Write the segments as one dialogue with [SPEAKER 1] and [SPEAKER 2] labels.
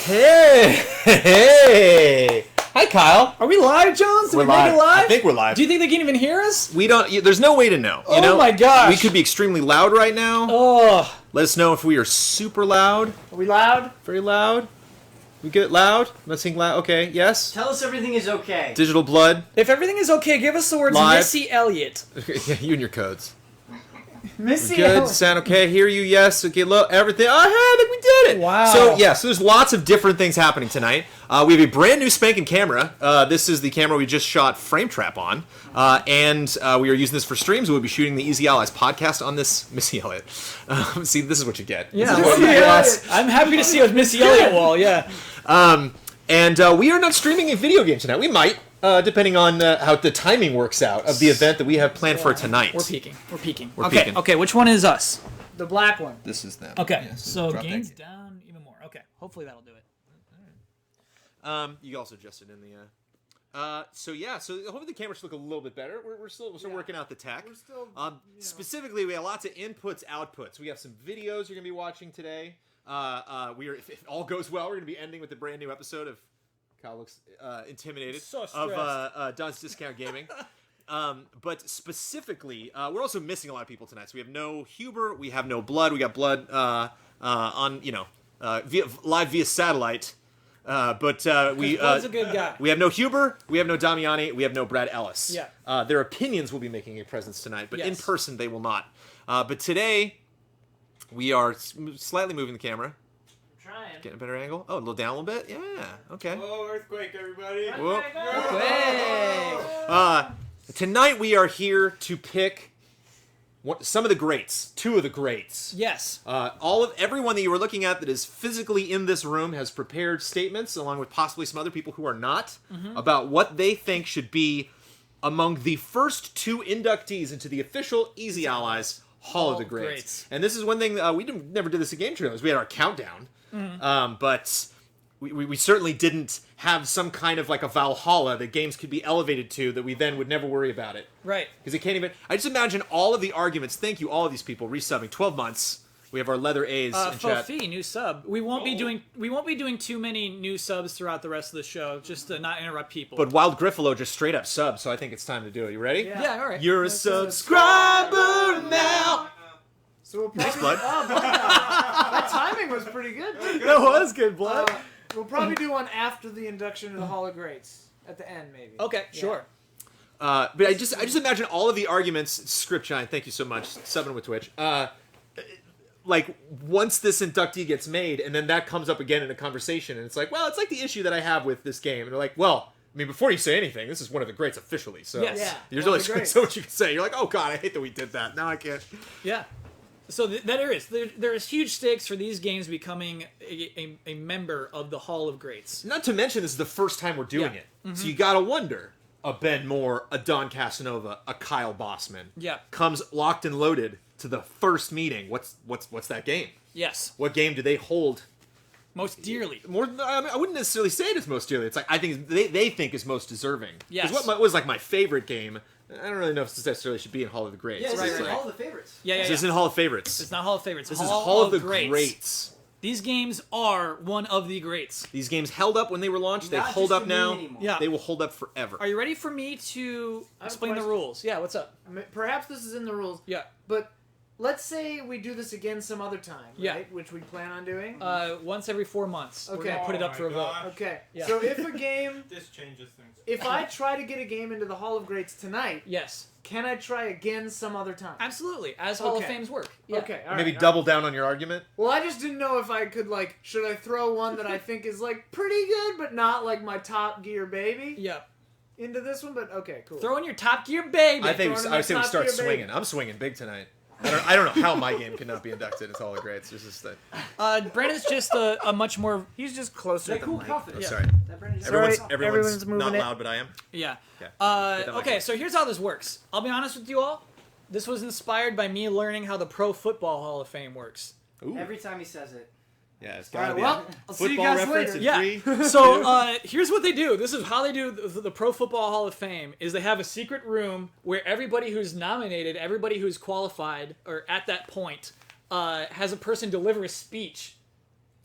[SPEAKER 1] Hey! Hi, Kyle.
[SPEAKER 2] Are we live, Jones? Did
[SPEAKER 1] We're
[SPEAKER 2] we make it live?
[SPEAKER 1] I think we're live.
[SPEAKER 2] Do you think they can even hear us?
[SPEAKER 1] We don't. There's no way to know. You know?
[SPEAKER 2] My gosh.
[SPEAKER 1] We could be extremely loud right now.
[SPEAKER 2] Oh.
[SPEAKER 1] Let us know if we are super loud.
[SPEAKER 2] Are we loud?
[SPEAKER 1] Very loud. We get loud? Let's sing loud. Okay. Yes.
[SPEAKER 3] Tell us everything is okay.
[SPEAKER 1] Digital blood.
[SPEAKER 2] If everything is okay, give us the words
[SPEAKER 1] Live.
[SPEAKER 2] Missy Elliott.
[SPEAKER 1] Yeah, you and your codes.
[SPEAKER 2] Missy
[SPEAKER 1] Good.
[SPEAKER 2] Elliott.
[SPEAKER 1] Sound okay? Hear you? Yes. Okay. Look. Everything. Oh, hey, I think we did it.
[SPEAKER 2] Wow.
[SPEAKER 1] So yeah. So there's lots of different things happening tonight. We have a brand new spanking camera. This is the camera we just shot Frame Trap on, and we are using this for streams. We'll be shooting the EZA Allies podcast on this. Missy Elliott. See, this is what you get.
[SPEAKER 2] Yeah.
[SPEAKER 1] This is what you get.
[SPEAKER 2] I'm happy to see a Missy Elliott wall. Yeah.
[SPEAKER 1] And we are not streaming a video game tonight. We might, depending on how the timing works out of the event that we have planned for tonight.
[SPEAKER 2] We're peeking. We're peeking.
[SPEAKER 1] We're
[SPEAKER 2] okay.
[SPEAKER 1] peeking.
[SPEAKER 2] Okay. Which one is us?
[SPEAKER 4] The black one.
[SPEAKER 1] This is them.
[SPEAKER 2] Okay.
[SPEAKER 1] Yes,
[SPEAKER 2] So
[SPEAKER 1] drop
[SPEAKER 2] gains
[SPEAKER 1] that.
[SPEAKER 2] down even more. Okay. Hopefully that'll do it.
[SPEAKER 1] You also adjusted in the. So yeah, so hopefully the camera should look a little bit better. We're still working out the tech.
[SPEAKER 4] We're still,
[SPEAKER 1] Specifically, we have lots of inputs, outputs. We have some videos you're gonna be watching today. We are, if all goes well, we're gonna be ending with a brand new episode of. Kyle looks intimidated
[SPEAKER 2] So
[SPEAKER 1] of Don's Discount Gaming. But specifically, we're also missing a lot of people tonight. So we have no Huber, we have no Blood. We got Blood on live via satellite. But we
[SPEAKER 2] Blood's a good guy.
[SPEAKER 1] we have no Huber, we have no Damiani, we have no Brad Ellis.
[SPEAKER 2] Yeah.
[SPEAKER 1] Their opinions will be making a presence tonight, but in
[SPEAKER 2] Yes.
[SPEAKER 1] person they will not. But today we are slightly moving the camera,
[SPEAKER 3] Trying.
[SPEAKER 1] getting a better angle. Oh, a little down a little bit. Yeah. Okay.
[SPEAKER 4] Oh, earthquake, everybody.
[SPEAKER 1] Whoa.
[SPEAKER 2] Hey.
[SPEAKER 1] Tonight we are here to pick some of the greats, two of the greats.
[SPEAKER 2] Yes.
[SPEAKER 1] Everyone that you were looking at that is physically in this room has prepared statements, along with possibly some other people who are not, about what they think should be among the first two inductees into the official EZA Allies Hall of the Greats. And this is one thing we never did this at Game Trailers. We had our countdown, but we certainly didn't have some kind of like a Valhalla that games could be elevated to that we then would never worry about it.
[SPEAKER 2] Right.
[SPEAKER 1] Because it can't even. I just imagine all of the arguments. Thank you, all of these people resubbing. 12 months. We have our leather A's in chat.
[SPEAKER 2] Fofi, new sub. We won't be doing too many new subs throughout the rest of the show, just to not interrupt people.
[SPEAKER 1] But Wild Griffalo just straight up sub, so I think it's time to do it. You ready?
[SPEAKER 2] yeah, all right.
[SPEAKER 1] You're a subscriber now.
[SPEAKER 4] So we'll
[SPEAKER 1] Thanks,
[SPEAKER 4] probably,
[SPEAKER 1] Blood.
[SPEAKER 4] that timing was pretty good.
[SPEAKER 1] That was good, Blood.
[SPEAKER 4] We'll probably do one after the induction to the Hall of Greats. At the end, maybe.
[SPEAKER 2] Okay, sure.
[SPEAKER 1] But I just imagine all of the arguments. Script Shine, thank you so much. Subbing with Twitch. Like once this inductee gets made, and then that comes up again in a conversation, and it's like, well, it's like the issue that I have with this game, and they're like, well, I mean, before you say anything, this is one of the greats officially. So
[SPEAKER 2] Yes.
[SPEAKER 4] Yeah.
[SPEAKER 1] there's
[SPEAKER 4] one
[SPEAKER 1] only
[SPEAKER 4] of the greats.
[SPEAKER 1] so much you can say. You're like, oh god, I hate that we did that. Now I can't.
[SPEAKER 2] Yeah. So there is huge stakes for these games becoming a member of the Hall of Greats.
[SPEAKER 1] Not to mention, this is the first time we're doing
[SPEAKER 2] Yeah.
[SPEAKER 1] it, so you gotta wonder. A Ben Moore, a Don Casanova, a Kyle Bossman.
[SPEAKER 2] Yeah.
[SPEAKER 1] Comes locked and loaded to the first meeting. What's that game?
[SPEAKER 2] Yes.
[SPEAKER 1] What game do they hold
[SPEAKER 2] Most dearly.
[SPEAKER 1] more? I mean, I wouldn't necessarily say it is most dearly. It's like I think they think is most deserving.
[SPEAKER 2] Yes.
[SPEAKER 1] Because what was like my favorite game? I don't really know if this necessarily should be in Hall of the Greats.
[SPEAKER 3] Yeah,
[SPEAKER 1] It's
[SPEAKER 3] this is
[SPEAKER 1] like-
[SPEAKER 3] all the favorites.
[SPEAKER 2] Yeah.
[SPEAKER 1] This isn't Hall of Favorites.
[SPEAKER 2] It's not Hall of Favorites.
[SPEAKER 1] This is Hall of the
[SPEAKER 2] Greats.
[SPEAKER 1] Greats.
[SPEAKER 2] These games are one of the greats.
[SPEAKER 1] These games held up when they were launched. They
[SPEAKER 3] Not
[SPEAKER 1] hold
[SPEAKER 3] just
[SPEAKER 1] up
[SPEAKER 3] to me
[SPEAKER 1] now.
[SPEAKER 3] anymore.
[SPEAKER 2] Yeah.
[SPEAKER 1] They will hold up forever.
[SPEAKER 2] Are you ready for me to
[SPEAKER 4] have a
[SPEAKER 2] explain the
[SPEAKER 4] question.
[SPEAKER 2] rules? Yeah, what's up?
[SPEAKER 4] I mean, perhaps this is in the rules.
[SPEAKER 2] Yeah.
[SPEAKER 4] But let's say we do this again some other time,
[SPEAKER 2] Yeah.
[SPEAKER 4] right? Which we plan on doing.
[SPEAKER 2] Once every 4 months. We're
[SPEAKER 4] Okay.
[SPEAKER 2] going to put it up
[SPEAKER 5] Oh
[SPEAKER 2] for a
[SPEAKER 5] my
[SPEAKER 2] vote.
[SPEAKER 5] God.
[SPEAKER 4] Okay.
[SPEAKER 2] Yeah.
[SPEAKER 4] So if a game,
[SPEAKER 5] This changes things.
[SPEAKER 4] if I try to get a game into the Hall of Greats tonight,
[SPEAKER 2] Yes.
[SPEAKER 4] can I try again some other time?
[SPEAKER 2] Absolutely. As Hall of
[SPEAKER 4] Okay.
[SPEAKER 2] Fames work. Yeah.
[SPEAKER 4] Okay. All right,
[SPEAKER 1] Maybe
[SPEAKER 4] all
[SPEAKER 1] double down on your argument.
[SPEAKER 4] right. Well, I just didn't know if I could should I throw one that I think is pretty good, but not like my Top Gear baby
[SPEAKER 2] Yeah.
[SPEAKER 4] into this one? But okay, cool.
[SPEAKER 2] Throw in your Top Gear, baby.
[SPEAKER 1] I think
[SPEAKER 4] throwing in
[SPEAKER 1] I
[SPEAKER 4] my
[SPEAKER 1] say we
[SPEAKER 4] top
[SPEAKER 1] start
[SPEAKER 4] tier, baby.
[SPEAKER 1] swinging. I'm swinging big tonight. I don't know how my game cannot be inducted into Hall of Greats. It's just that.
[SPEAKER 2] Brandon's just a much more...
[SPEAKER 4] He's just closer
[SPEAKER 3] That
[SPEAKER 4] to
[SPEAKER 3] cool
[SPEAKER 4] Mike.
[SPEAKER 3] confidence.
[SPEAKER 1] Oh, sorry.
[SPEAKER 3] That Brandon just-
[SPEAKER 1] Everyone's
[SPEAKER 4] Sorry,
[SPEAKER 1] everyone's
[SPEAKER 4] everyone's moving
[SPEAKER 1] not
[SPEAKER 4] it.
[SPEAKER 1] loud, but I am.
[SPEAKER 2] Yeah.
[SPEAKER 1] Okay.
[SPEAKER 2] Okay, so here's how this works. I'll be honest with you all. This was inspired by me learning how the Pro Football Hall of Fame works.
[SPEAKER 1] Ooh.
[SPEAKER 3] Every time he says it.
[SPEAKER 1] Yeah, it's
[SPEAKER 4] All
[SPEAKER 1] gotta
[SPEAKER 4] right,
[SPEAKER 1] be.
[SPEAKER 4] well, I'll see you
[SPEAKER 1] Football
[SPEAKER 4] guys
[SPEAKER 1] reference
[SPEAKER 4] later.
[SPEAKER 1] in
[SPEAKER 2] Yeah.
[SPEAKER 1] 3.
[SPEAKER 2] So here's what they do. This is how they do the Pro Football Hall of Fame. Is they have a secret room where everybody who's nominated, everybody who's qualified, or at that point, has a person deliver a speech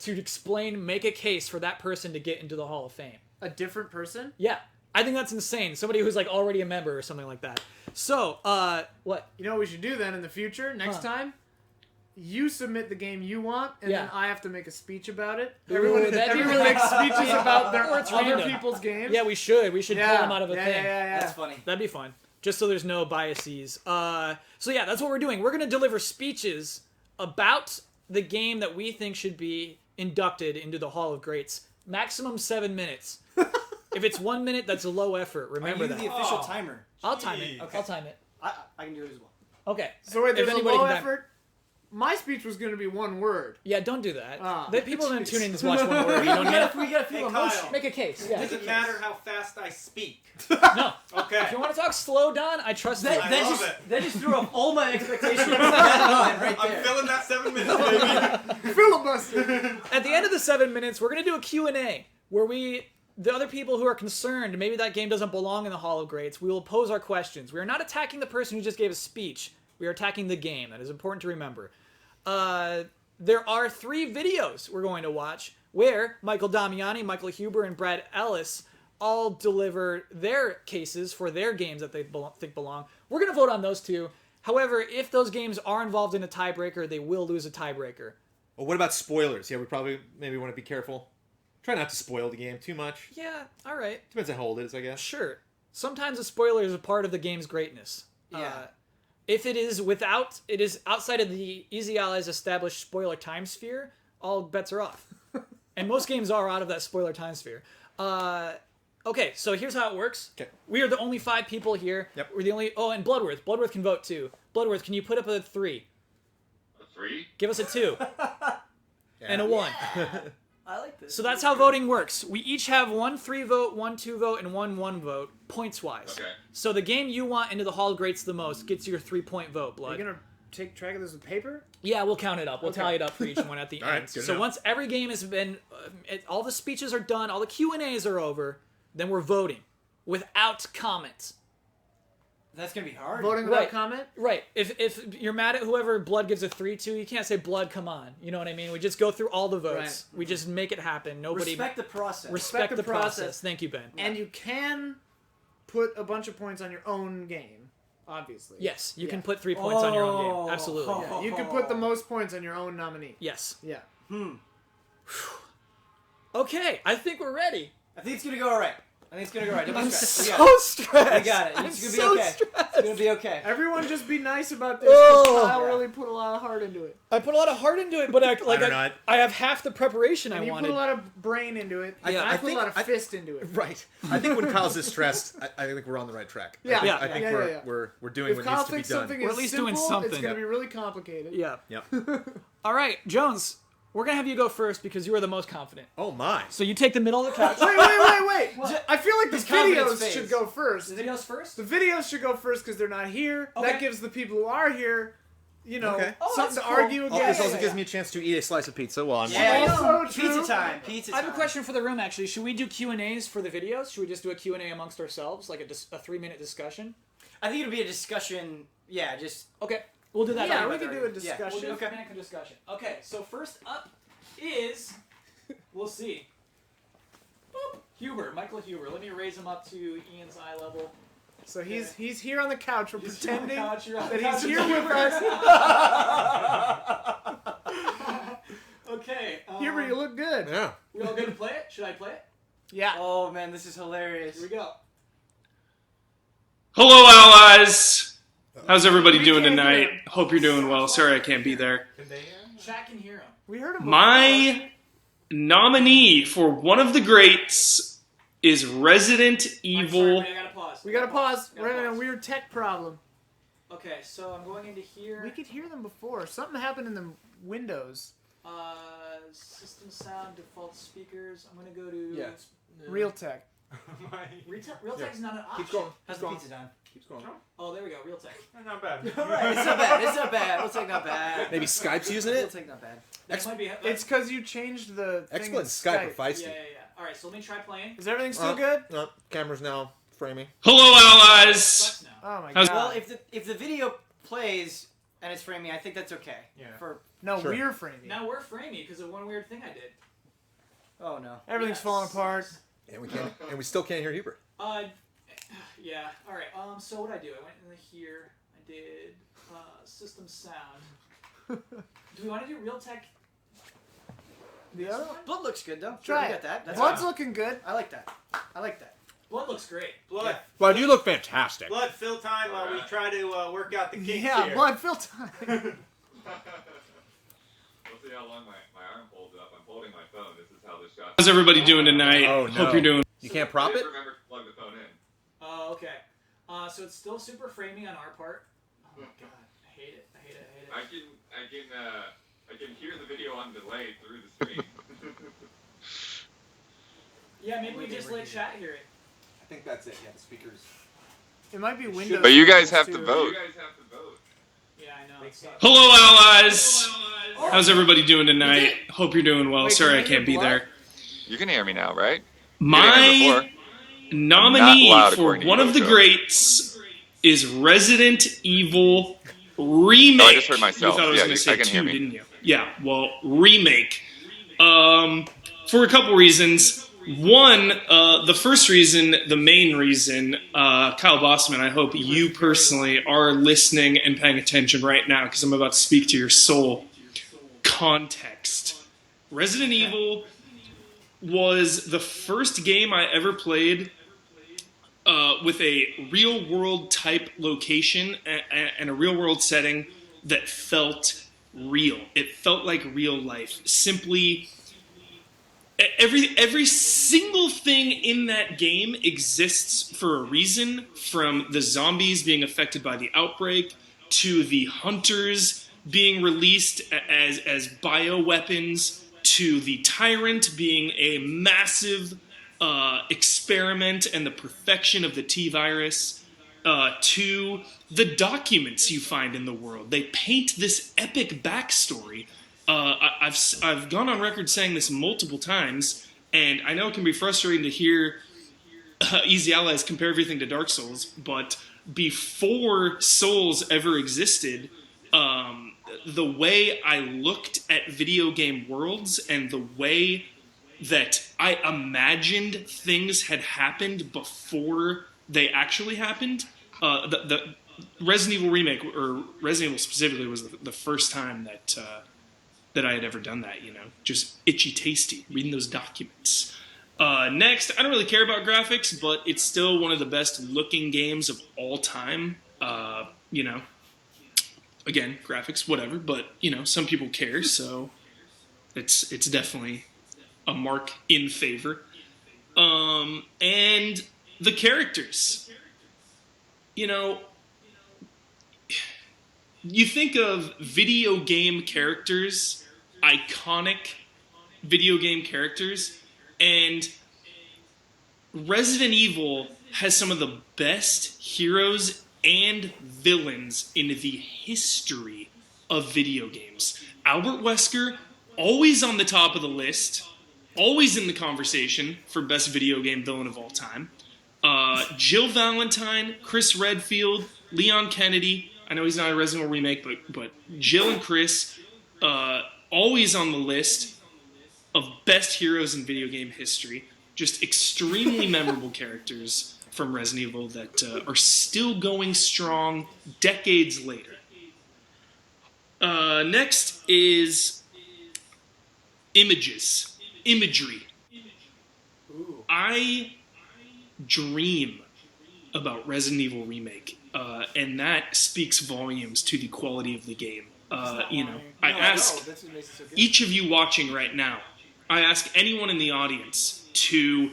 [SPEAKER 2] to explain, make a case for that person to get into the Hall of Fame.
[SPEAKER 4] A different person?
[SPEAKER 2] Yeah. I think that's insane. Somebody who's like already a member or something like that. So, what?
[SPEAKER 4] You know what we should do then in the future? Next time, you submit the game you want, and then I have to make a speech about it. Everyone makes speeches about their other people's games.
[SPEAKER 2] Yeah, we should. We should pull them out of a thing.
[SPEAKER 4] Yeah.
[SPEAKER 3] That's funny.
[SPEAKER 2] That'd be fun. Just so there's no biases. So yeah, that's what we're doing. We're going to deliver speeches about the game that we think should be inducted into the Hall of Greats. Maximum 7 minutes. If it's 1 minute, that's a low effort. Remember that.
[SPEAKER 3] the official timer?
[SPEAKER 2] I'll time it.
[SPEAKER 3] Okay.
[SPEAKER 2] I'll time it.
[SPEAKER 3] I can do it as well.
[SPEAKER 2] Okay.
[SPEAKER 4] So wait, there's
[SPEAKER 2] If
[SPEAKER 4] a
[SPEAKER 2] anybody
[SPEAKER 4] low
[SPEAKER 2] can
[SPEAKER 4] effort. My speech was going to be one word.
[SPEAKER 2] Yeah, don't do that.
[SPEAKER 4] Oh.
[SPEAKER 2] The people don't tune in to watch one word. You don't get it.
[SPEAKER 3] We gotta feel emotion.
[SPEAKER 2] Make a case. Yeah.
[SPEAKER 5] Does it matter how fast I speak?
[SPEAKER 2] No.
[SPEAKER 5] Okay.
[SPEAKER 2] If you want to talk slow, Don, I trust you.
[SPEAKER 3] That just threw up all my expectations. right
[SPEAKER 5] I'm
[SPEAKER 3] there.
[SPEAKER 5] filling that 7 minutes, baby.
[SPEAKER 4] Filibuster.
[SPEAKER 2] At the end of the 7 minutes, we're going to do a Q&A where the other people who are concerned, maybe that game doesn't belong in the Hall of Greats, we will pose our questions. We are not attacking the person who just gave a speech. We are attacking the game. That is important to remember. There are 3 videos we're going to watch where Michael Damiani, Michael Huber, and Brad Ellis all deliver their cases for their games that they think belong. We're going to vote on those 2. However, if those games are involved in a tiebreaker, they will lose a tiebreaker.
[SPEAKER 1] Well, what about spoilers? Yeah, we probably maybe want to be careful. Try not to spoil the game too much.
[SPEAKER 2] Yeah, all right.
[SPEAKER 1] Depends on how old it is, I guess.
[SPEAKER 2] Sure. Sometimes a spoiler is a part of the game's greatness.
[SPEAKER 3] Yeah.
[SPEAKER 2] If it is outside of the EZA's established spoiler time sphere, all bets are off. And most games are out of that spoiler time sphere. Okay, so here's how it works.
[SPEAKER 1] Okay.
[SPEAKER 2] We are the only 5 people here.
[SPEAKER 1] Yep.
[SPEAKER 2] We're the only... Oh, and Bloodworth. Bloodworth can vote too. Bloodworth, can you put up a 3?
[SPEAKER 5] A 3?
[SPEAKER 2] Give us a 2. And a 1.
[SPEAKER 3] I like this.
[SPEAKER 2] So that's how voting works. We each have 1 3 vote, 1 2 vote, and 1 1 vote, points-wise.
[SPEAKER 5] Okay.
[SPEAKER 2] So the game you want into the Hall of Greats the most gets your 3-point vote,
[SPEAKER 4] Are
[SPEAKER 2] Blood.
[SPEAKER 4] you going to take track of this with paper?
[SPEAKER 2] Yeah, we'll count it up. We'll
[SPEAKER 4] Okay.
[SPEAKER 2] tally it up for each one at the
[SPEAKER 1] All
[SPEAKER 2] end.
[SPEAKER 1] right, good
[SPEAKER 2] So
[SPEAKER 1] enough.
[SPEAKER 2] once every game has been, all the speeches are done, all the Q&As are over, then we're voting without comment.
[SPEAKER 3] That's gonna be hard.
[SPEAKER 4] Voting without
[SPEAKER 2] Right.
[SPEAKER 4] comment?
[SPEAKER 2] Right. If you're mad at whoever Blood gives a 3 to, you can't say Blood, come on. You know what I mean? We just go through all the votes.
[SPEAKER 4] Right.
[SPEAKER 2] We just make it happen. Nobody
[SPEAKER 3] Respect the process.
[SPEAKER 2] respect the process.
[SPEAKER 4] process.
[SPEAKER 2] Thank you, Ben.
[SPEAKER 4] And you can put a bunch of points on your own game, obviously.
[SPEAKER 2] Yes, you can
[SPEAKER 4] Yeah.
[SPEAKER 2] put 3 points on your own
[SPEAKER 3] Oh.
[SPEAKER 2] game. Absolutely.
[SPEAKER 3] Oh.
[SPEAKER 4] You can put the most points on your own nominee.
[SPEAKER 2] Yes.
[SPEAKER 4] Yeah.
[SPEAKER 2] Okay, I think we're ready.
[SPEAKER 3] I think it's gonna go alright. Don't be
[SPEAKER 2] I'm
[SPEAKER 3] stressed. We
[SPEAKER 2] so
[SPEAKER 3] got it.
[SPEAKER 2] stressed.
[SPEAKER 3] We got it.
[SPEAKER 2] I'm
[SPEAKER 3] It's gonna
[SPEAKER 2] so
[SPEAKER 3] be okay.
[SPEAKER 2] stressed.
[SPEAKER 3] It's gonna be okay.
[SPEAKER 4] Everyone just be nice about this, because
[SPEAKER 2] Oh.
[SPEAKER 4] Kyle really put a lot of heart into it.
[SPEAKER 2] I put a lot of heart into it, but
[SPEAKER 1] not.
[SPEAKER 2] I have half the preparation I
[SPEAKER 4] And you
[SPEAKER 2] wanted.
[SPEAKER 4] put a lot of brain into it.
[SPEAKER 2] Yeah,
[SPEAKER 4] I
[SPEAKER 1] I
[SPEAKER 4] put
[SPEAKER 1] think-
[SPEAKER 4] a lot of fist into it.
[SPEAKER 1] Right. I think when Kyle's this stressed, I think we're on the right track.
[SPEAKER 4] Yeah.
[SPEAKER 2] Yeah.
[SPEAKER 1] I think
[SPEAKER 4] Yeah,
[SPEAKER 1] we're,
[SPEAKER 4] yeah.
[SPEAKER 1] we're doing
[SPEAKER 4] If
[SPEAKER 1] what
[SPEAKER 4] Kyle
[SPEAKER 1] needs to be
[SPEAKER 4] thinks
[SPEAKER 1] done.
[SPEAKER 4] something
[SPEAKER 2] We're
[SPEAKER 4] is
[SPEAKER 2] at least
[SPEAKER 4] simple,
[SPEAKER 2] doing something.
[SPEAKER 4] it's going
[SPEAKER 1] Yep.
[SPEAKER 4] to be really complicated.
[SPEAKER 2] Yeah.
[SPEAKER 1] Yep.
[SPEAKER 2] All right, Jones, we're going to have you go first because you are the most confident.
[SPEAKER 1] Oh my.
[SPEAKER 2] So you take the middle of the couch.
[SPEAKER 4] Wait. I feel like the
[SPEAKER 3] His confidence
[SPEAKER 4] videos
[SPEAKER 3] phase.
[SPEAKER 4] should go first.
[SPEAKER 2] The videos first?
[SPEAKER 4] The videos should go first because they're not here.
[SPEAKER 2] Okay.
[SPEAKER 4] That gives the people who are here,
[SPEAKER 1] Okay.
[SPEAKER 4] something to
[SPEAKER 2] that's cool.
[SPEAKER 4] argue
[SPEAKER 1] Oh,
[SPEAKER 4] against.
[SPEAKER 1] this also gives me a chance to eat a slice of pizza while I'm
[SPEAKER 3] Yeah.
[SPEAKER 4] Also true.
[SPEAKER 3] Pizza time. Pizza
[SPEAKER 2] I
[SPEAKER 3] time.
[SPEAKER 2] have a question for the room, actually. Should we do Q&As for the videos? Should we just do a Q&A amongst ourselves, like a 3-minute discussion?
[SPEAKER 3] I think it'll be a discussion. Yeah, just
[SPEAKER 2] Okay, we'll do that.
[SPEAKER 4] Yeah,
[SPEAKER 2] later.
[SPEAKER 4] we can do a
[SPEAKER 2] We'll
[SPEAKER 4] discussion.
[SPEAKER 2] do a
[SPEAKER 3] Okay.
[SPEAKER 2] 3-minute discussion. Okay, so first up is, we'll see. Boop. Huber, Michael Huber. Let me raise him up to Ian's eye level.
[SPEAKER 4] So he's here on the couch. We're
[SPEAKER 2] He's here on the
[SPEAKER 4] pretending
[SPEAKER 2] couch, you're on
[SPEAKER 4] that
[SPEAKER 2] the
[SPEAKER 4] he's
[SPEAKER 2] couch
[SPEAKER 4] here
[SPEAKER 2] with
[SPEAKER 4] with us.
[SPEAKER 2] Okay.
[SPEAKER 4] Huber, you look good.
[SPEAKER 1] Yeah.
[SPEAKER 2] We all good to play it? Should I play it?
[SPEAKER 4] Yeah.
[SPEAKER 3] Oh man, this is hilarious.
[SPEAKER 2] Here we go.
[SPEAKER 6] Hello, allies. How's everybody doing
[SPEAKER 4] can't hear
[SPEAKER 6] tonight?
[SPEAKER 4] him.
[SPEAKER 6] Hope you're doing well. Sorry I can't be there.
[SPEAKER 2] Chat can hear him.
[SPEAKER 4] We heard him.
[SPEAKER 6] My nominee for one of the greats is Resident
[SPEAKER 2] I'm sorry,
[SPEAKER 6] Evil.
[SPEAKER 2] wait, I gotta pause.
[SPEAKER 4] We gotta pause.
[SPEAKER 2] Gotta
[SPEAKER 4] We're having a
[SPEAKER 2] pause.
[SPEAKER 4] weird tech problem.
[SPEAKER 2] Okay, so I'm going into here.
[SPEAKER 4] We could hear them before. Something happened in the windows.
[SPEAKER 2] System sound, default speakers. I'm gonna go to
[SPEAKER 1] Yeah.
[SPEAKER 4] Real tech.
[SPEAKER 2] Realtek's not an option.
[SPEAKER 1] Keep going.
[SPEAKER 3] How's the pizza done?
[SPEAKER 1] Keeps going.
[SPEAKER 2] Oh, there we go. Realtek.
[SPEAKER 5] Not bad.
[SPEAKER 3] Alright, it's not bad. It's not bad. We'll take not bad.
[SPEAKER 1] Maybe Skype's using
[SPEAKER 3] We'll
[SPEAKER 1] it?
[SPEAKER 3] take not bad.
[SPEAKER 2] That might be.
[SPEAKER 4] It's because you changed the thing
[SPEAKER 1] Excellent
[SPEAKER 4] in
[SPEAKER 1] Skype or
[SPEAKER 2] yeah,
[SPEAKER 1] feisty.
[SPEAKER 2] yeah, yeah. All right, so let me try playing.
[SPEAKER 4] Is everything still good?
[SPEAKER 1] Camera's now framing.
[SPEAKER 6] Hello, allies.
[SPEAKER 2] Sucks now.
[SPEAKER 4] Oh my
[SPEAKER 6] How's-
[SPEAKER 4] god.
[SPEAKER 3] Well, if the video plays and it's framing, I think that's okay.
[SPEAKER 5] Yeah.
[SPEAKER 3] For
[SPEAKER 4] No,
[SPEAKER 1] Sure.
[SPEAKER 4] we're framing.
[SPEAKER 2] Now we're framing because of one weird thing I did.
[SPEAKER 3] Oh no.
[SPEAKER 4] Everything's falling apart.
[SPEAKER 1] And we still can't hear Hubert.
[SPEAKER 2] Yeah. All right. So what I do? I went in here. I did system sound. Do we want to do real tech?
[SPEAKER 4] The other one?
[SPEAKER 3] Blood looks good though.
[SPEAKER 4] Try
[SPEAKER 3] we
[SPEAKER 4] it.
[SPEAKER 3] got that. That's
[SPEAKER 4] Blood's
[SPEAKER 3] fine.
[SPEAKER 4] looking good.
[SPEAKER 3] I like that. I like that.
[SPEAKER 2] Blood looks great.
[SPEAKER 5] Blood.
[SPEAKER 1] Well, you look fantastic.
[SPEAKER 5] Blood fill time while we try to work out the kinks
[SPEAKER 4] Yeah,
[SPEAKER 5] here.
[SPEAKER 4] blood fill time.
[SPEAKER 7] We'll see how long my arm holds up. I'm holding my phone. This is how this shot.
[SPEAKER 6] How's everybody doing tonight?
[SPEAKER 1] Oh, no.
[SPEAKER 6] Hope you're doing.
[SPEAKER 1] You can't prop it?
[SPEAKER 7] Just remember to plug the phone in.
[SPEAKER 2] Oh, okay. So it's still super framing on our part. Oh my god, I hate it. I hate it. I hate it.
[SPEAKER 7] I can hear the video on delay through the screen.
[SPEAKER 2] Yeah, maybe we just let chat hear it.
[SPEAKER 1] I think that's it. Yeah, the speakers.
[SPEAKER 4] It might be Windows.
[SPEAKER 7] But you guys have to
[SPEAKER 4] too.
[SPEAKER 7] vote.
[SPEAKER 2] Yeah, I know. It sucks.
[SPEAKER 6] Hello, allies. How's everybody doing tonight? Hope you're doing well.
[SPEAKER 4] Wait,
[SPEAKER 6] Sorry I
[SPEAKER 4] can I
[SPEAKER 6] can't be
[SPEAKER 4] hear
[SPEAKER 6] there.
[SPEAKER 7] You can hear me now, right?
[SPEAKER 6] My nominee
[SPEAKER 7] Not loud
[SPEAKER 6] for
[SPEAKER 7] according to
[SPEAKER 6] one
[SPEAKER 7] you,
[SPEAKER 6] of the
[SPEAKER 7] Joe.
[SPEAKER 6] greats is Resident Evil Remake.
[SPEAKER 7] Oh, I just heard myself.
[SPEAKER 6] You thought I was
[SPEAKER 7] Yeah,
[SPEAKER 6] going to
[SPEAKER 7] I
[SPEAKER 6] say
[SPEAKER 7] can
[SPEAKER 6] two,
[SPEAKER 7] hear me.
[SPEAKER 6] didn't you? Yeah, well, Remake. For a couple reasons. One, the first reason, the main reason, Kyle Bossman, I hope you personally are listening and paying attention right now because I'm about to speak to your soul. Context. Resident Evil was the first game I ever played with a real-world type location and a real-world setting that felt real. It felt like real life. Simply, every single thing in that game exists for a reason, from the zombies being affected by the outbreak to the hunters being released as bioweapons to the tyrant being a massive experiment and the perfection of the T-virus, to the documents you find in the world. They paint this epic backstory. I've gone on record saying this multiple times, and I know it can be frustrating to hear Easy Allies compare everything to Dark Souls, but before Souls ever existed, the way I looked at video game worlds and the way that I imagined things had happened before they actually happened, the Resident Evil Remake, or Resident Evil specifically, was the first time that I had ever done that, just itchy tasty, reading those documents. Next, I don't really care about graphics, but it's still one of the best looking games of all time. Again, graphics, whatever, but, some people care, so it's definitely a mark in favor. And the characters. You think of video game characters, iconic video game characters, and Resident Evil has some of the best heroes and villains in the history of video games. Albert Wesker, always on the top of the list, always in the conversation for best video game villain of all time. Jill Valentine, Chris Redfield, Leon Kennedy. I know he's not a Resident Evil Remake, but Jill and Chris, always on the list of best heroes in video game history. Just extremely memorable characters from Resident Evil that are still going strong decades later. Next is imagery. I dream about Resident Evil Remake, and that speaks volumes to the quality of the game. I ask each of you watching right now, I ask anyone in the audience to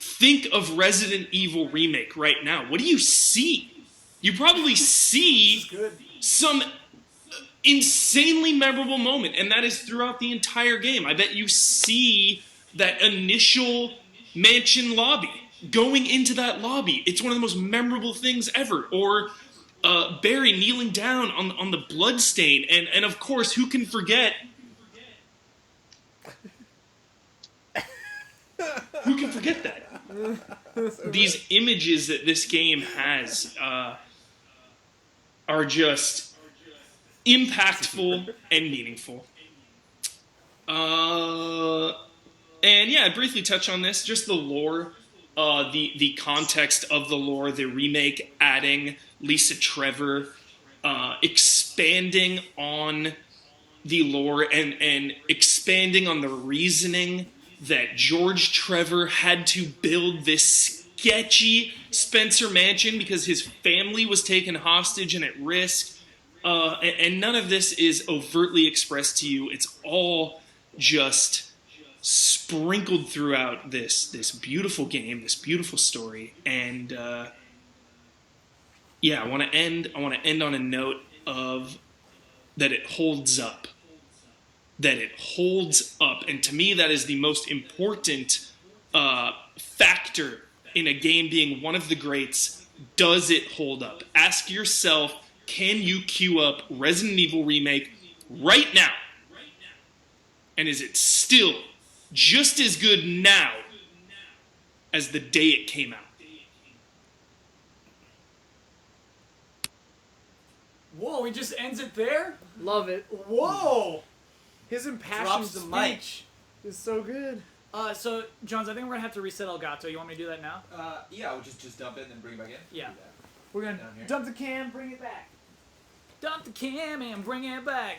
[SPEAKER 6] think of Resident Evil Remake right now. What do you see? You probably see some insanely memorable moment, and that is throughout the entire game. I bet you see that initial mansion lobby. Going into that lobby, it's one of the most memorable things ever. Or Barry kneeling down on the blood stain, and of course, who can forget? Who can forget that? These images that this game has are just impactful and meaningful. And yeah, I'd briefly touch on this, just the lore, the context of the lore, the remake adding Lisa Trevor, expanding on the lore and expanding on the reasoning that George Trevor had to build this sketchy Spencer Mansion because his family was taken hostage and at risk. And none of this is overtly expressed to you. It's all just sprinkled throughout this beautiful game, this beautiful story. And yeah, I want to end on a note of that it holds up. That it holds up. And to me, that is the most important factor in a game being one of the greats. Does it hold up? Ask yourself, can you queue up Resident Evil Remake right now? And is it still just as good now as the day it came out?
[SPEAKER 2] Whoa, he just ends it there?
[SPEAKER 4] Love it.
[SPEAKER 2] Whoa!
[SPEAKER 4] His impassioned
[SPEAKER 3] Drops the mic.
[SPEAKER 4] speech is so good.
[SPEAKER 2] So, Jones, I think we're gonna have to reset Elgato. You want me to do that now?
[SPEAKER 1] Yeah, we'll just dump it and then bring it back in.
[SPEAKER 2] Yeah.
[SPEAKER 4] We're gonna
[SPEAKER 1] Down here.
[SPEAKER 4] dump the can, bring it back.
[SPEAKER 2] Dump the cam and bring it back.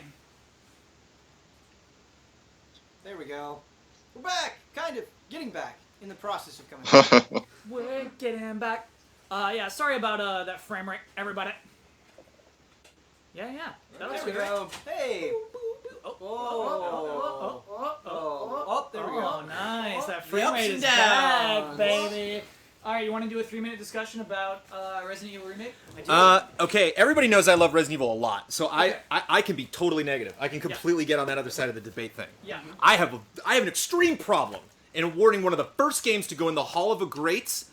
[SPEAKER 3] There we go. We're back. Kind of. Getting back. In the process of coming back.
[SPEAKER 2] We're getting back. Yeah, sorry about that frame rate, everybody. Yeah. That was
[SPEAKER 3] There we
[SPEAKER 2] good.
[SPEAKER 3] go. Hey.
[SPEAKER 2] Oh,
[SPEAKER 3] Oh, there we go.
[SPEAKER 2] Oh, nice. That
[SPEAKER 3] The
[SPEAKER 2] frame
[SPEAKER 3] ups
[SPEAKER 2] rate
[SPEAKER 3] and
[SPEAKER 2] is back,
[SPEAKER 3] downs.
[SPEAKER 2] baby. All right, you want to do a 3-minute discussion about Resident Evil Remake?
[SPEAKER 1] Okay, everybody knows I love Resident Evil a lot, so I can be totally negative. I can completely get on that other side of the debate thing.
[SPEAKER 2] Yeah.
[SPEAKER 1] I have an extreme problem in awarding one of the first games to go in the Hall of Greats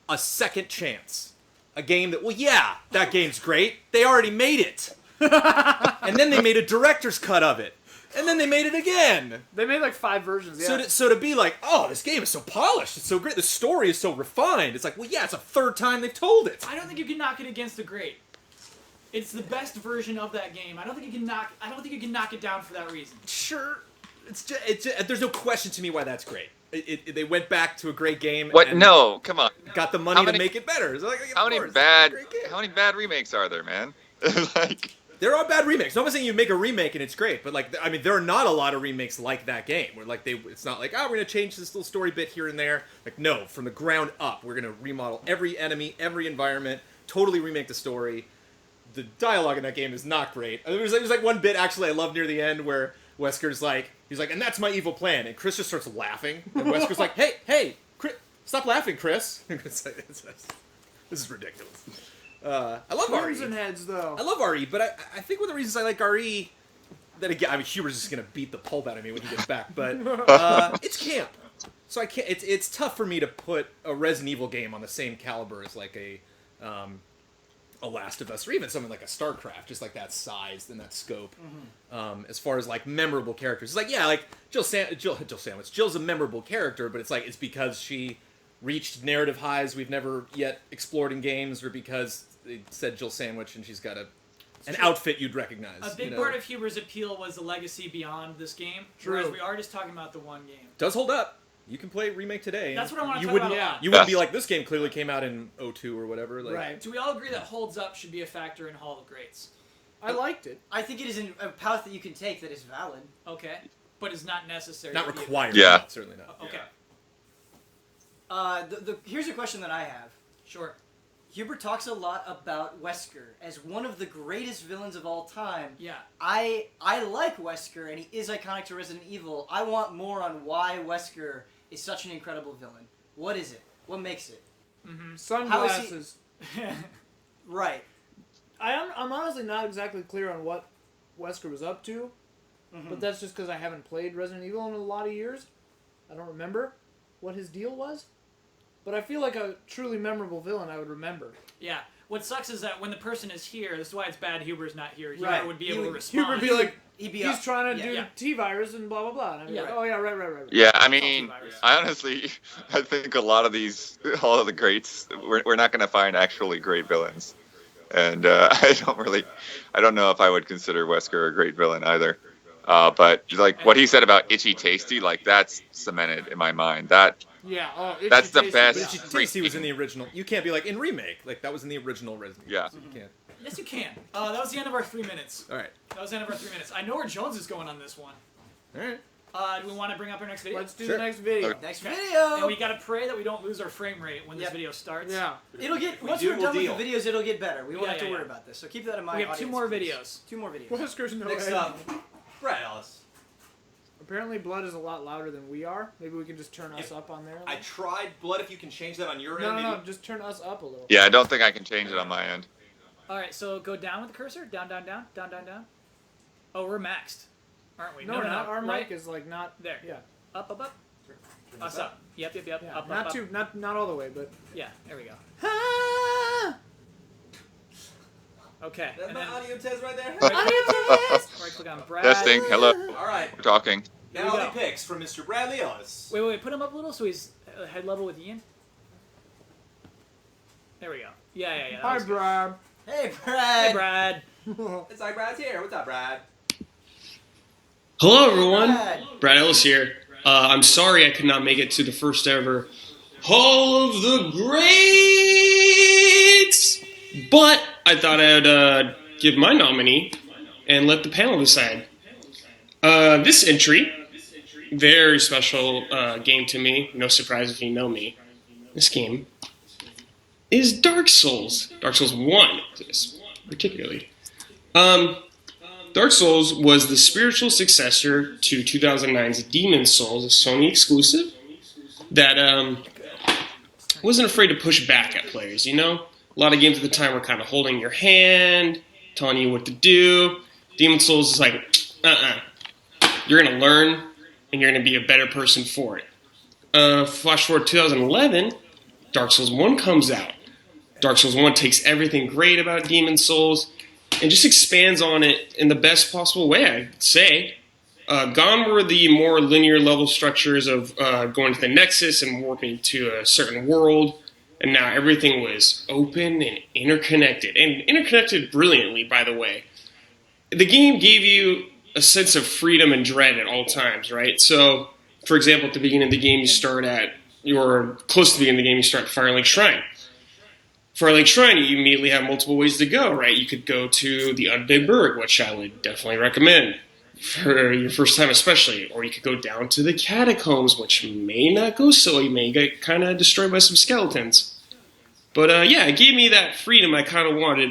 [SPEAKER 1] a second chance. A game that, well, yeah, that game's great. They already made it. And then they made a director's cut of it. And then they made it again.
[SPEAKER 4] They made like 5 versions. Yeah.
[SPEAKER 1] So to be like, oh, this game is so polished, it's so great, the story is so refined. It's like, well, yeah, it's a third time they've told it.
[SPEAKER 2] I don't think you can knock it against the great. It's the best version of that game. I don't think you can knock it down for that reason.
[SPEAKER 1] Sure, it's just, there's no question to me why that's great. They went back to a great game.
[SPEAKER 8] What?
[SPEAKER 1] And
[SPEAKER 8] No, come on.
[SPEAKER 1] got the money
[SPEAKER 8] How many-
[SPEAKER 1] to make it better. It's like, of
[SPEAKER 8] How many
[SPEAKER 1] course,
[SPEAKER 8] bad
[SPEAKER 1] it's a great game.
[SPEAKER 8] how many bad remakes are there, man? Like,
[SPEAKER 1] There are bad remakes. No one's saying you make a remake and it's great, but like, I mean, there are not a lot of remakes like that game where like it's not like, oh, we're gonna change this little story bit here and there. Like, no, from the ground up, we're gonna remodel every enemy, every environment, totally remake the story. The dialogue in that game is not great. There was like one bit actually I love near the end where Wesker's like, he's like, and that's my evil plan, and Chris just starts laughing, and Wesker's like, hey, Chris, stop laughing, Chris. It's like, this is ridiculous. I love RE.
[SPEAKER 4] Crimson Heads, though.
[SPEAKER 1] I love RE, but I think one of the reasons I like RE, then again, I mean, Huber's just gonna beat the pulp out of me when he gets back, but it's camp, so I can't. It's tough for me to put a Resident Evil game on the same caliber as like a Last of Us, or even something like a StarCraft, just like that size and that scope. As far as like memorable characters, it's like, yeah, like Jill Sandwich. Jill's a memorable character, but it's like it's because she reached narrative highs we've never yet explored in games, or because they said Jill Sandwich and she's got an outfit you'd recognize.
[SPEAKER 2] A big part of Huber's appeal was the legacy beyond this game.
[SPEAKER 4] True.
[SPEAKER 2] Whereas we are just talking about the one game.
[SPEAKER 1] Does hold up. You can play Remake today.
[SPEAKER 2] That's what I want to
[SPEAKER 1] you
[SPEAKER 2] talk
[SPEAKER 1] wouldn't,
[SPEAKER 2] about a lot.
[SPEAKER 1] You wouldn't be like, this game clearly came out in 02 or whatever. Like,
[SPEAKER 4] Right.
[SPEAKER 2] Do we all agree that holds up should be a factor in Hall of Greats?
[SPEAKER 4] I liked it.
[SPEAKER 3] I think it is a path that you can take that is valid.
[SPEAKER 2] Okay. But is not necessary.
[SPEAKER 1] Not
[SPEAKER 2] to be a-
[SPEAKER 1] required.
[SPEAKER 8] Yeah.
[SPEAKER 1] No, certainly not.
[SPEAKER 2] Okay.
[SPEAKER 3] Here's a question that I have.
[SPEAKER 2] Sure.
[SPEAKER 3] Hubert talks a lot about Wesker as one of the greatest villains of all time.
[SPEAKER 2] Yeah.
[SPEAKER 3] I like Wesker, and he is iconic to Resident Evil. I want more on why Wesker is such an incredible villain. What is it? What makes it?
[SPEAKER 4] Sunglasses.
[SPEAKER 3] Right.
[SPEAKER 4] I'm honestly not exactly clear on what Wesker was up to, but that's just because I haven't played Resident Evil in a lot of years. I don't remember what his deal was. But I feel like a truly memorable villain I would remember.
[SPEAKER 2] Yeah. What sucks is that when the person is here, this is why it's bad Huber's not here. Huber
[SPEAKER 3] Right.
[SPEAKER 2] would be
[SPEAKER 3] He
[SPEAKER 2] able to
[SPEAKER 3] would-
[SPEAKER 2] respond.
[SPEAKER 4] He'd be like,
[SPEAKER 3] He'd be
[SPEAKER 4] he's
[SPEAKER 3] up.
[SPEAKER 4] trying to do
[SPEAKER 2] yeah.
[SPEAKER 4] T-virus and blah, blah, blah. And I'd be
[SPEAKER 2] Yeah.
[SPEAKER 4] like, oh, yeah, right.
[SPEAKER 8] yeah, I mean,
[SPEAKER 2] Multivirus.
[SPEAKER 8] I honestly, I think a lot of these, all of the greats, we're not going to find actually great villains. and I don't know if I would consider Wesker a great villain either. But like what he said about Itchy Tasty, like that's cemented in my mind.
[SPEAKER 4] Yeah. Oh, Itchy
[SPEAKER 8] That's the
[SPEAKER 4] Tasty.
[SPEAKER 8] best.
[SPEAKER 1] But Itchy Tasty was in the original. You can't be like in Remake. Like that was in the original Resident Evil.
[SPEAKER 8] Yeah.
[SPEAKER 1] So you can't.
[SPEAKER 2] Yes, you can. That was the end of our 3 minutes.
[SPEAKER 1] All right.
[SPEAKER 2] That was the end of our 3 minutes. I know where Jones is going on this one.
[SPEAKER 1] All right.
[SPEAKER 2] Do we want to bring up our next video?
[SPEAKER 4] Let's do
[SPEAKER 1] Sure.
[SPEAKER 4] the next video.
[SPEAKER 8] Okay.
[SPEAKER 3] Next
[SPEAKER 2] And
[SPEAKER 3] video.
[SPEAKER 2] we gotta pray that we don't lose our frame rate when this
[SPEAKER 3] Yep.
[SPEAKER 2] video starts.
[SPEAKER 4] Yeah.
[SPEAKER 3] It'll get
[SPEAKER 1] We
[SPEAKER 3] once
[SPEAKER 1] do,
[SPEAKER 3] we're done
[SPEAKER 1] we'll
[SPEAKER 3] with the videos, it'll get better. We won't
[SPEAKER 2] Yeah,
[SPEAKER 3] have to
[SPEAKER 2] yeah,
[SPEAKER 3] worry
[SPEAKER 2] yeah.
[SPEAKER 3] about this. So keep that in mind.
[SPEAKER 2] We have 2
[SPEAKER 3] audience,
[SPEAKER 2] more
[SPEAKER 3] please.
[SPEAKER 2] videos.
[SPEAKER 3] 2 more videos.
[SPEAKER 4] Wesker's no
[SPEAKER 5] Next
[SPEAKER 4] way.
[SPEAKER 5] up, Brad Ellis.
[SPEAKER 4] Apparently, Blood is a lot louder than we are. Maybe we can just turn us up on there.
[SPEAKER 1] I tried Blood. If you can change that on your end.
[SPEAKER 4] No,
[SPEAKER 1] maybe-
[SPEAKER 4] just turn us up a little.
[SPEAKER 8] Yeah, I don't think I can change it on my end.
[SPEAKER 2] All right, so go down with the cursor. Down, down, down, down, down, down. Oh, we're maxed, aren't we?
[SPEAKER 4] No, not our
[SPEAKER 2] right?
[SPEAKER 4] mic is like not
[SPEAKER 2] There.
[SPEAKER 4] Yeah.
[SPEAKER 2] Up, up, up. Us up. Yep, yep, yep.
[SPEAKER 4] Yeah.
[SPEAKER 2] Up,
[SPEAKER 4] not
[SPEAKER 2] up,
[SPEAKER 4] too,
[SPEAKER 2] up.
[SPEAKER 4] not all the way, but.
[SPEAKER 2] Yeah, there we go. Okay.
[SPEAKER 5] That's
[SPEAKER 2] And
[SPEAKER 5] my
[SPEAKER 2] then
[SPEAKER 5] audio test right there.
[SPEAKER 2] right click on Brad.
[SPEAKER 8] Testing. Hello.
[SPEAKER 1] All right.
[SPEAKER 8] We're talking.
[SPEAKER 2] Here
[SPEAKER 1] Now
[SPEAKER 2] we
[SPEAKER 1] the
[SPEAKER 2] go.
[SPEAKER 1] picks from Mr. Bradley Ellis.
[SPEAKER 2] Wait, put him up a little so he's head level with Ian. There we go. Yeah. That
[SPEAKER 4] Hi,
[SPEAKER 2] was good.
[SPEAKER 4] Brad.
[SPEAKER 3] Hey, Brad.
[SPEAKER 2] Hey, Brad.
[SPEAKER 5] It's like Brad's here. What's up, Brad?
[SPEAKER 6] Hello, everyone.
[SPEAKER 3] Brad.
[SPEAKER 6] Brad Ellis here. I'm sorry I could not make it to the first ever Hall of the Greats, but I thought I'd give my nominee and let the panel decide. This entry, very special game to me. No surprise if you know me. This game is Dark Souls. Dark Souls 1, particularly. Dark Souls was the spiritual successor to 2009's Demon's Souls, a Sony exclusive that wasn't afraid to push back at players, you know? A lot of games at the time were kind of holding your hand, telling you what to do. Demon's Souls is like, you're going to learn, and you're going to be a better person for it. Flash forward 2011, Dark Souls 1 comes out. Dark Souls 1 takes everything great about Demon's Souls and just expands on it in the best possible way, I'd say. Gone were the more linear level structures of going to the Nexus and warping to a certain world, and now everything was open and interconnected brilliantly, by the way. The game gave you a sense of freedom and dread at all times, right? So, for example, at the beginning of the game, close to the beginning of the game, you start at Firelink Shrine. Firelink Shrine, you immediately have multiple ways to go, right? You could go to the Undead Burg, which I would definitely recommend for your first time especially, or you could go down to the Catacombs, which may not go so, you may get kind of destroyed by some skeletons. But yeah, it gave me that freedom I kind of wanted.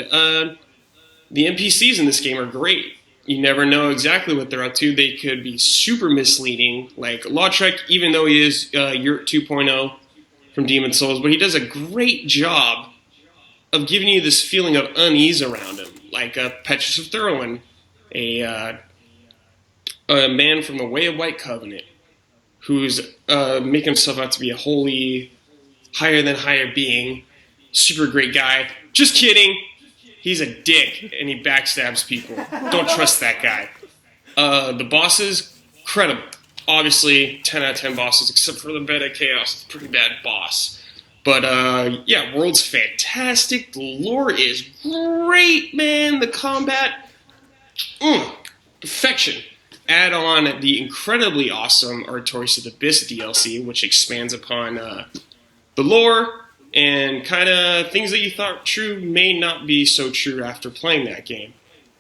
[SPEAKER 6] The NPCs in this game are great. You never know exactly what they're up to. They could be super misleading, like Lautrec, even though he is Yurt 2.0 from Demon's Souls, but he does a great job of giving you this feeling of unease around him, like Petrus of Thurlin, a man from the Way of White Covenant, who's making himself out to be a holy, higher being, super great guy. Just kidding. He's a dick, and he backstabs people. Don't trust that guy. The bosses, incredible. Obviously, 10 out of 10 bosses, except for the Bed of Chaos. Pretty bad boss. But, yeah, world's fantastic. The lore is great, man. The combat, perfection. Add on the incredibly awesome Artorias of the Abyss DLC, which expands upon the lore and kind of things that you thought true may not be so true after playing that game.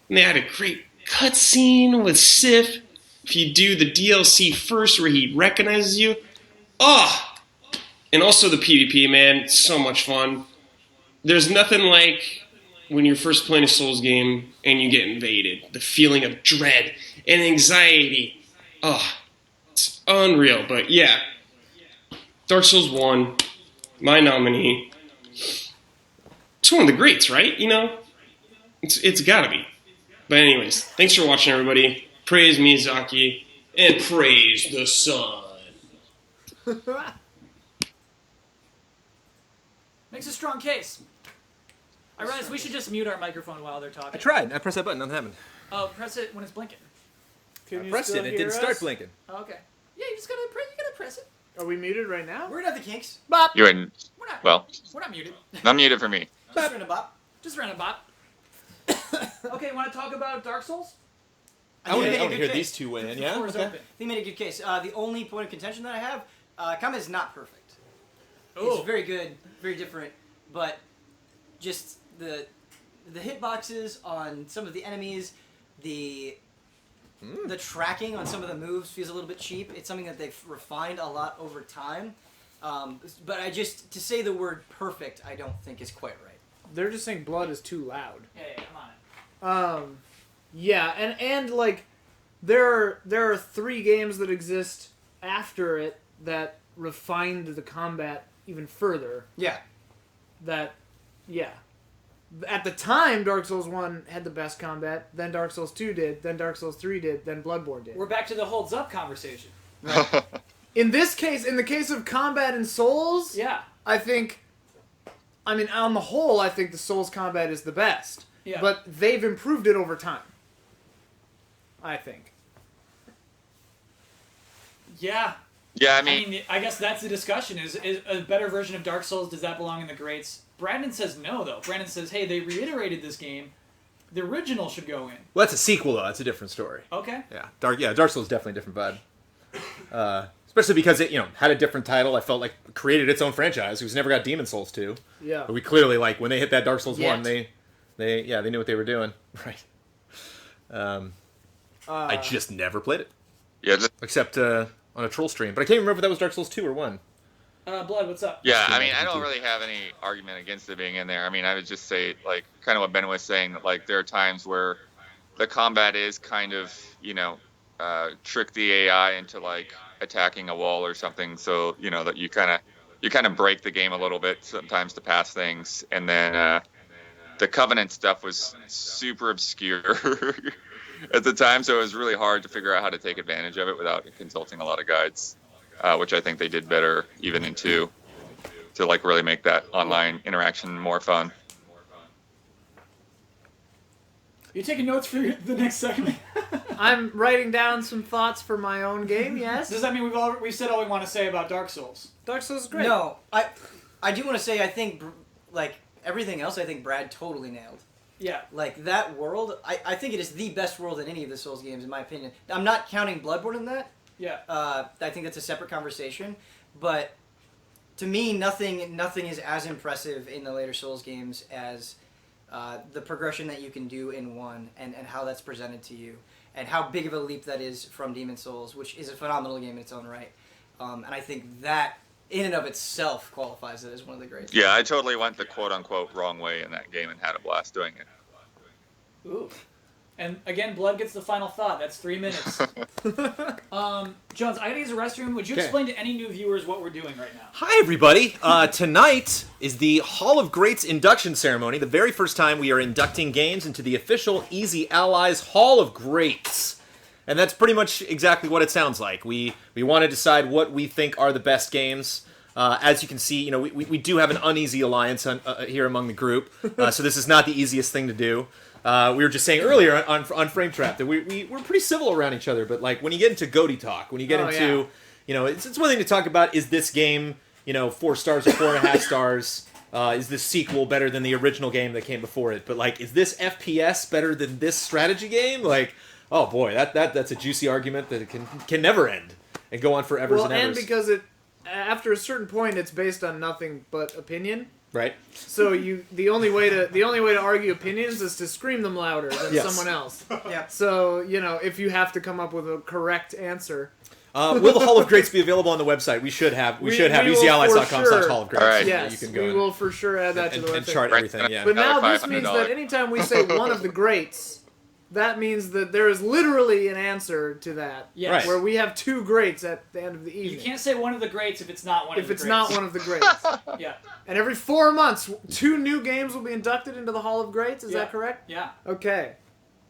[SPEAKER 6] And they had a great cutscene with Sif. If you do the DLC first where he recognizes you, and also the PvP, man, it's so much fun. There's nothing like when you're first playing a Souls game and you get invaded. The feeling of dread and anxiety. It's unreal. But yeah, Dark Souls 1, my nominee. It's one of the greats, right? You know, it's gotta be. But anyways, thanks for watching, everybody. Praise Miyazaki and praise the sun.
[SPEAKER 2] Makes a strong case. I realize we should just mute our microphone while they're talking.
[SPEAKER 1] I tried. I pressed that button. Nothing happened.
[SPEAKER 2] Oh, press it when it's blinking.
[SPEAKER 4] Can
[SPEAKER 1] I
[SPEAKER 4] you
[SPEAKER 1] pressed
[SPEAKER 4] still
[SPEAKER 1] it. It
[SPEAKER 4] hear
[SPEAKER 1] didn't start
[SPEAKER 4] us?
[SPEAKER 1] blinking.
[SPEAKER 2] Oh, okay. Yeah, you gotta press it.
[SPEAKER 4] Are we muted right now?
[SPEAKER 3] We're gonna have the kinks.
[SPEAKER 2] Bop.
[SPEAKER 8] You and
[SPEAKER 2] We're not.
[SPEAKER 8] well,
[SPEAKER 2] We're not muted.
[SPEAKER 8] not muted for me.
[SPEAKER 3] Just random bop.
[SPEAKER 2] Just random bop. Okay, want to talk about Dark Souls?
[SPEAKER 1] I want
[SPEAKER 3] think
[SPEAKER 1] to
[SPEAKER 3] they made a
[SPEAKER 1] hear
[SPEAKER 3] good
[SPEAKER 1] these
[SPEAKER 3] case.
[SPEAKER 1] two weigh in.
[SPEAKER 2] The
[SPEAKER 1] Yeah.
[SPEAKER 2] floor is
[SPEAKER 1] Okay.
[SPEAKER 2] open.
[SPEAKER 3] They made a good case. The only point of contention that I have, combat is not perfect.
[SPEAKER 2] Ooh.
[SPEAKER 3] It's very good, very different, but just the hitboxes on some of the enemies, the tracking on some of the moves feels a little bit cheap. It's something that they've refined a lot over time. But to say the word perfect, I don't think is quite right.
[SPEAKER 4] They're just saying blood is too loud.
[SPEAKER 2] Yeah, come on.
[SPEAKER 4] Yeah, and like there are 3 games that exist after it that refined the combat even further.
[SPEAKER 3] Yeah.
[SPEAKER 4] At the time, Dark Souls 1 had the best combat, then Dark Souls 2 did, then Dark Souls 3 did, then Bloodborne did.
[SPEAKER 2] We're back to the holds up conversation.
[SPEAKER 4] In this case, in the case of combat in Souls,
[SPEAKER 2] Yeah.
[SPEAKER 4] on the whole, I think the Souls combat is the best.
[SPEAKER 2] Yeah.
[SPEAKER 4] But they've improved it over time. I think.
[SPEAKER 2] Yeah.
[SPEAKER 8] Yeah, I
[SPEAKER 2] I
[SPEAKER 8] mean,
[SPEAKER 2] mean, I guess that's the discussion. Is a better version of Dark Souls, does that belong in the greats? Brandon says no, though. Brandon says, hey, they reiterated this game. The original should go in.
[SPEAKER 1] Well, that's a sequel though. That's a different story.
[SPEAKER 2] Okay.
[SPEAKER 1] Yeah. Dark Souls is definitely a different vibe. Especially because it, had a different title. I felt like it created its own franchise. Who's never got Demon Souls 2.
[SPEAKER 4] Yeah.
[SPEAKER 1] But we clearly when they hit that Dark Souls
[SPEAKER 4] Yet.
[SPEAKER 1] 1, they knew what they were doing. Right. I just never played it
[SPEAKER 8] yeah,
[SPEAKER 1] except on a troll stream. But I can't remember if that was Dark Souls 2 or 1.
[SPEAKER 2] Blood, what's up?
[SPEAKER 8] yeah.
[SPEAKER 1] Still
[SPEAKER 8] I mean, I
[SPEAKER 1] nothing
[SPEAKER 8] don't
[SPEAKER 1] to-
[SPEAKER 8] really have any argument against it being in there. I mean, I would just say, like, kind of what Ben was saying, that, like, there are times where the combat is kind of, trick the AI into, like, attacking a wall or something, so, that you kind of break the game a little bit sometimes to pass things. And then the Covenant stuff was super obscure at the time, so it was really hard to figure out how to take advantage of it without consulting a lot of guides, which I think they did better even in 2 to, like, really make that online interaction more fun.
[SPEAKER 2] You taking notes for the next segment?
[SPEAKER 4] I'm writing down some thoughts for my own game, yes.
[SPEAKER 2] Does that mean we've said all we want to say about Dark Souls?
[SPEAKER 4] Dark Souls is great.
[SPEAKER 3] No, I do want to say I think like everything else, I think Brad totally nailed.
[SPEAKER 2] Yeah.
[SPEAKER 3] Like that world, I think it is the best world in any of the Souls games, in my opinion. I'm not counting Bloodborne in that.
[SPEAKER 2] Yeah.
[SPEAKER 3] I think that's a separate conversation, but to me, nothing is as impressive in the later Souls games as the progression that you can do in 1 and how that's presented to you, and how big of a leap that is from Demon Souls, which is a phenomenal game in its own right. And I think that, in and of itself, qualifies it as one of the greats.
[SPEAKER 8] Yeah, I totally went the quote-unquote wrong way in that game and had a blast doing it.
[SPEAKER 2] Ooh. And again, Blood gets the final thought. That's 3 minutes. Jones, I gotta use the restroom. Would you
[SPEAKER 1] Okay.
[SPEAKER 2] explain to any new viewers what we're doing right now?
[SPEAKER 1] Hi, everybody. Tonight is the Hall of Greats induction ceremony. The very first time we are inducting games into the official EZA Allies Hall of Greats. And that's pretty much exactly what it sounds like. We want to decide what we think are the best games. As you can see, we do have an uneasy alliance here among the group. So this is not the easiest thing to do. We were just saying earlier on Frame Trap that we're pretty civil around each other, but like when you get into Goaty talk, when you get into, it's one thing to talk about, is this game, 4 stars or 4.5 stars? Is this sequel better than the original game that came before it? But like, is this FPS better than this strategy game? Like, oh boy, that's a juicy argument that it can never end and go on forever and ever.
[SPEAKER 4] and because after a certain point, it's based on nothing but opinion.
[SPEAKER 1] Right.
[SPEAKER 4] So the only way to argue opinions is to scream them louder than
[SPEAKER 1] Yes.
[SPEAKER 4] someone else.
[SPEAKER 3] Yeah.
[SPEAKER 4] So if you have to come up with a correct answer,
[SPEAKER 1] Will the Hall of Greats be available on the website? We should have
[SPEAKER 4] we will
[SPEAKER 1] easyallies.com/Hall of Greats.
[SPEAKER 8] All right.
[SPEAKER 4] yes,
[SPEAKER 1] You can go
[SPEAKER 4] we
[SPEAKER 1] in
[SPEAKER 4] will for sure add that to the
[SPEAKER 1] and
[SPEAKER 4] website.
[SPEAKER 1] chart
[SPEAKER 8] Right.
[SPEAKER 1] everything. Yeah.
[SPEAKER 4] But now
[SPEAKER 8] Another
[SPEAKER 4] this means
[SPEAKER 8] $500.
[SPEAKER 4] that anytime we say one of the greats, that means that there is literally an answer to that.
[SPEAKER 2] Yes.
[SPEAKER 1] Right.
[SPEAKER 4] Where we have 2 greats at the end of the evening.
[SPEAKER 2] You can't say one of the greats if it's not one of
[SPEAKER 4] if
[SPEAKER 2] the
[SPEAKER 4] it's
[SPEAKER 2] greats.
[SPEAKER 4] not one of the greats.
[SPEAKER 2] Yeah.
[SPEAKER 4] And every 4 months, 2 new games will be inducted into the Hall of Greats. Is
[SPEAKER 2] Yeah.
[SPEAKER 4] that correct?
[SPEAKER 2] Yeah.
[SPEAKER 4] Okay.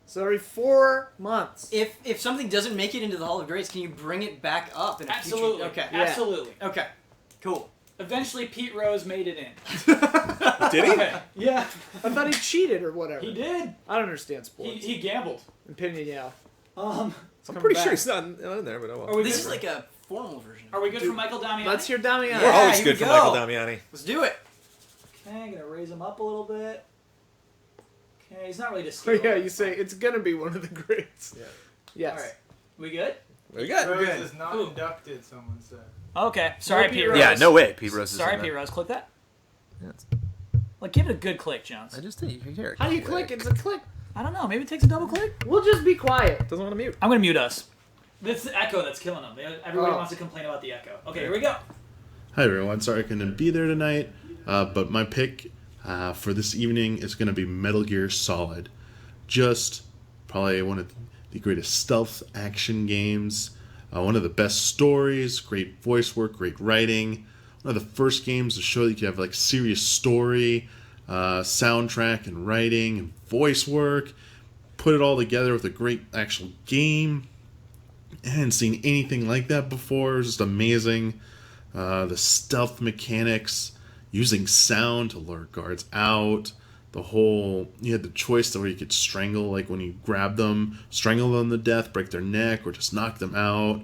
[SPEAKER 4] So every 4 months.
[SPEAKER 3] If something doesn't make it into the Hall of Greats, can you bring it back up in a
[SPEAKER 2] Absolutely.
[SPEAKER 3] future? Okay.
[SPEAKER 4] Yeah.
[SPEAKER 2] Absolutely.
[SPEAKER 3] Okay. Cool.
[SPEAKER 2] Eventually, Pete Rose made it in.
[SPEAKER 1] Did he?
[SPEAKER 2] Okay. Yeah.
[SPEAKER 4] I thought he cheated or whatever.
[SPEAKER 2] He did.
[SPEAKER 4] I don't understand sports.
[SPEAKER 2] He gambled.
[SPEAKER 4] Opinion, yeah.
[SPEAKER 2] Um,
[SPEAKER 1] I'm pretty sure he's not in there, but oh well.
[SPEAKER 2] Are we
[SPEAKER 3] This
[SPEAKER 2] good
[SPEAKER 3] is
[SPEAKER 2] for-
[SPEAKER 3] like a formal version.
[SPEAKER 2] Are we good for Michael Damiani?
[SPEAKER 4] Let's hear Damiani.
[SPEAKER 3] Yeah.
[SPEAKER 1] We're always
[SPEAKER 3] here
[SPEAKER 1] good
[SPEAKER 3] we
[SPEAKER 1] for
[SPEAKER 3] go.
[SPEAKER 1] Michael Damiani.
[SPEAKER 3] Let's do it.
[SPEAKER 2] Okay, I'm gonna raise him up a little bit. Yeah, he's not really to
[SPEAKER 4] Oh,
[SPEAKER 2] scale.
[SPEAKER 4] yeah, you say it's gonna be one of the greats.
[SPEAKER 1] Yeah.
[SPEAKER 4] Yes.
[SPEAKER 2] All right. We good?
[SPEAKER 1] We got.
[SPEAKER 3] We're good.
[SPEAKER 9] is not
[SPEAKER 2] Ooh.
[SPEAKER 9] inducted, someone said.
[SPEAKER 2] Okay. Sorry,
[SPEAKER 4] Pete
[SPEAKER 2] Pete
[SPEAKER 4] Rose.
[SPEAKER 2] Rose.
[SPEAKER 1] Yeah, no way. Pete Rose.
[SPEAKER 2] Sorry, Pete Rose. Click that.
[SPEAKER 1] Yeah,
[SPEAKER 2] Like, give it a good click, Jones.
[SPEAKER 1] I just think you can hear it.
[SPEAKER 4] How do you click? It's a click.
[SPEAKER 2] I don't know. Maybe it takes a double click.
[SPEAKER 4] We'll just be quiet.
[SPEAKER 1] Doesn't want to mute.
[SPEAKER 2] I'm gonna mute us. This is the echo that's killing them. Everybody
[SPEAKER 4] Oh.
[SPEAKER 2] wants to complain about the echo. Okay, here we go.
[SPEAKER 10] Hi everyone, sorry I couldn't be there tonight, but my pick for this evening is going to be Metal Gear Solid. Just probably one of the greatest stealth action games, one of the best stories, great voice work, great writing, one of the first games to show that you could have like serious story, soundtrack and writing and voice work, put it all together with a great actual game. I hadn't seen anything like that before. It was just amazing. The stealth mechanics, using sound to lure guards out. You had the choice where you could strangle, like when you grab them, strangle them to death, break their neck, or just knock them out.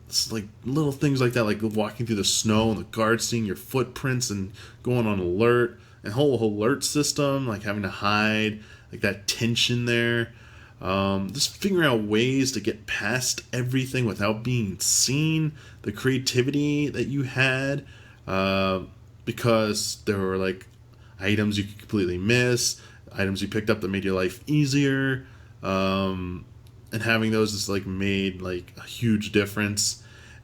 [SPEAKER 10] It's like little things like that, like walking through the snow and the guards seeing your footprints and going on alert. And whole alert system, like having to hide, like that tension there. Just figuring out ways to get past everything without being seen. The creativity that you had, because there were like items you could completely miss, items you picked up that made your life easier, and having those just like made like a huge difference.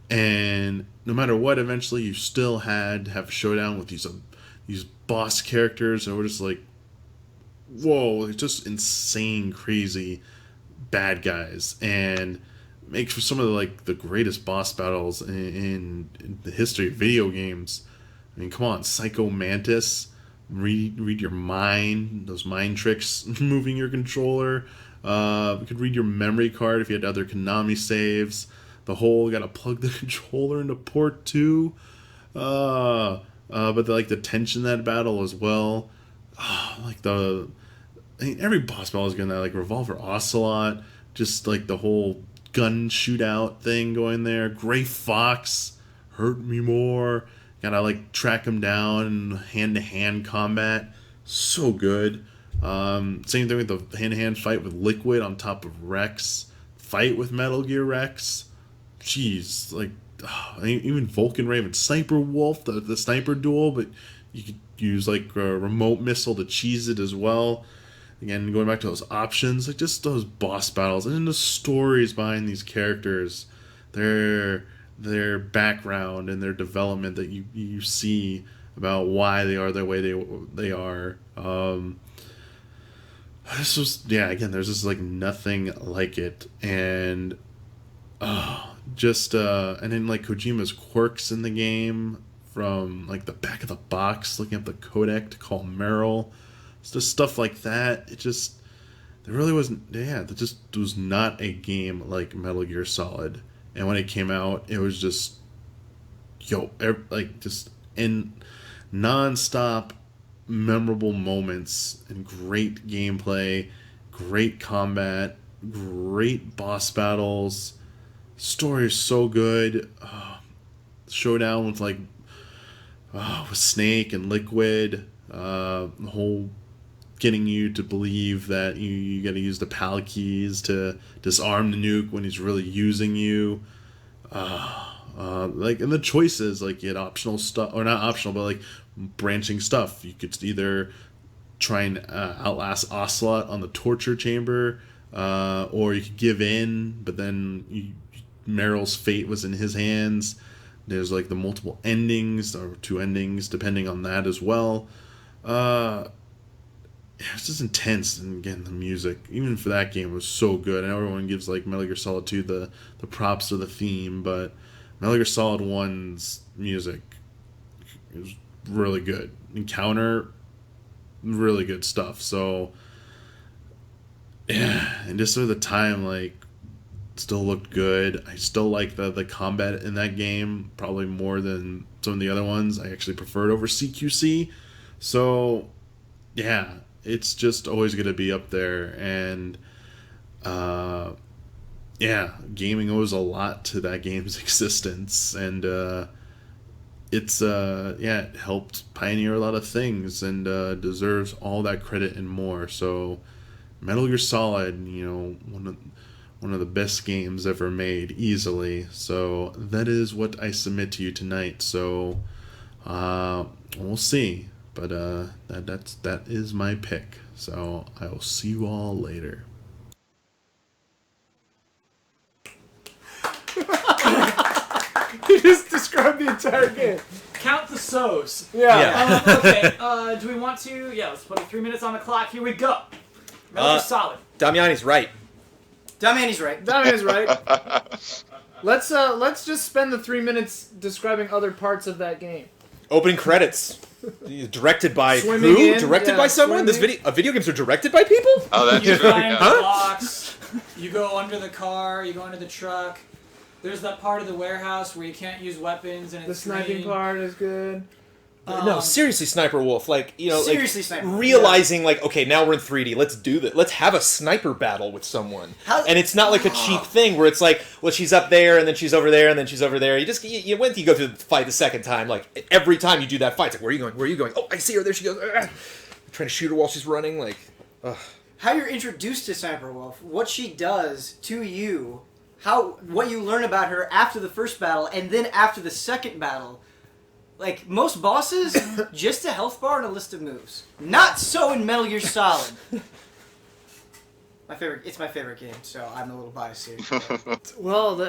[SPEAKER 10] And no matter what, eventually you still had to have a showdown with these boss characters, and we're just like, whoa, it's just insane, crazy bad guys, and makes for some of the greatest boss battles in the history of video games. I mean, come on, Psycho Mantis, read your mind, those mind tricks, moving your controller. You could read your memory card if you had other Konami saves. You gotta plug the controller into port 2. But the tension in that battle as well. Every boss battle is gonna like Revolver Ocelot, just like the whole gun shootout thing going there. Gray Fox, Hurt Me More. Gotta like track him down, hand-to-hand combat. So good. Same thing with the hand-to-hand fight with Liquid on top of Rex. Fight with Metal Gear Rex. Jeez, even Vulcan Raven, Sniper Wolf, the sniper duel, but you could use like a remote missile to cheese it as well. Again, going back to those options, like just those boss battles and then the stories behind these characters, their background and their development that you see about why they are the way they are. This was, again, there's just like nothing like it, and and then like Kojima's quirks in the game, from like the back of the box, looking up the codec to call Meryl. It's just stuff like that. There really wasn't, there just was not a game like Metal Gear Solid. And when it came out, it was just, in non-stop memorable moments and great gameplay, great combat, great boss battles. Story is so good. Showdown with with Snake and Liquid. The whole getting you to believe that you got to use the PAL keys to disarm the nuke when he's really using you. And the choices, like you had optional stuff, or not optional, but like branching stuff. You could either try and outlast Ocelot on the torture chamber, or you could give in, but then Meryl's fate was in his hands. There's like the multiple endings, or 2 endings, depending on that as well. It's just intense, and again, the music, even for that game, was so good. I know everyone gives like Metal Gear Solid 2 the props to the theme, but Metal Gear Solid 1's music is really good. Encounter, really good stuff. So, and just at the time, still looked good. I still like the combat in that game probably more than some of the other ones. I actually preferred over CQC. So, it's just always going to be up there. And, gaming owes a lot to that game's existence. And, it's it helped pioneer a lot of things and deserves all that credit and more. So Metal Gear Solid, one of the best games ever made, easily. So that is what I submit to you tonight. So we'll see, but that is my pick. So I will see you all later.
[SPEAKER 4] You just described the entire game.
[SPEAKER 2] Count the so's.
[SPEAKER 4] Yeah.
[SPEAKER 2] Okay. Do we want to? Yeah. Let's put 3 minutes on the clock. Here we go. Metal Gear Solid.
[SPEAKER 1] Damiani's right.
[SPEAKER 3] Damiani's right.
[SPEAKER 4] Damiani's right. Let's just spend the 3 minutes describing other parts of that game.
[SPEAKER 1] Opening credits. Directed by
[SPEAKER 4] Swimming
[SPEAKER 1] who?
[SPEAKER 4] in,
[SPEAKER 1] Directed by someone?
[SPEAKER 4] swimming.
[SPEAKER 1] Video games are directed by people?
[SPEAKER 8] Oh, that's
[SPEAKER 2] You
[SPEAKER 8] true.
[SPEAKER 2] climb
[SPEAKER 8] Yeah.
[SPEAKER 2] the blocks. You go under the car. You go under the truck. There's that part of the warehouse where you can't use weapons and
[SPEAKER 4] The
[SPEAKER 2] it's
[SPEAKER 4] sniping
[SPEAKER 2] green.
[SPEAKER 4] part is good.
[SPEAKER 1] No, seriously, Sniper Wolf.
[SPEAKER 3] Seriously, Sniper Wolf.
[SPEAKER 1] realizing, okay, now we're in 3D. Let's do this. Let's have a sniper battle with someone. And it's not like a cheap thing where it's like, well, she's up there, and then she's over there, and then she's over there. You go through the fight the second time. Like, every time you do that fight, it's like, where are you going? Where are you going? Oh, I see her. There she goes. I'm trying to shoot her while she's running.
[SPEAKER 3] How you're introduced to Sniper Wolf, what she does to you, what you learn about her after the first battle, and then after the second battle. Like, most bosses, just a health bar and a list of moves. Not so in Metal Gear Solid. It's my favorite game, so I'm a little biased here.
[SPEAKER 4] Well,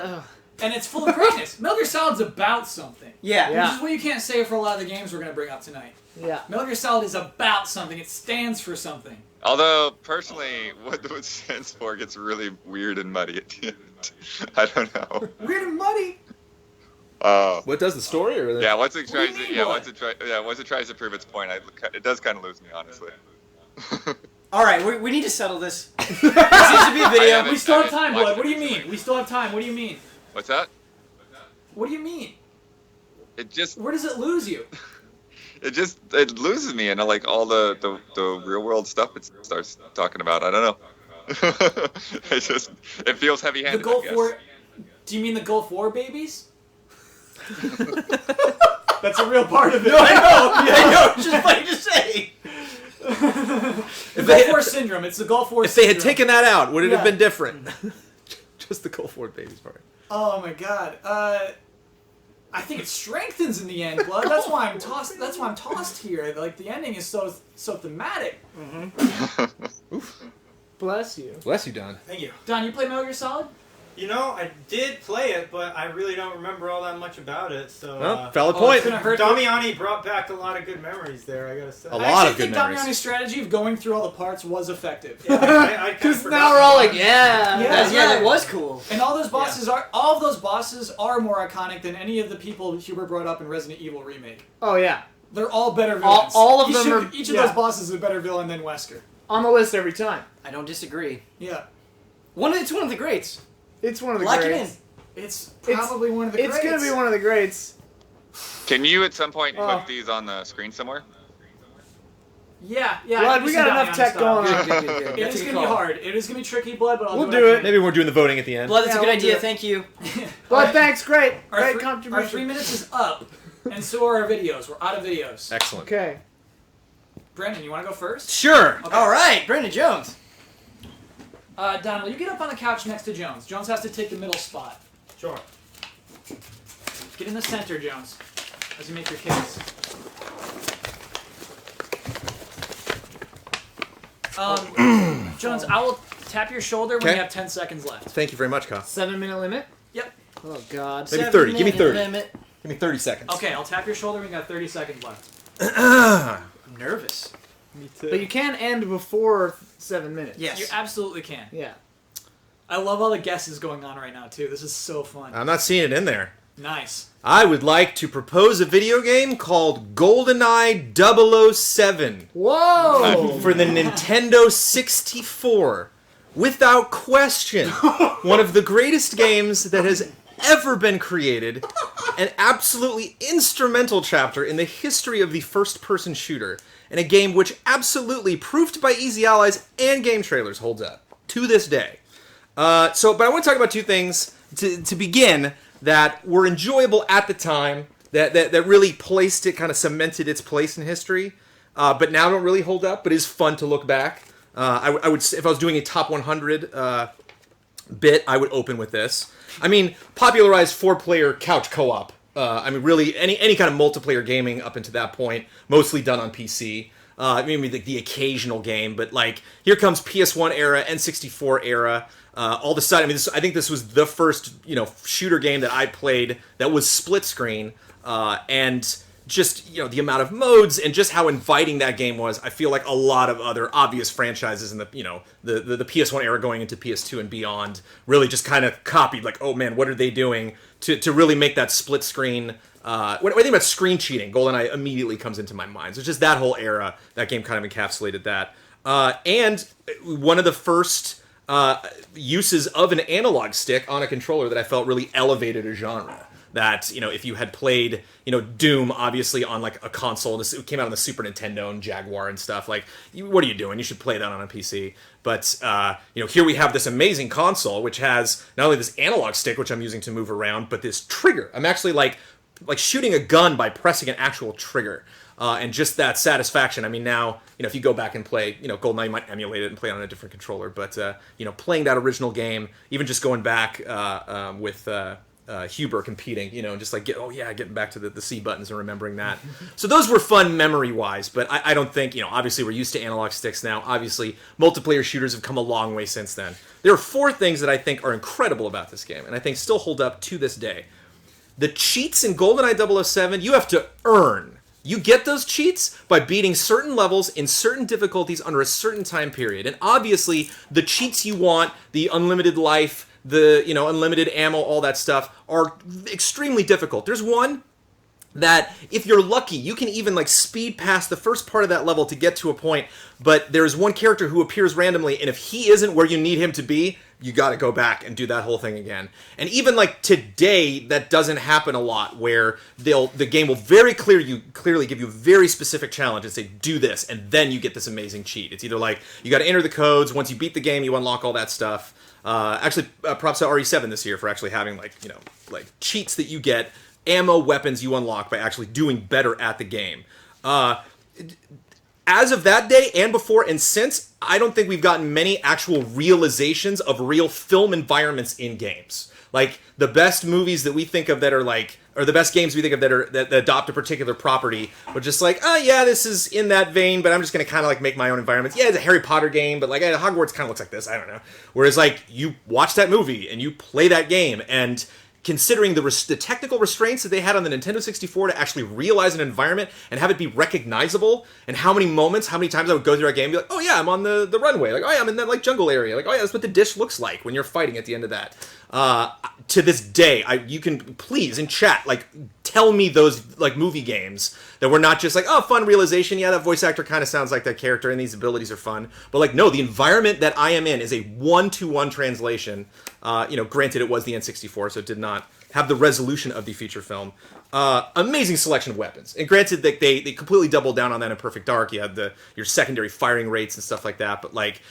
[SPEAKER 2] And it's full of greatness. Metal Gear Solid's about something.
[SPEAKER 3] Yeah.
[SPEAKER 2] Which is what you can't say for a lot of the games we're going to bring up tonight.
[SPEAKER 4] yeah.
[SPEAKER 2] Metal Gear Solid is about something. It stands for something.
[SPEAKER 8] Although, personally, what it stands for gets really weird and muddy at the end. I don't know.
[SPEAKER 2] Weird and muddy.
[SPEAKER 1] What does the story? Or
[SPEAKER 8] Yeah, once it
[SPEAKER 2] What do
[SPEAKER 8] tries,
[SPEAKER 2] you mean,
[SPEAKER 8] yeah,
[SPEAKER 2] what?
[SPEAKER 8] once it tries to prove its point, it does kind of lose me, honestly.
[SPEAKER 3] All right, we need to settle this. This needs to be a video.
[SPEAKER 2] We still have
[SPEAKER 8] I
[SPEAKER 2] time,
[SPEAKER 8] watched
[SPEAKER 2] Blood.
[SPEAKER 8] it
[SPEAKER 2] What do you
[SPEAKER 8] recently.
[SPEAKER 2] mean? We still have time. What do you mean?
[SPEAKER 8] What's that?
[SPEAKER 2] What do you mean?
[SPEAKER 8] It
[SPEAKER 2] Where does it lose you?
[SPEAKER 8] it loses me, and like all the real world stuff it starts talking about. I don't know. It feels heavy
[SPEAKER 2] The
[SPEAKER 8] handed.
[SPEAKER 2] Gulf War. Do you mean the Gulf War babies? That's a real part of it.
[SPEAKER 3] I know, it's just funny to say.
[SPEAKER 2] The Gulf War syndrome. It's the Gulf War
[SPEAKER 1] If they
[SPEAKER 2] syndrome.
[SPEAKER 1] had taken that out, would it have
[SPEAKER 2] Yeah.
[SPEAKER 1] been different? Just the Gulf War babies part.
[SPEAKER 2] Oh my god. I think it strengthens in the end, Blood. That's why I'm tossed. That's why I'm tossed here. Like the ending is so thematic.
[SPEAKER 4] Bless you.
[SPEAKER 1] Bless you, Don.
[SPEAKER 5] Thank you.
[SPEAKER 2] Don, you play Metal Gear Solid?
[SPEAKER 5] You know, I did play it, but I really don't remember all that much about it. So,
[SPEAKER 1] Valid
[SPEAKER 2] Oh,
[SPEAKER 1] point.
[SPEAKER 2] it's gonna hurt.
[SPEAKER 5] Damiani brought back a lot of good memories there. I gotta say.
[SPEAKER 1] A lot
[SPEAKER 2] I actually
[SPEAKER 1] of good
[SPEAKER 2] think
[SPEAKER 1] memories.
[SPEAKER 2] Damiani's strategy of going through all the parts was effective.
[SPEAKER 5] I kinda
[SPEAKER 4] Because
[SPEAKER 5] forgot
[SPEAKER 4] now we're all
[SPEAKER 5] about
[SPEAKER 4] like,
[SPEAKER 5] it.
[SPEAKER 4] yeah.
[SPEAKER 3] Yeah, that was cool.
[SPEAKER 2] And all those bosses all of those bosses are more iconic than any of the people Hubert brought up in Resident Evil Remake.
[SPEAKER 4] Oh, yeah.
[SPEAKER 2] They're all better villains.
[SPEAKER 4] All of them are-
[SPEAKER 2] Each of
[SPEAKER 4] yeah.
[SPEAKER 2] those bosses is a better villain than Wesker.
[SPEAKER 4] On the list every time.
[SPEAKER 3] I don't disagree.
[SPEAKER 2] Yeah.
[SPEAKER 3] It's one of the greats.
[SPEAKER 4] It's one of the
[SPEAKER 3] Lock it
[SPEAKER 4] greats.
[SPEAKER 3] in.
[SPEAKER 2] It's probably one of the
[SPEAKER 4] It's
[SPEAKER 2] greats.
[SPEAKER 4] going to be one of the greats.
[SPEAKER 8] Can you at some point
[SPEAKER 4] Oh.
[SPEAKER 8] put these on the screen somewhere?
[SPEAKER 2] Yeah.
[SPEAKER 4] Blood, we got enough tech going on.
[SPEAKER 3] Good.
[SPEAKER 2] It
[SPEAKER 3] That's
[SPEAKER 2] is
[SPEAKER 3] a
[SPEAKER 2] going
[SPEAKER 3] good
[SPEAKER 2] to be
[SPEAKER 3] call.
[SPEAKER 2] hard. It is going to be tricky, Blood, but I'll
[SPEAKER 4] We'll
[SPEAKER 2] do
[SPEAKER 4] do
[SPEAKER 2] what I
[SPEAKER 4] it.
[SPEAKER 2] can.
[SPEAKER 1] Maybe we're doing the voting at the end.
[SPEAKER 3] Blood, that's
[SPEAKER 4] Yeah,
[SPEAKER 3] a good
[SPEAKER 4] we'll
[SPEAKER 3] idea.
[SPEAKER 4] do it.
[SPEAKER 3] Thank you.
[SPEAKER 4] Blood, thanks. Great.
[SPEAKER 2] Our
[SPEAKER 4] Great
[SPEAKER 2] Our 3
[SPEAKER 4] contribution.
[SPEAKER 2] minutes is up, and so are our videos. We're out of videos.
[SPEAKER 1] Excellent.
[SPEAKER 4] Okay.
[SPEAKER 2] Brandon, you want to go first?
[SPEAKER 1] Sure.
[SPEAKER 2] Okay.
[SPEAKER 3] All right, Brandon Jones.
[SPEAKER 2] Don, will you get up on the couch next to Jones? Jones has to take the middle spot.
[SPEAKER 5] Sure.
[SPEAKER 2] Get in the center, Jones, as you make your case. Jones, I will tap your shoulder when
[SPEAKER 1] Okay.
[SPEAKER 2] you have 10 seconds left.
[SPEAKER 1] Thank you very much, Kyle.
[SPEAKER 4] 7-minute limit?
[SPEAKER 2] Yep.
[SPEAKER 4] Oh, God.
[SPEAKER 1] Maybe 30. Give me 30.
[SPEAKER 3] Limit.
[SPEAKER 1] Give me 30 seconds.
[SPEAKER 2] Okay, I'll tap your shoulder when you got 30 seconds left.
[SPEAKER 3] I'm nervous.
[SPEAKER 1] Me too.
[SPEAKER 4] But you can end before 7 minutes.
[SPEAKER 3] Yes.
[SPEAKER 2] You absolutely can.
[SPEAKER 4] Yeah.
[SPEAKER 2] I love all the guesses going on right now, too. This is so fun.
[SPEAKER 1] I'm not seeing it in there.
[SPEAKER 2] Nice.
[SPEAKER 1] I would like to propose a video game called GoldenEye 007
[SPEAKER 4] Whoa!
[SPEAKER 1] for the Nintendo 64. Without question, one of the greatest games that has ever been created, an absolutely instrumental chapter in the history of the first-person shooter, and a game which absolutely, proofed by Easy Allies and game trailers, holds up to this day. But I want to talk about two things to begin that were enjoyable at the time, that really placed it, kind of cemented its place in history, but now don't really hold up, but is fun to look back. I would, if I was doing a top 100 bit, I would open with this. I mean, popularized 4-player couch co-op. I mean, really, any kind of multiplayer gaming up until that point, mostly done on PC. Maybe the occasional game, but like, here comes PS1 era, N64 era. All of a sudden, I mean, I think this was the first, shooter game that I played that was split screen, and just, the amount of modes and just how inviting that game was. I feel like a lot of other obvious franchises in the PS1 era going into PS2 and beyond really just kind of copied, like, oh man, what are they doing to really make that split screen. When I think about screen cheating, GoldenEye immediately comes into my mind. So it's just that whole era, that game kind of encapsulated that. And one of the first uses of an analog stick on a controller that I felt really elevated a genre. That, if you had played, Doom, obviously, on, like, a console, it came out on the Super Nintendo and Jaguar and stuff, like, what are you doing? You should play that on a PC. But, here we have this amazing console, which has not only this analog stick, which I'm using to move around, but this trigger. I'm actually, like shooting a gun by pressing an actual trigger. And just that satisfaction. I mean, now, if you go back and play, GoldenEye, you might emulate it and play it on a different controller. But, playing that original game, even just going back with Huber competing, and just like, getting back to the C buttons and remembering that. So those were fun memory-wise, but I don't think, obviously we're used to analog sticks now. Obviously, multiplayer shooters have come a long way since then. There are 4 things that I think are incredible about this game, and I think still hold up to this day. The cheats in GoldenEye 007, you have to earn. You get those cheats by beating certain levels in certain difficulties under a certain time period. And obviously, the cheats you want, the unlimited life, the unlimited ammo, all that stuff, are extremely difficult. There's one that, if you're lucky, you can even like speed past the first part of that level to get to a point, but there's one character who appears randomly, and if he isn't where you need him to be, you gotta go back and do that whole thing again. And even like today, that doesn't happen a lot, where the game will very clearly give you a very specific challenge and say, do this, and then you get this amazing cheat. It's either like, you gotta enter the codes, once you beat the game, you unlock all that stuff. Actually, props to RE7 this year for actually having like cheats that you get, ammo, weapons you unlock by actually doing better at the game. As of that day and before and since, I don't think we've gotten many actual realizations of real film environments in games. Like, the best movies that we think of that are like, or the best games we think of that adopt a particular property, are just like, oh yeah, this is in that vein, but I'm just gonna kind of like make my own environments. Yeah, it's a Harry Potter game, but like Hogwarts kind of looks like this. I don't know. Whereas like, you watch that movie and you play that game, and considering the technical restraints that they had on the Nintendo 64 to actually realize an environment and have it be recognizable, and how many times I would go through a game and be like, oh yeah, I'm on the runway. Like, oh yeah, I'm in that like jungle area. Like, oh yeah, that's what the dish looks like when you're fighting at the end of that. To this day, you can please in chat like tell me those like movie games that were not just like, oh, fun realization. Yeah, that voice actor kind of sounds like that character, and these abilities are fun. But like, no, the environment that I am in is a 1-to-1 translation. Granted, it was the N64, so it did not have the resolution of the feature film. Amazing selection of weapons, and granted that they completely doubled down on that in Perfect Dark. You had your secondary firing rates and stuff like that, but like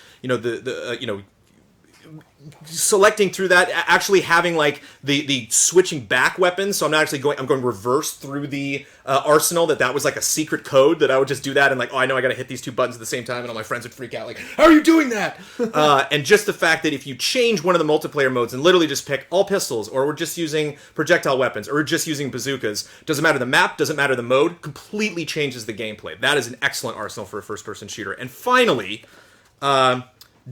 [SPEAKER 1] selecting through that, actually having like the switching back weapons, so I'm not actually I'm going reverse through the arsenal, that was like a secret code that I would just do that, and like, oh, I know I gotta hit these 2 buttons at the same time, and all my friends would freak out like, how are you doing that? And just the fact that if you change one of the multiplayer modes and literally just pick all pistols, or we're just using projectile weapons, or we're just using bazookas, doesn't matter the map, doesn't matter the mode, completely changes the gameplay. That is an excellent arsenal for a first-person shooter. And finally,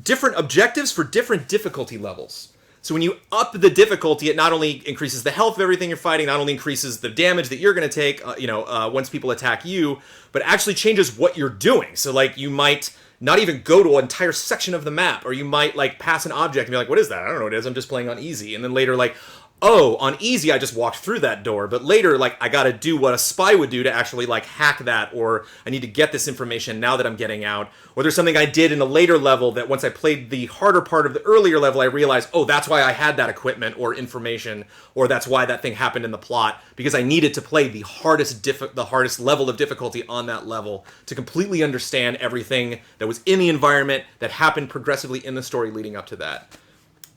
[SPEAKER 1] different objectives for different difficulty levels. So when you up the difficulty, it not only increases the health of everything you're fighting, not only increases the damage that you're going to take, once people attack you, but actually changes what you're doing. So like, you might not even go to an entire section of the map, or you might like pass an object and be like, what is that? I don't know what it is. I'm just playing on easy. And then later like, oh, on easy, I just walked through that door, but later, like, I gotta do what a spy would do to actually, like, hack that, or I need to get this information now that I'm getting out, or there's something I did in a later level that once I played the harder part of the earlier level, I realized, oh, that's why I had that equipment or information, or that's why that thing happened in the plot, because I needed to play the hardest level of difficulty on that level to completely understand everything that was in the environment that happened progressively in the story leading up to that.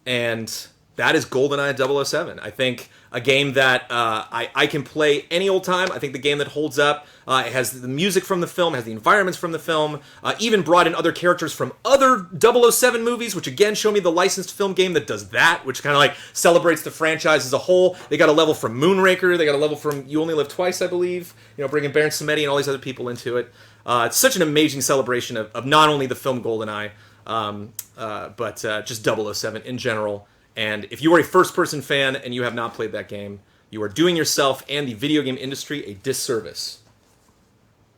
[SPEAKER 1] And that is GoldenEye 007. I think a game that I can play any old time. I think the game that holds up. It has the music from the film, has the environments from the film, even brought in other characters from other 007 movies, which again show me the licensed film game that does that, which kind of like celebrates the franchise as a whole. They got a level from Moonraker, they got a level from You Only Live Twice, I believe, bringing Baron Samedi and all these other people into it. It's such an amazing celebration of not only the film GoldenEye, but just 007 in general. And if you are a first-person fan and you have not played that game, you are doing yourself and the video game industry a disservice.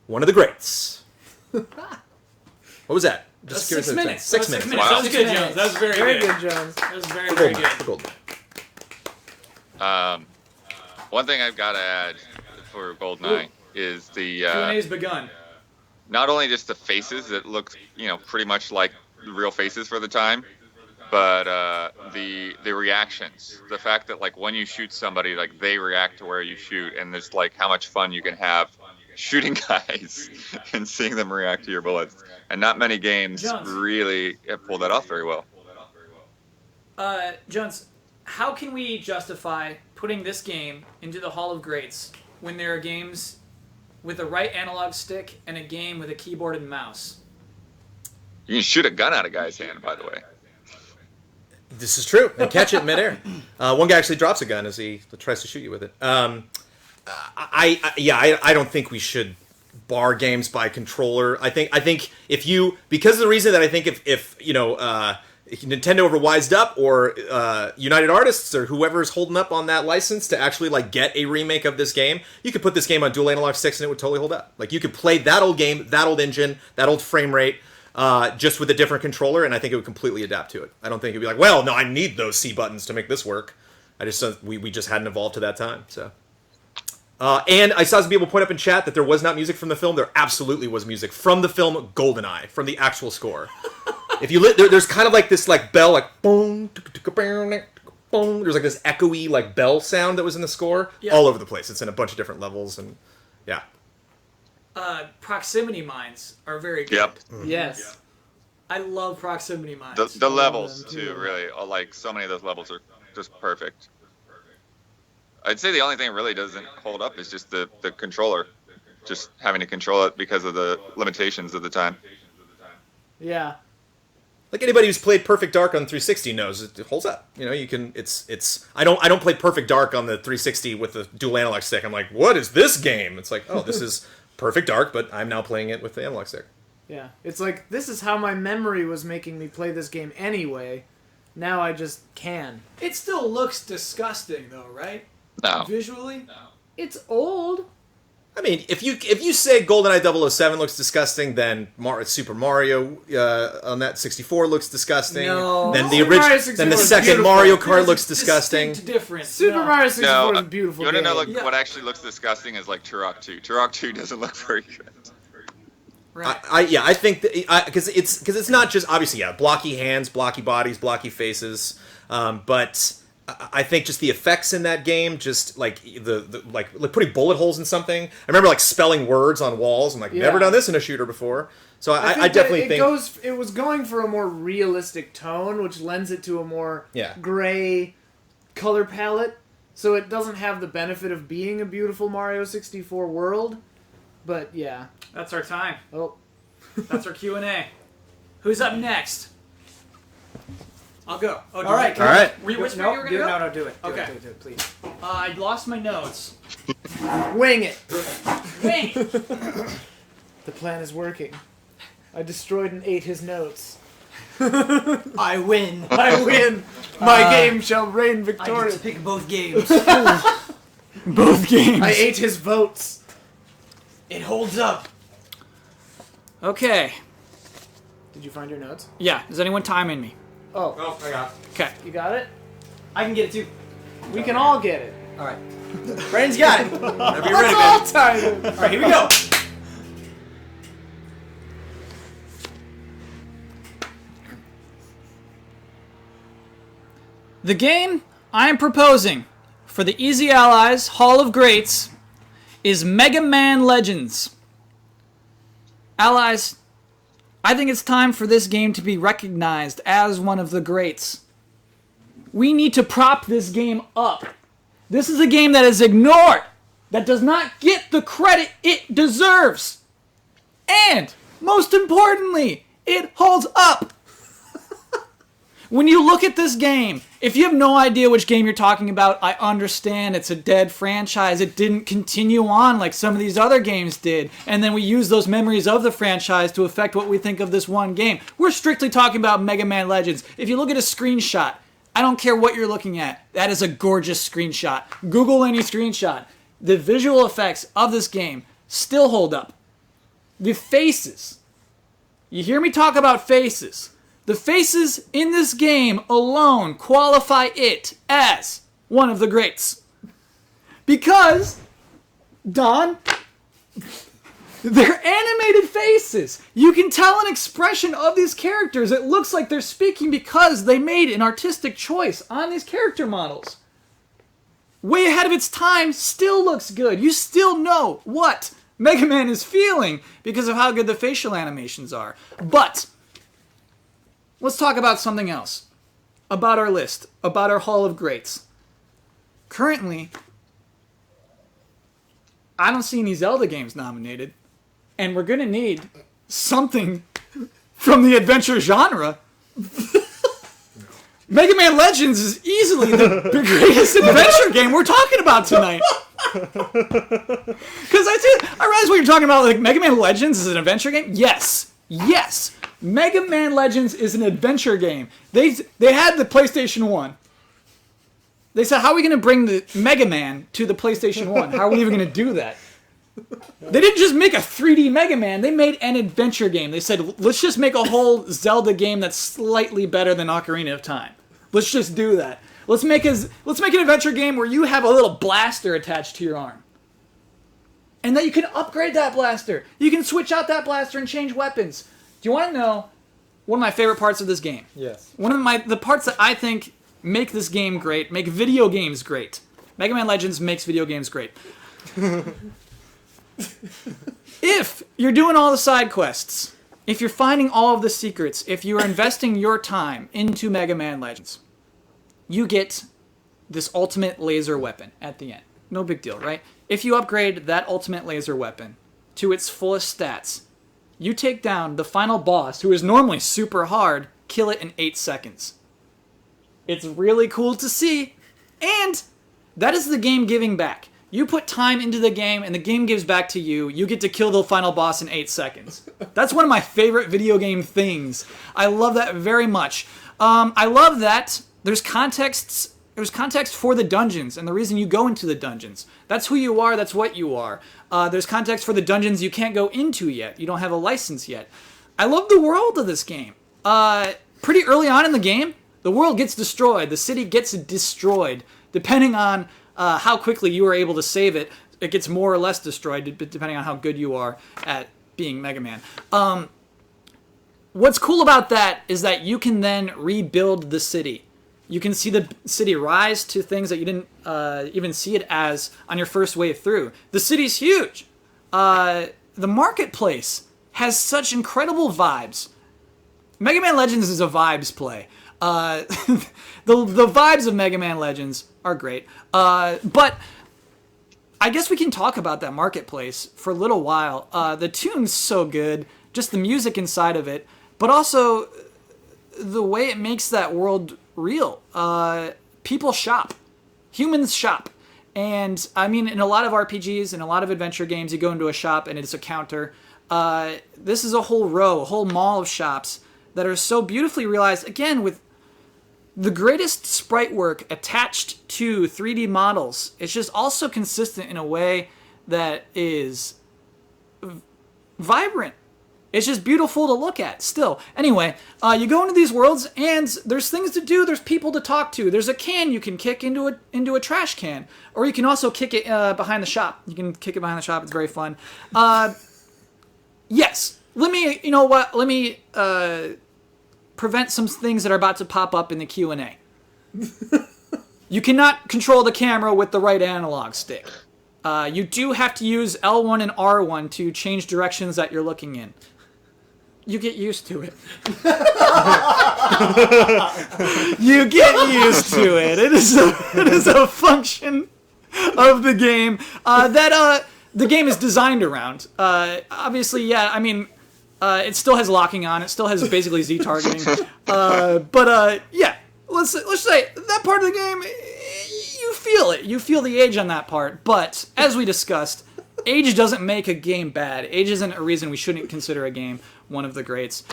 [SPEAKER 1] One of the greats. What was that? Just
[SPEAKER 2] 6 minutes.
[SPEAKER 1] 6 minutes.
[SPEAKER 6] Wow.
[SPEAKER 5] That was good, Jones. That was very good.
[SPEAKER 4] Jones.
[SPEAKER 5] That was very,
[SPEAKER 1] For
[SPEAKER 5] very
[SPEAKER 1] GoldenEye.
[SPEAKER 5] good.
[SPEAKER 1] For GoldenEye.
[SPEAKER 8] One thing I've got to add for GoldenEye is the
[SPEAKER 2] Q&A's begun.
[SPEAKER 8] not only just the faces that look, pretty much like real faces for the time, but the reactions. The fact that like when you shoot somebody, like they react to where you shoot, and there's like how much fun you can have shooting guys and seeing them react to your bullets. And not many games
[SPEAKER 2] Jones.
[SPEAKER 8] really have pulled that off very well.
[SPEAKER 2] Jones, how can we justify putting this game into the Hall of Greats when there are games with a right analog stick and a game with a keyboard and mouse?
[SPEAKER 8] You can shoot a gun out of a guy's hand, by the way.
[SPEAKER 1] This is true, and catch it in midair. One guy actually drops a gun as he tries to shoot you with it. I don't think we should bar games by controller. I think if you, because of the reason that I think if Nintendo ever wised up, or United Artists or whoever's holding up on that license to actually like get a remake of this game, you could put this game on dual analog sticks and it would totally hold up. Like you could play that old game, that old engine, that old frame rate, just with a different controller, and I think it would completely adapt to it. I don't think it'd be like, well, no, I need those C buttons to make this work. I just we just hadn't evolved to that time. So, and I saw some people point up in chat that there was not music from the film. There absolutely was music from the film GoldenEye, from the actual score. If you there's kind of like this like bell, like boom, boom. There's like this echoey like bell sound that was in the score all over the place. It's in a bunch of different levels, and yeah.
[SPEAKER 2] Proximity mines are very good.
[SPEAKER 8] Yep.
[SPEAKER 4] Yes.
[SPEAKER 2] I love proximity mines.
[SPEAKER 8] The levels too, really. Like so many of those levels are just perfect. I'd say the only thing that really doesn't hold up is just the controller. Just having to control it because of the limitations of the time.
[SPEAKER 4] Yeah.
[SPEAKER 1] Like anybody who's played Perfect Dark on 360 knows it holds up. You can. It's. I don't play Perfect Dark on the 360 with the dual analog stick. I'm like, what is this game? It's like, oh, this is Perfect Dark, but I'm now playing it with the analog stick.
[SPEAKER 4] Yeah. It's like, this is how my memory was making me play this game anyway. Now I just can.
[SPEAKER 2] It still looks disgusting, though, right?
[SPEAKER 8] No.
[SPEAKER 2] Visually?
[SPEAKER 4] It's old.
[SPEAKER 1] I mean, if you say GoldenEye 007 looks disgusting, then Super Mario on that 64 looks disgusting.
[SPEAKER 2] No.
[SPEAKER 1] Then the
[SPEAKER 4] Super
[SPEAKER 1] original,
[SPEAKER 4] Mario
[SPEAKER 1] then the
[SPEAKER 4] 64 is
[SPEAKER 1] second
[SPEAKER 4] beautiful.
[SPEAKER 1] Mario Kart
[SPEAKER 2] There's a
[SPEAKER 1] looks disgusting.
[SPEAKER 2] distinct difference.
[SPEAKER 4] Super
[SPEAKER 2] No.
[SPEAKER 4] Mario 64
[SPEAKER 8] No,
[SPEAKER 4] is a beautiful
[SPEAKER 8] you want to
[SPEAKER 4] game.
[SPEAKER 8] know
[SPEAKER 2] Yeah.
[SPEAKER 8] what actually looks disgusting is like Turok 2. Turok 2 doesn't look very good.
[SPEAKER 2] Right.
[SPEAKER 1] I think because it's not just obviously blocky hands, blocky bodies, blocky faces, but I think just the effects in that game, just like the putting bullet holes in something. I remember like spelling words on walls. I'm like, never done this in a shooter before. So I definitely think
[SPEAKER 4] it was going for a more realistic tone, which lends it to a more
[SPEAKER 1] Yeah.
[SPEAKER 4] gray color palette. So it doesn't have the benefit of being a beautiful Mario 64 world. But yeah.
[SPEAKER 2] That's our time.
[SPEAKER 4] Oh.
[SPEAKER 2] That's our Q&A. Who's up next? I'll go. Oh,
[SPEAKER 3] All right.
[SPEAKER 1] all right.
[SPEAKER 2] Were you whispering
[SPEAKER 3] No,
[SPEAKER 2] you were going to go?
[SPEAKER 3] No, do it. Do
[SPEAKER 2] Okay.
[SPEAKER 3] it, please.
[SPEAKER 2] I lost my notes.
[SPEAKER 4] Wing it.
[SPEAKER 2] Wait!
[SPEAKER 4] The plan is working. I destroyed and ate his notes.
[SPEAKER 3] I win.
[SPEAKER 4] I win. My game shall reign
[SPEAKER 3] I get
[SPEAKER 4] victorious.
[SPEAKER 3] to pick both games.
[SPEAKER 2] Both games.
[SPEAKER 4] I ate his votes.
[SPEAKER 3] It holds up.
[SPEAKER 2] Okay.
[SPEAKER 4] Did you find your notes?
[SPEAKER 2] Yeah. Is anyone timing me?
[SPEAKER 4] Oh,
[SPEAKER 5] Oh, I got
[SPEAKER 2] Okay.
[SPEAKER 4] you got it?
[SPEAKER 3] I can get it too.
[SPEAKER 4] We can all get it.
[SPEAKER 3] All right. Brandon's got it.
[SPEAKER 1] Whenever you're
[SPEAKER 4] Let's
[SPEAKER 1] ready,
[SPEAKER 4] all
[SPEAKER 1] baby.
[SPEAKER 4] time it.
[SPEAKER 3] All right, here we go.
[SPEAKER 2] The game I am proposing for the Easy Allies Hall of Greats is Mega Man Legends. Allies, I think it's time for this game to be recognized as one of the greats. We need to prop this game up. This is a game that is ignored, that does not get the credit it deserves. And, most importantly, it holds up. When you look at this game, if you have no idea which game you're talking about, I understand it's a dead franchise. It didn't continue on like some of these other games did. And then we use those memories of the franchise to affect what we think of this one game. We're strictly talking about Mega Man Legends. If you look at a screenshot, I don't care what you're looking at. That is a gorgeous screenshot. Google any screenshot. The visual effects of this game still hold up. The faces. You hear me talk about faces. The faces in this game alone qualify it as one of the greats. Because, Don, they're animated faces. You can tell an expression of these characters. It looks like they're speaking because they made an artistic choice on these character models. Way ahead of its time, still looks good. You still know what Mega Man is feeling because of how good the facial animations are. But let's talk about something else. About our list. About our Hall of Greats. Currently, I don't see any Zelda games nominated. And we're going to need something from the adventure genre. Mega Man Legends is easily the greatest adventure game we're talking about tonight. Because I realize what you're talking about. Like, Mega Man Legends is an adventure game? Yes. Yes. Mega Man Legends is an adventure game. They had the PlayStation 1. They said, how are we going to bring the Mega Man to the PlayStation 1? How are we even going to do that? They didn't just make a 3D Mega Man. They made an adventure game. They said, let's just make a whole Zelda game that's slightly better than Ocarina of Time. Let's just do that. Let's make an adventure game where you have a little blaster attached to your arm. And that you can upgrade that blaster. You can switch out that blaster and change weapons. Do you want to know one of my favorite parts of this game?
[SPEAKER 5] Yes.
[SPEAKER 2] One of the parts that I think make this game great, make video games great. Mega Man Legends makes video games great. If you're doing all the side quests, if you're finding all of the secrets, if you are investing your time into Mega Man Legends, you get this ultimate laser weapon at the end. No big deal, right? If you upgrade that ultimate laser weapon to its fullest stats, you take down the final boss, who is normally super hard, kill it in 8 seconds. It's really cool to see, and that is the game giving back. You put time into the game, and the game gives back to you. You get to kill the final boss in 8 seconds. That's one of my favorite video game things. I love that very much. I love that there's context for the dungeons and the reason you go into the dungeons. That's who you are. That's what you are. There's context for the dungeons you can't go into yet. You don't have a license yet. I love the world of this game. Pretty early on in the game, the world gets destroyed. The city gets destroyed. Depending on how quickly you are able to save it, it gets more or less destroyed, depending on how good you are at being Mega Man. What's cool about that is that you can then rebuild the city. You can see the city rise to things that you didn't even see it as on your first wave through. The city's huge. The marketplace has such incredible vibes. Mega Man Legends is a vibes play. The vibes of Mega Man Legends are great. But I guess we can talk about that marketplace for a little while. The tune's so good, just the music inside of it, but also the way it makes that world real. People shop. Humans shop. And, I mean, in a lot of RPGs and a lot of adventure games, you go into a shop and it's a counter. This is a whole row, a whole mall of shops that are so beautifully realized, again, with the greatest sprite work attached to 3D models. It's just also consistent in a way that is vibrant. It's just beautiful to look at still. Anyway, you go into these worlds and there's things to do. There's people to talk to. There's a can you can kick into a trash can. Or you can also kick it behind the shop. You can kick it behind the shop. It's very fun. Yes. Let me prevent some things that are about to pop up in the Q&A. You cannot control the camera with the right analog stick. You do have to use L1 and R1 to change directions that you're looking in. You get used to it. You get used to it. It is a function of the game that the game is designed around. Obviously, yeah, I mean, it still has locking on. It still has basically Z targeting. But yeah, let's say that part of the game, you feel it. You feel the age on that part. But as we discussed, age doesn't make a game bad. Age isn't a reason we shouldn't consider a game one of the greats.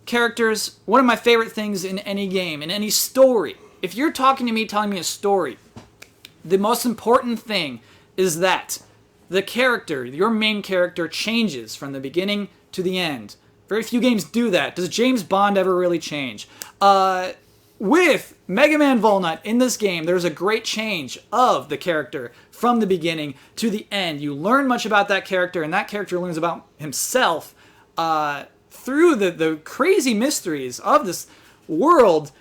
[SPEAKER 2] Characters, one of my favorite things in any game, in any story. If you're talking to me, telling me a story, the most important thing is that the character, your main character, changes from the beginning to the end. Very few games do that. Does James Bond ever really change? With Mega Man Volnut in this game, there's a great change of the character from the beginning to the end. You learn much about that character, and that character learns about himself through the crazy mysteries of this world.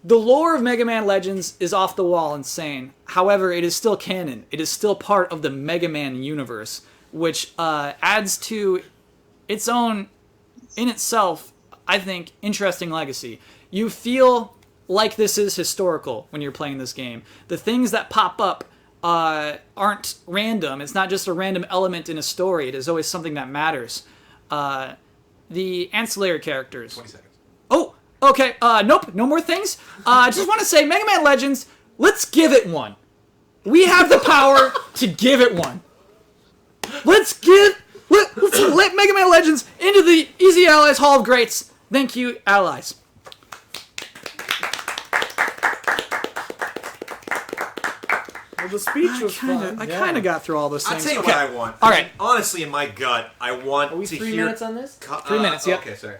[SPEAKER 2] The lore of Mega Man Legends is off the wall insane. However, it is still canon. It is still part of the Mega Man universe, which adds to its own, in itself, I think, interesting legacy. You feel like this is historical when you're playing this game. The things that pop up aren't random. It's not just a random element in a story. It is always something that matters. The ancillary characters.
[SPEAKER 1] 20 seconds.
[SPEAKER 2] Oh, okay. Nope, no more things. I just want to say, Mega Man Legends, let's give it one. We have the power to give it one. Let's let Mega Man Legends into the EZA Hall of Greats. Thank you, allies.
[SPEAKER 4] Well, the speech was fun.
[SPEAKER 2] I kind of got through all those
[SPEAKER 1] I'll
[SPEAKER 2] things.
[SPEAKER 1] tell you
[SPEAKER 2] Okay.
[SPEAKER 1] what I want.
[SPEAKER 2] All right.
[SPEAKER 1] Honestly, in my gut, I want
[SPEAKER 4] Are we
[SPEAKER 1] to
[SPEAKER 4] 3
[SPEAKER 1] hear...
[SPEAKER 4] minutes on this?
[SPEAKER 2] 3 minutes, yep.
[SPEAKER 1] Okay, sorry.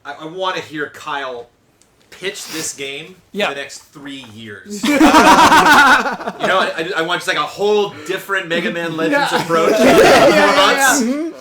[SPEAKER 1] I want to hear Kyle pitch this game
[SPEAKER 2] Yeah.
[SPEAKER 1] for the next 3 years. I want just like a whole different Mega Man Legends approach.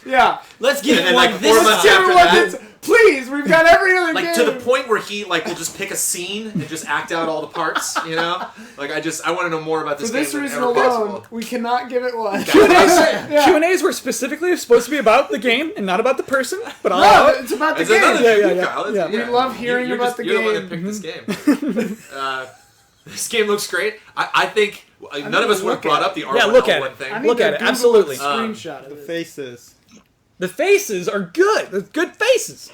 [SPEAKER 4] Yeah.
[SPEAKER 3] Let's give
[SPEAKER 1] And
[SPEAKER 3] it
[SPEAKER 1] then,
[SPEAKER 3] one
[SPEAKER 1] like,
[SPEAKER 3] this
[SPEAKER 1] 4 months
[SPEAKER 3] time.
[SPEAKER 1] after that,
[SPEAKER 4] Please, we've got every other
[SPEAKER 1] like
[SPEAKER 4] game.
[SPEAKER 1] to the point where he like will just pick a scene and just act out all the parts, you know? Like I want to know more about this
[SPEAKER 4] For
[SPEAKER 1] game
[SPEAKER 4] this
[SPEAKER 1] than
[SPEAKER 4] reason
[SPEAKER 1] ever
[SPEAKER 4] alone,
[SPEAKER 1] possible.
[SPEAKER 4] we cannot give it one.
[SPEAKER 2] Q&As were specifically supposed to be about the game and not about the person, but I'll allow
[SPEAKER 4] No,
[SPEAKER 2] it.
[SPEAKER 4] it's about the
[SPEAKER 1] It's
[SPEAKER 4] game.
[SPEAKER 1] another thing,
[SPEAKER 2] yeah.
[SPEAKER 1] Kyle.
[SPEAKER 2] Yeah.
[SPEAKER 4] We love hearing
[SPEAKER 1] You're
[SPEAKER 4] about the
[SPEAKER 1] you're
[SPEAKER 4] game.
[SPEAKER 1] the one that picked this game. This game looks great. I think none of us would have
[SPEAKER 4] look at
[SPEAKER 1] brought
[SPEAKER 4] it.
[SPEAKER 1] up the R1
[SPEAKER 2] Yeah, look at
[SPEAKER 1] L1
[SPEAKER 2] it.
[SPEAKER 1] thing.
[SPEAKER 4] I need
[SPEAKER 2] Look
[SPEAKER 4] to
[SPEAKER 2] at it,
[SPEAKER 4] Google
[SPEAKER 2] absolutely.
[SPEAKER 4] a screenshot of
[SPEAKER 5] The
[SPEAKER 4] it.
[SPEAKER 5] faces.
[SPEAKER 2] The faces are good. They're good faces.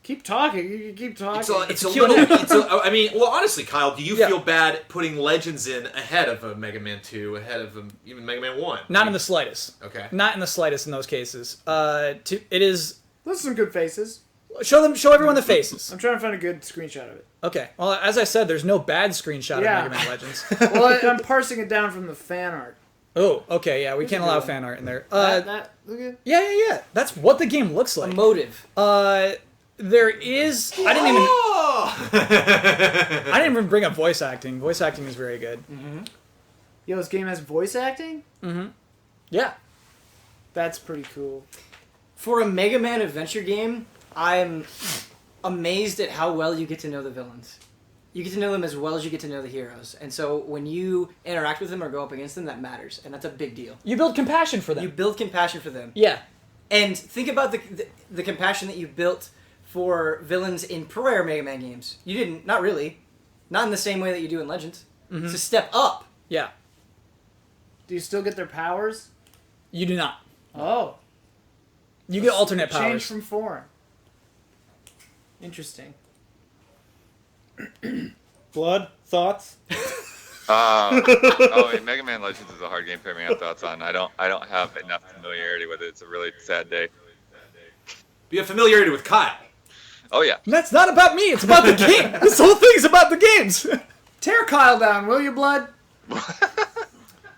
[SPEAKER 4] Keep talking. You can keep talking.
[SPEAKER 1] It's a little. I mean, well, honestly, Kyle, do you
[SPEAKER 2] Yeah.
[SPEAKER 1] feel bad putting Legends in ahead of a Mega Man 2, ahead of even Mega Man 1?
[SPEAKER 2] Not in the slightest.
[SPEAKER 1] Okay.
[SPEAKER 2] Not in the slightest in those cases. It is...
[SPEAKER 4] Those are some good faces.
[SPEAKER 2] Show everyone the faces.
[SPEAKER 4] I'm trying to find a good screenshot of it.
[SPEAKER 2] Okay. Well, as I said, there's no bad screenshot
[SPEAKER 4] Yeah.
[SPEAKER 2] of Mega Man Legends.
[SPEAKER 4] Well, I'm parsing it down from the fan art.
[SPEAKER 2] Oh, okay, yeah, we can't
[SPEAKER 4] a
[SPEAKER 2] allow
[SPEAKER 4] good
[SPEAKER 2] fan art in there.
[SPEAKER 4] Look at
[SPEAKER 2] Yeah. That's what the game looks like.
[SPEAKER 3] Motive.
[SPEAKER 2] There is... I didn't even...
[SPEAKER 1] Oh!
[SPEAKER 2] I didn't even bring up voice acting. Voice acting is very good.
[SPEAKER 4] Yo, this game has voice acting?
[SPEAKER 2] Yeah.
[SPEAKER 4] That's pretty cool.
[SPEAKER 3] For a Mega Man adventure game, I'm amazed at how well you get to know the villains. You get to know them as well as you get to know the heroes. And so when you interact with them or go up against them, that matters. And that's a big deal.
[SPEAKER 2] You build compassion for them.
[SPEAKER 3] You build compassion for them.
[SPEAKER 2] Yeah.
[SPEAKER 3] And think about the compassion that you built for villains in prior Mega Man games. You didn't, not really. Not in the same way that you do in Legends. It's a step up.
[SPEAKER 2] Yeah.
[SPEAKER 4] Do you still get their powers?
[SPEAKER 2] You do not.
[SPEAKER 4] Oh.
[SPEAKER 2] You get alternate
[SPEAKER 4] Change
[SPEAKER 2] powers.
[SPEAKER 4] from form. Interesting.
[SPEAKER 5] Blood? Thoughts?
[SPEAKER 8] Mega Man Legends is a hard game for me to have thoughts on. I don't have enough familiarity with it. It's a really sad day.
[SPEAKER 1] You have familiarity with Kyle.
[SPEAKER 8] Oh yeah.
[SPEAKER 2] That's not about me. It's about the game. This whole thing is about the games.
[SPEAKER 4] Tear Kyle down, will you, Blood?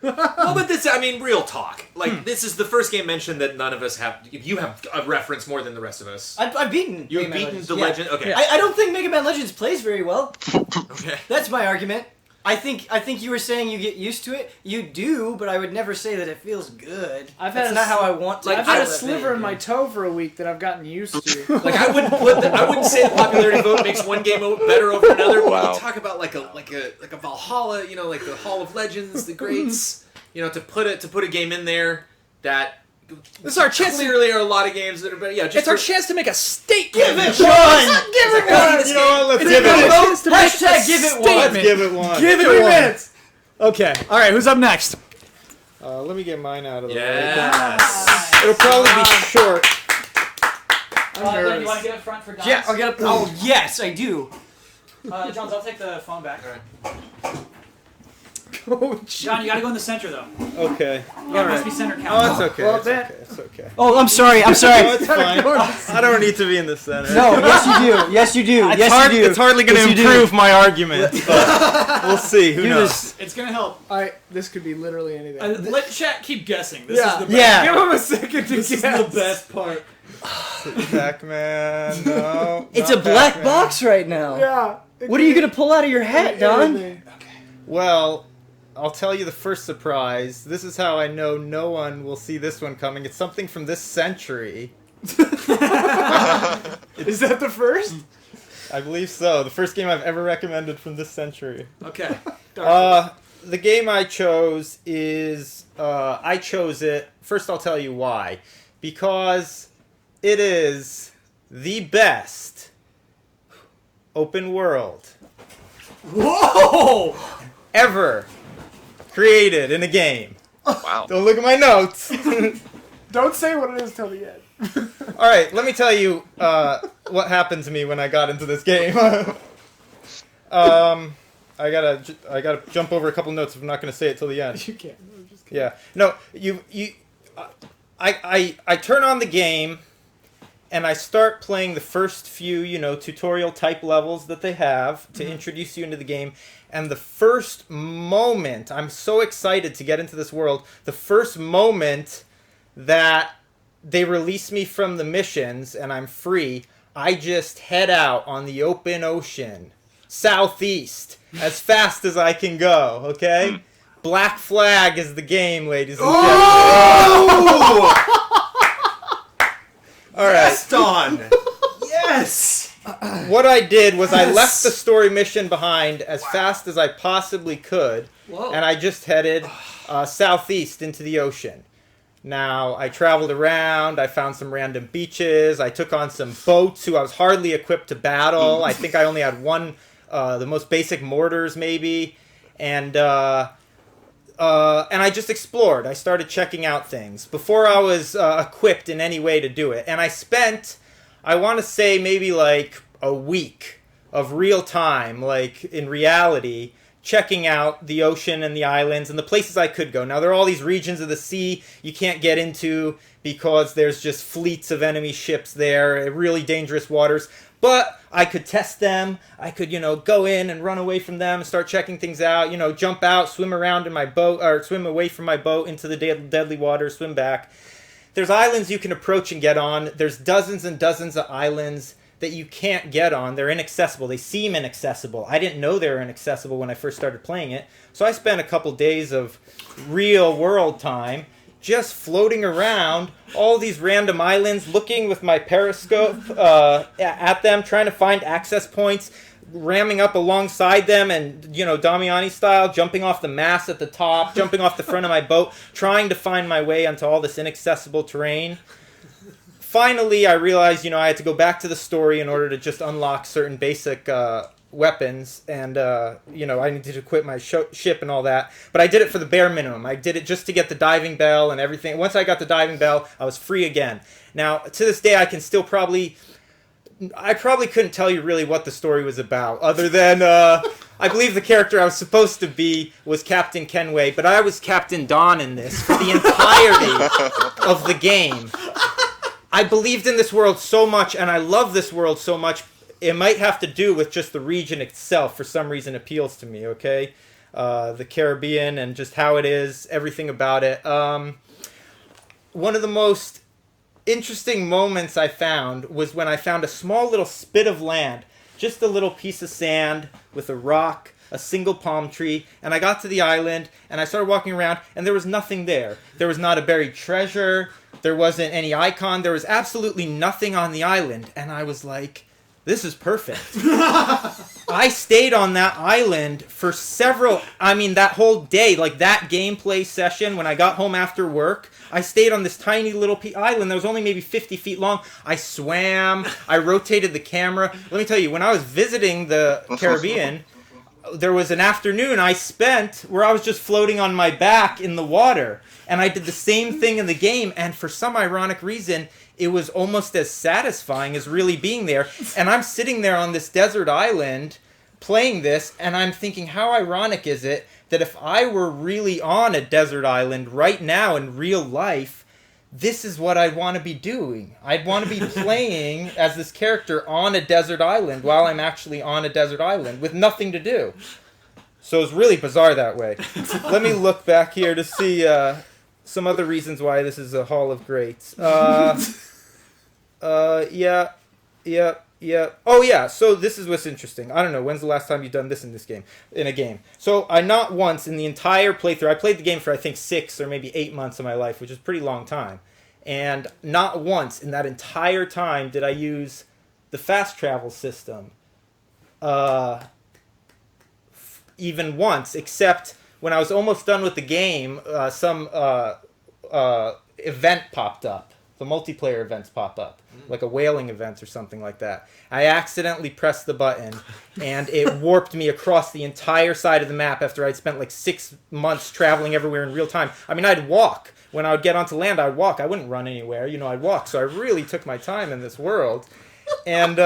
[SPEAKER 1] Well, but this, I mean, real talk. Like, this is the first game mentioned that none of us have. You have a reference more than the rest of us.
[SPEAKER 3] I've beaten
[SPEAKER 1] You've
[SPEAKER 3] Mega Man
[SPEAKER 1] beaten
[SPEAKER 3] Legends.
[SPEAKER 1] the
[SPEAKER 3] Yeah.
[SPEAKER 1] Legend. Okay.
[SPEAKER 2] Yeah.
[SPEAKER 3] I don't think Mega Man Legends plays very well.
[SPEAKER 1] Okay.
[SPEAKER 3] That's my argument. I think you were saying you get used to it. You do, but I would never say that it feels good. That's not how I want to.
[SPEAKER 4] I've had a
[SPEAKER 3] feel that
[SPEAKER 4] sliver
[SPEAKER 3] video
[SPEAKER 4] in my
[SPEAKER 3] game.
[SPEAKER 4] toe for a week that I've gotten used to.
[SPEAKER 1] Like I wouldn't say the popularity vote makes one game better over another. But
[SPEAKER 8] Wow.
[SPEAKER 1] you talk about like a Valhalla, you know, like the Hall of Legends, the Greats. You know, to put a game in there that
[SPEAKER 2] This is our chance.
[SPEAKER 1] Clearly, are a lot of games that are better. Yeah, just
[SPEAKER 2] It's our chance to make a statement.
[SPEAKER 1] Give it one.
[SPEAKER 4] Give it one.
[SPEAKER 1] You know what? Let's
[SPEAKER 2] It's
[SPEAKER 1] give
[SPEAKER 2] our
[SPEAKER 1] it.
[SPEAKER 2] chance to make
[SPEAKER 3] Hashtag
[SPEAKER 2] a
[SPEAKER 3] give it one.
[SPEAKER 2] statement.
[SPEAKER 1] Let's give it one.
[SPEAKER 2] Give it
[SPEAKER 4] 3
[SPEAKER 2] one.
[SPEAKER 4] minutes.
[SPEAKER 2] Okay. All right. Who's up next?
[SPEAKER 9] Let me get mine out of the way.
[SPEAKER 1] Yes.
[SPEAKER 9] It'll probably be short.
[SPEAKER 4] I'm
[SPEAKER 2] You
[SPEAKER 4] nervous.
[SPEAKER 2] want to get up front for John?
[SPEAKER 3] Yeah, I'll get up. Oh yes, I do.
[SPEAKER 2] Johns, I'll take the phone back.
[SPEAKER 9] Oh,
[SPEAKER 2] John, you got to go in the center though.
[SPEAKER 9] okay.
[SPEAKER 2] Yeah, it must be center
[SPEAKER 9] Oh,
[SPEAKER 2] count.
[SPEAKER 9] it's okay.
[SPEAKER 4] Well,
[SPEAKER 9] It's
[SPEAKER 4] then-
[SPEAKER 9] okay. It's okay.
[SPEAKER 3] Oh, I'm sorry. I'm
[SPEAKER 9] No,
[SPEAKER 3] sorry.
[SPEAKER 9] it's fine. I don't need to be in the center.
[SPEAKER 3] No, yes you do. Yes you do.
[SPEAKER 9] It's
[SPEAKER 3] Yes
[SPEAKER 9] hard,
[SPEAKER 3] you do.
[SPEAKER 9] It's hardly going to
[SPEAKER 3] Yes, you do.
[SPEAKER 9] improve my argument, but we'll see. Who
[SPEAKER 3] You
[SPEAKER 9] knows?
[SPEAKER 3] just-
[SPEAKER 2] It's gonna help.
[SPEAKER 4] This could be literally anything.
[SPEAKER 2] Let chat keep guessing. This
[SPEAKER 4] Yeah.
[SPEAKER 2] is the best.
[SPEAKER 3] Yeah.
[SPEAKER 4] Give him a second to
[SPEAKER 2] This is
[SPEAKER 4] guess.
[SPEAKER 2] the best part.
[SPEAKER 9] Pac-Man. No.
[SPEAKER 3] It's
[SPEAKER 9] not
[SPEAKER 3] a black
[SPEAKER 9] Pac-Man.
[SPEAKER 3] box right now.
[SPEAKER 4] Yeah.
[SPEAKER 3] What are you gonna pull out of your hat, Don?
[SPEAKER 4] Anything.
[SPEAKER 9] Well, I'll tell you the first surprise. This is how I know no one will see this one coming. It's something from this century.
[SPEAKER 4] Is that the first?
[SPEAKER 9] I believe so. The first game I've ever recommended from this century.
[SPEAKER 2] Okay.
[SPEAKER 9] The game I chose is I chose it. First, I'll tell you why. Because it is the best open world
[SPEAKER 2] Whoa!
[SPEAKER 9] ever created in a game.
[SPEAKER 8] Wow.
[SPEAKER 9] Don't look at my notes.
[SPEAKER 4] Don't say what it is till the end.
[SPEAKER 9] All right, let me tell you what happened to me when I got into this game. I gotta jump over a couple notes if I'm not gonna say it till the end.
[SPEAKER 4] You can't. I'm just kidding.
[SPEAKER 9] Yeah. No, I turn on the game and I start playing the first few, tutorial type levels that they have to introduce you into the game. And the first moment, I'm so excited to get into this world, the first moment that they release me from the missions and I'm free, I just head out on the open ocean, southeast, as fast as I can go, okay? Black Flag is the game, ladies and gentlemen. All right.
[SPEAKER 1] Yes, Don. Yes.
[SPEAKER 9] What I did was I left the story mission behind as fast as I possibly could, and I just headed southeast into the ocean. Now, I traveled around, I found some random beaches, I took on some boats who I was hardly equipped to battle. I think I only had one, the most basic mortars maybe, and I just explored. I started checking out things before I was equipped in any way to do it. And I spent, I want to say, maybe like a week of real time, like in reality, checking out the ocean and the islands and the places I could go. Now, there are all these regions of the sea you can't get into because there's just fleets of enemy ships there, really dangerous waters. But I could test them. I could, go in and run away from them and start checking things out. Jump out, swim around in my boat, or swim away from my boat into the deadly water, swim back. There's islands you can approach and get on. There's dozens and dozens of islands that you can't get on. They're inaccessible. They seem inaccessible. I didn't know they were inaccessible when I first started playing it. So I spent a couple days of real world time just floating around all these random islands, looking with my periscope at them, trying to find access points, ramming up alongside them, and, Damiani style, jumping off the mast at the top, jumping off the front of my boat, trying to find my way onto all this inaccessible terrain. Finally, I realized, I had to go back to the story in order to just unlock certain basic weapons, and I needed to equip my ship and all that, but I did it for the bare minimum. I did it just to get the diving bell and everything. Once I got the diving bell, I was free again. Now, to this day, I probably couldn't tell you really what the story was about, other than I believe the character I was supposed to be was Captain Kenway, but I was Captain Don in this for the entirety of the game. I believed in this world so much, and I love this world so much. It might have to do with just the region itself. For some reason, appeals to me. Okay, the Caribbean and just how it is, everything about it. One of the most interesting moments I found was when I found a small little spit of land, just a little piece of sand with a rock, a single palm tree, and I got to the island and I started walking around and there was nothing there. There was not a buried treasure. There wasn't any icon. There was absolutely nothing on the island, and I was like, this is perfect. I stayed on that island for that whole day, like that gameplay session, when I got home after work, I stayed on this tiny little island that was only maybe 50 feet long. I swam, I rotated the camera. Let me tell you, when I was visiting the Caribbean, there was an afternoon I spent where I was just floating on my back in the water. And I did the same thing in the game, and for some ironic reason, it was almost as satisfying as really being there. And I'm sitting there on this desert island playing this, and I'm thinking, how ironic is it that if I were really on a desert island right now in real life, this is what I'd want to be doing. I'd want to be playing as this character on a desert island while I'm actually on a desert island with nothing to do. So it's really bizarre that way. Let me look back here to see some other reasons why this is a Hall of Greats. Yeah. Oh, yeah. So this is what's interesting. I don't know. When's the last time you've done this in a game? So I not once in the entire playthrough, I played the game for I think 6 or maybe 8 months of my life, which is a pretty long time. And not once in that entire time did I use the fast travel system. Even once, except when I was almost done with the game, some event popped up. The multiplayer events pop up, like a whaling event or something like that. I accidentally pressed the button, and it warped me across the entire side of the map after I'd spent like 6 months traveling everywhere in real time. I mean, I'd walk. When I would get onto land, I'd walk. I wouldn't run anywhere. I'd walk. So I really took my time in this world. And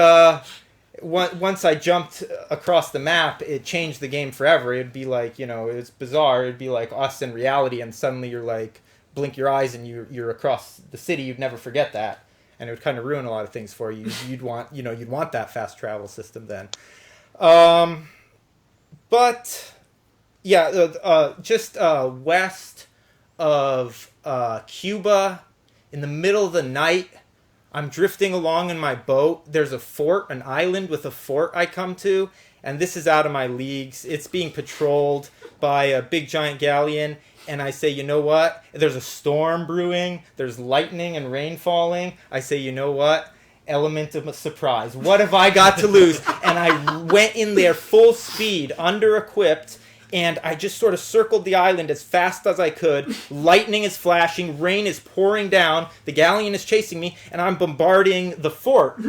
[SPEAKER 9] once I jumped across the map, it changed the game forever. It'd be like, it's bizarre. It'd be like us in reality, and suddenly you're like, blink your eyes and you're across the city. You'd never forget that, and it would kind of ruin a lot of things for you. You'd want that fast travel system then. But yeah, just west of Cuba, in the middle of the night, I'm drifting along in my boat. There's a fort, an island with a fort I come to, and this is out of my leagues. It's being patrolled by a big giant galleon. And I say, you know what? There's a storm brewing. There's lightning and rain falling. I say, you know what? Element of a surprise. What have I got to lose? And I went in there full speed, under-equipped, and I just sort of circled the island as fast as I could. Lightning is flashing. Rain is pouring down. The galleon is chasing me, and I'm bombarding the fort.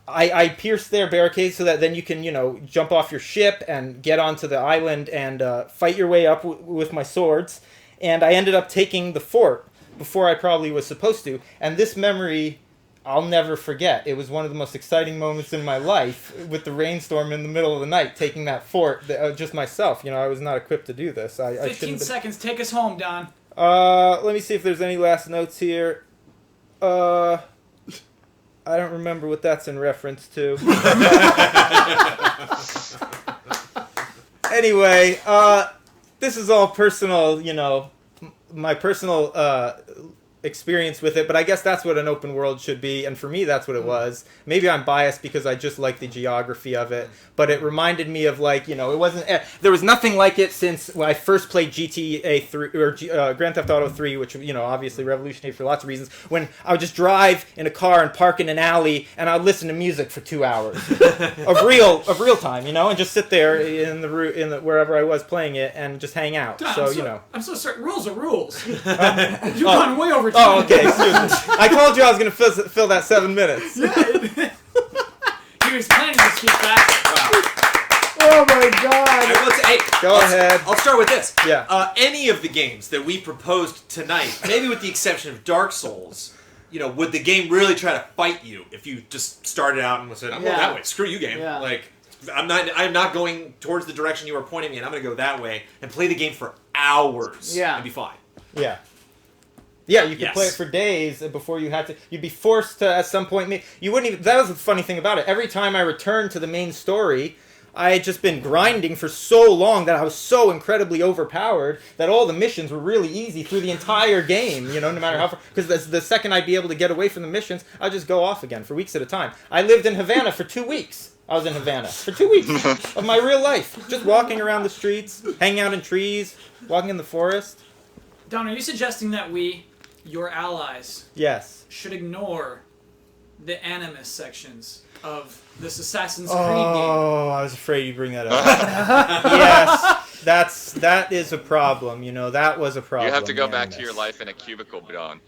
[SPEAKER 9] I pierced their barricades so that then you can, jump off your ship and get onto the island and fight your way up with my swords. And I ended up taking the fort before I probably was supposed to. And this memory, I'll never forget. It was one of the most exciting moments in my life with the rainstorm in the middle of the night, taking that fort, just myself. I was not equipped to do this.
[SPEAKER 2] 15 seconds. Take us home, Don.
[SPEAKER 9] Let me see if there's any last notes here. I don't remember what that's in reference to. Anyway, this is all personal, my personal experience with it, but I guess that's what an open world should be, and for me that's what it was. Maybe I'm biased because I just like the geography of it, but it reminded me of it wasn't, there was nothing like it since when I first played GTA 3 or Grand Theft Auto 3, which obviously revolutionary for lots of reasons, when I would just drive in a car and park in an alley and I'd listen to music for 2 hours of real time, and just sit there in the wherever I was playing it and just hang out.
[SPEAKER 2] I'm so sorry. Rules are rules. You've gone way over.
[SPEAKER 9] Oh, okay. Excuse me. I told you I was going to fill that 7 minutes.
[SPEAKER 2] Yeah. He was planning to speak fast.
[SPEAKER 1] Wow.
[SPEAKER 4] Oh my god.
[SPEAKER 9] Go ahead.
[SPEAKER 1] I'll start with this.
[SPEAKER 9] Yeah.
[SPEAKER 1] Any of the games that we proposed tonight, maybe with the exception of Dark Souls, would the game really try to fight you if you just started out and said, I'm going that way. Screw you, game.
[SPEAKER 4] Yeah.
[SPEAKER 1] I'm not going towards the direction you were pointing me in. I'm going to go that way and play the game for hours and be fine.
[SPEAKER 9] Yeah. Yeah, you could play it for days before you had to. You'd be forced to, at some point, you wouldn't even. That was the funny thing about it. Every time I returned to the main story, I had just been grinding for so long that I was so incredibly overpowered that all the missions were really easy through the entire game, no matter how far. Because the second I'd be able to get away from the missions, I'd just go off again for weeks at a time. I lived in Havana for 2 weeks. I was in Havana for 2 weeks of my real life. Just walking around the streets, hanging out in trees, walking in the forest.
[SPEAKER 2] Don, are you suggesting that we, your allies,
[SPEAKER 9] yes,
[SPEAKER 2] should ignore the animus sections of this Assassin's Creed game.
[SPEAKER 9] Oh, I was afraid you'd bring that up. Yes, that is a problem. You know, that was a problem.
[SPEAKER 8] You have to go back
[SPEAKER 9] yes.
[SPEAKER 8] to your life in a cubicle, Don.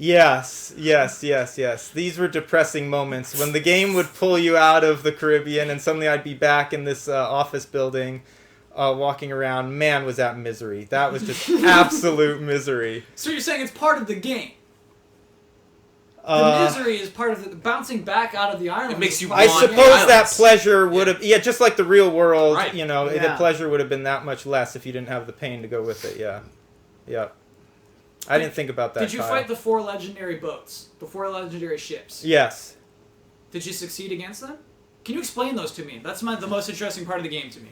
[SPEAKER 9] Yes. These were depressing moments when the game would pull you out of the Caribbean and suddenly I'd be back in this office building walking around. Man, was that misery. That was just absolute misery.
[SPEAKER 2] So you're saying it's part of the game? The misery is part of the bouncing back out of the island.
[SPEAKER 1] It makes you
[SPEAKER 9] I
[SPEAKER 1] want
[SPEAKER 9] suppose
[SPEAKER 1] violence.
[SPEAKER 9] that pleasure would have... Yeah, just like the real world,
[SPEAKER 1] Right.
[SPEAKER 9] you know, the
[SPEAKER 4] Yeah.
[SPEAKER 9] pleasure would have been that much less if you didn't have the pain to go with it, yeah. I didn't think about that,
[SPEAKER 2] Did you
[SPEAKER 9] Kyle.
[SPEAKER 2] fight the 4 legendary boats? The 4 legendary ships?
[SPEAKER 9] Yes.
[SPEAKER 2] Did you succeed against them? Can you explain those to me? That's the most interesting part of the game to me.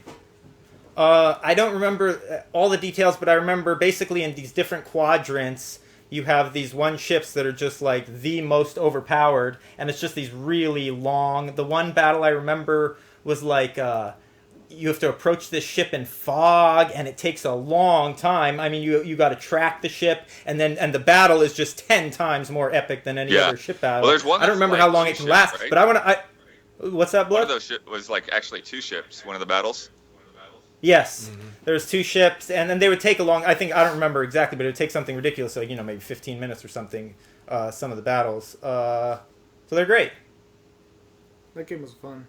[SPEAKER 9] I don't remember all the details, but I remember basically in these different quadrants, you have these one ships that are just like the most overpowered, and it's just these really long... The one battle I remember was like... you have to approach this ship in fog, and it takes a long time. I mean, you got to track the ship, and the battle is just 10 times more epic than any other ship battle.
[SPEAKER 8] Well, there's one
[SPEAKER 9] I don't
[SPEAKER 8] that's
[SPEAKER 9] remember
[SPEAKER 8] like
[SPEAKER 9] how long
[SPEAKER 8] 2
[SPEAKER 9] it can
[SPEAKER 8] ships,
[SPEAKER 9] last,
[SPEAKER 8] right?
[SPEAKER 9] but I want to... What's that,
[SPEAKER 8] One
[SPEAKER 9] Blood?
[SPEAKER 8] of those ships was like actually 2 ships. One of the battles.
[SPEAKER 9] Yes, there's 2 ships, and then they would take a long... I don't remember exactly, but it would take something ridiculous, like, maybe 15 minutes or something, some of the battles. So they're great.
[SPEAKER 4] That game was fun.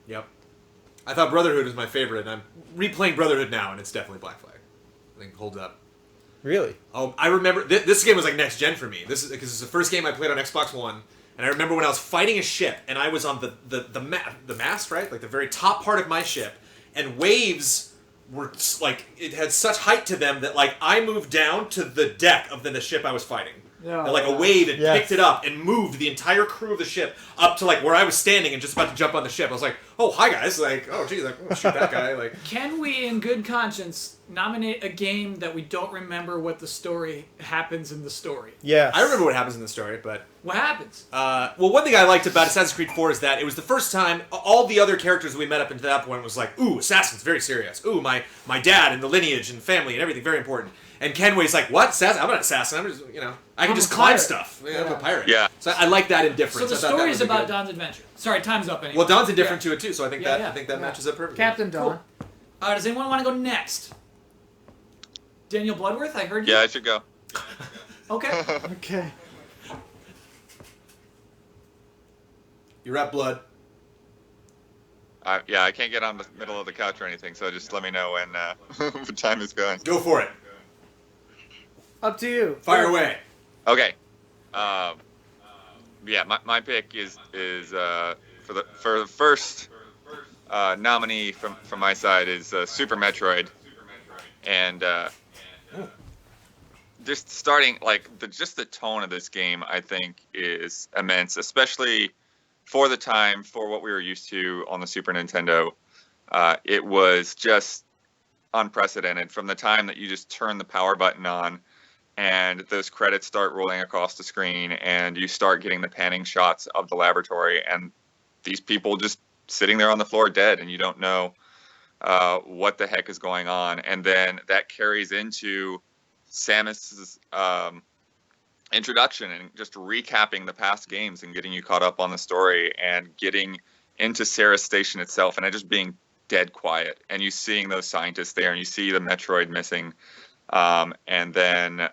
[SPEAKER 1] Yep. I thought Brotherhood was my favorite, and I'm replaying Brotherhood now, and it's definitely Black Flag. I think it holds up.
[SPEAKER 9] Really?
[SPEAKER 1] Oh, I remember this game was like next gen for me. This is because it's the first game I played on Xbox One, and I remember when I was fighting a ship, and I was on the mast, right, like the very top part of my ship, and waves were like it had such height to them that like I moved down to the deck of the ship I was fighting.
[SPEAKER 4] Yeah.
[SPEAKER 1] And like a wave had
[SPEAKER 9] Yes.
[SPEAKER 1] picked it up and moved the entire crew of the ship up to like where I was standing and just about to jump on the ship. I was like, "Oh, hi guys!" Like, "Oh, geez, like, oh, shoot that guy!" Like,
[SPEAKER 2] Can we, in good conscience, nominate a game that we don't remember what the story happens in the story?
[SPEAKER 9] Yes.
[SPEAKER 1] I remember what happens in the story, but
[SPEAKER 2] What happens?
[SPEAKER 1] well, one thing I liked about Assassin's Creed 4 is that it was the first time all the other characters that we met up until that point was like, "Ooh, assassins, very serious. Ooh, my dad and the lineage and family and everything, very important." And Kenway's like, "What? Assassin? I'm not an assassin. I'm just, I can
[SPEAKER 2] I'm
[SPEAKER 1] just
[SPEAKER 2] a
[SPEAKER 1] climb
[SPEAKER 2] pirate."
[SPEAKER 1] stuff. Yeah, I'm a pirate."
[SPEAKER 8] Yeah.
[SPEAKER 1] So I like that
[SPEAKER 2] So
[SPEAKER 1] indifference.
[SPEAKER 2] the
[SPEAKER 1] I thought that
[SPEAKER 2] story
[SPEAKER 1] was
[SPEAKER 2] is
[SPEAKER 1] a
[SPEAKER 2] about
[SPEAKER 1] good-
[SPEAKER 2] Don's adventure. Sorry, time's up anyway.
[SPEAKER 1] Well, Don's indifferent to it too, so I think
[SPEAKER 2] Yeah,
[SPEAKER 1] that
[SPEAKER 2] yeah.
[SPEAKER 1] I think that matches up perfectly.
[SPEAKER 4] Captain Don.
[SPEAKER 2] Does anyone want to go next? Daniel Bloodworth, I heard you.
[SPEAKER 8] Yeah, I should go.
[SPEAKER 2] Okay.
[SPEAKER 4] Okay.
[SPEAKER 1] You're at Blood.
[SPEAKER 8] I can't get on the middle of the couch or anything, so just let me know when the time is going.
[SPEAKER 1] Go for it.
[SPEAKER 4] Up to you.
[SPEAKER 1] Fire away.
[SPEAKER 8] Okay. Yeah, my pick is for the first nominee from my side is Super Metroid, and just starting like the tone of this game I think is immense, especially for the time, for what we were used to on the Super Nintendo. It was just unprecedented from the time that you just turn the power button on and those credits start rolling across the screen and you start getting the panning shots of the laboratory and these people just sitting there on the floor dead and you don't know what the heck is going on. And then that carries into Samus's introduction and just recapping the past games and getting you caught up on the story and getting into Sarah's station itself and it just being dead quiet and you seeing those scientists there and you see the Metroid missing. And then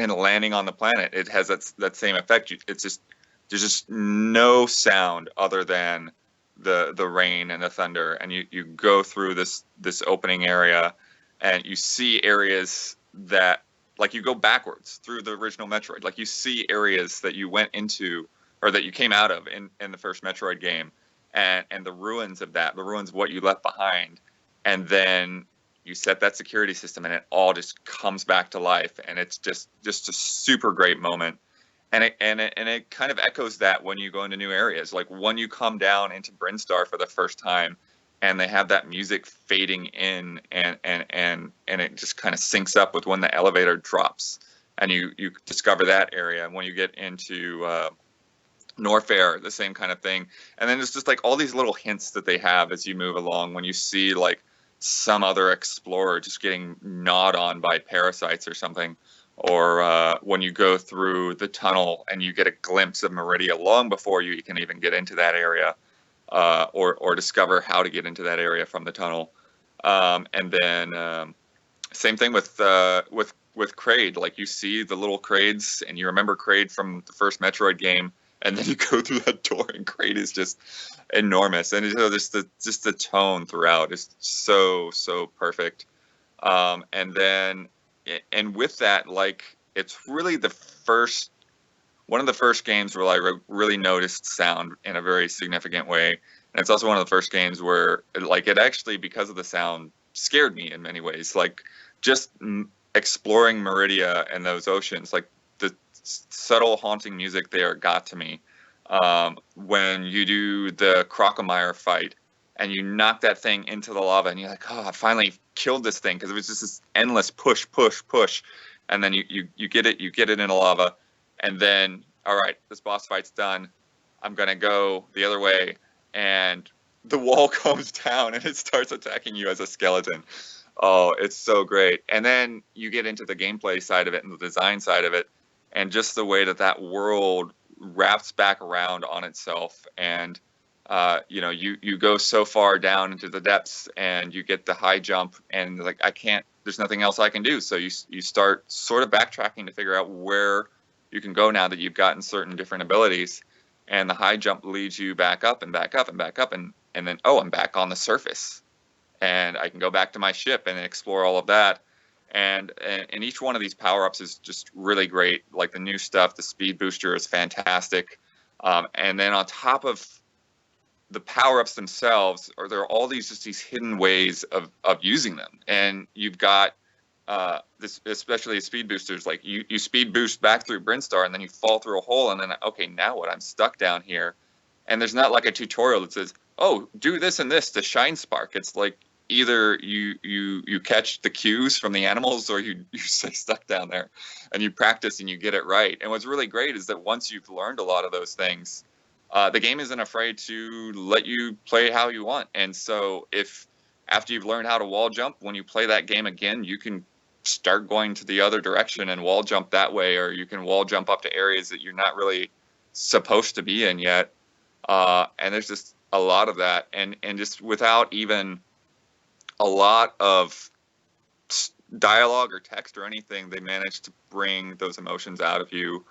[SPEAKER 8] landing on the planet, it has that same effect. It's just there's just no sound other than the rain and the thunder, and you go through this opening area, and you see areas that like you go backwards through the original Metroid. Like you see areas that you went into or that you came out of in the first Metroid game, and the ruins of that, the ruins of what you left behind, and then you set that security system and it all just comes back to life and it's just a super great moment. And it kind of echoes that when you go into new areas. Like when you come down into Brinstar for the first time and they have that music fading in and it just kind of syncs up with when the elevator drops and you discover that area. And when you get into Norfair, the same kind of thing. And then it's just like all these little hints that they have as you move along when you see like some other explorer just getting gnawed on by parasites or something, or when you go through the tunnel and you get a glimpse of Meridia long before you can even get into that area, or discover how to get into that area from the tunnel. And then same thing with Kraid. Like, you see the little Kraids, and you remember Kraid from the first Metroid game, and then you go through that door, and Kraid is just enormous, and just the tone throughout is so perfect. And with that, like, it's really one of the first games where I really noticed sound in a very significant way, and it's also one of the first games where it actually, because of the sound, scared me in many ways. Like, just exploring Meridia and those oceans, like the subtle haunting music there got to me. When you do the Crocomire fight and you knock that thing into the lava and you're like, oh, I finally killed this thing, because it was just this endless push, and then you get it in the lava, and then, all right, this boss fight's done, I'm gonna go the other way, and the wall comes down and it starts attacking you as a skeleton. Oh, it's so great. And then you get into the gameplay side of it and the design side of it, and just the way that world wraps back around on itself. And you go so far down into the depths, and you get the high jump, and like, there's nothing else I can do. So you start sort of backtracking to figure out where you can go now that you've gotten certain different abilities. And the high jump leads you back up and back up and back up, and then, oh, I'm back on the surface, and I can go back to my ship and explore all of that. And each one of these power-ups is just really great. Like, the new stuff, the speed booster is fantastic. And then on top of the power-ups themselves, there are all these hidden ways of using them. And you've got especially speed boosters, like you speed boost back through Brinstar, and then you fall through a hole, and then, okay, now what? I'm stuck down here. And there's not like a tutorial that says, oh, do this and this to shine spark. It's like, either you catch the cues from the animals, or you stay stuck down there, and you practice and you get it right. And what's really great is that once you've learned a lot of those things, the game isn't afraid to let you play how you want. And so if after you've learned how to wall jump, when you play that game again, you can start going to the other direction and wall jump that way, or you can wall jump up to areas that you're not really supposed to be in yet. And there's just a lot of that, and just without even a lot of dialogue or text or anything, they manage to bring those emotions out of you,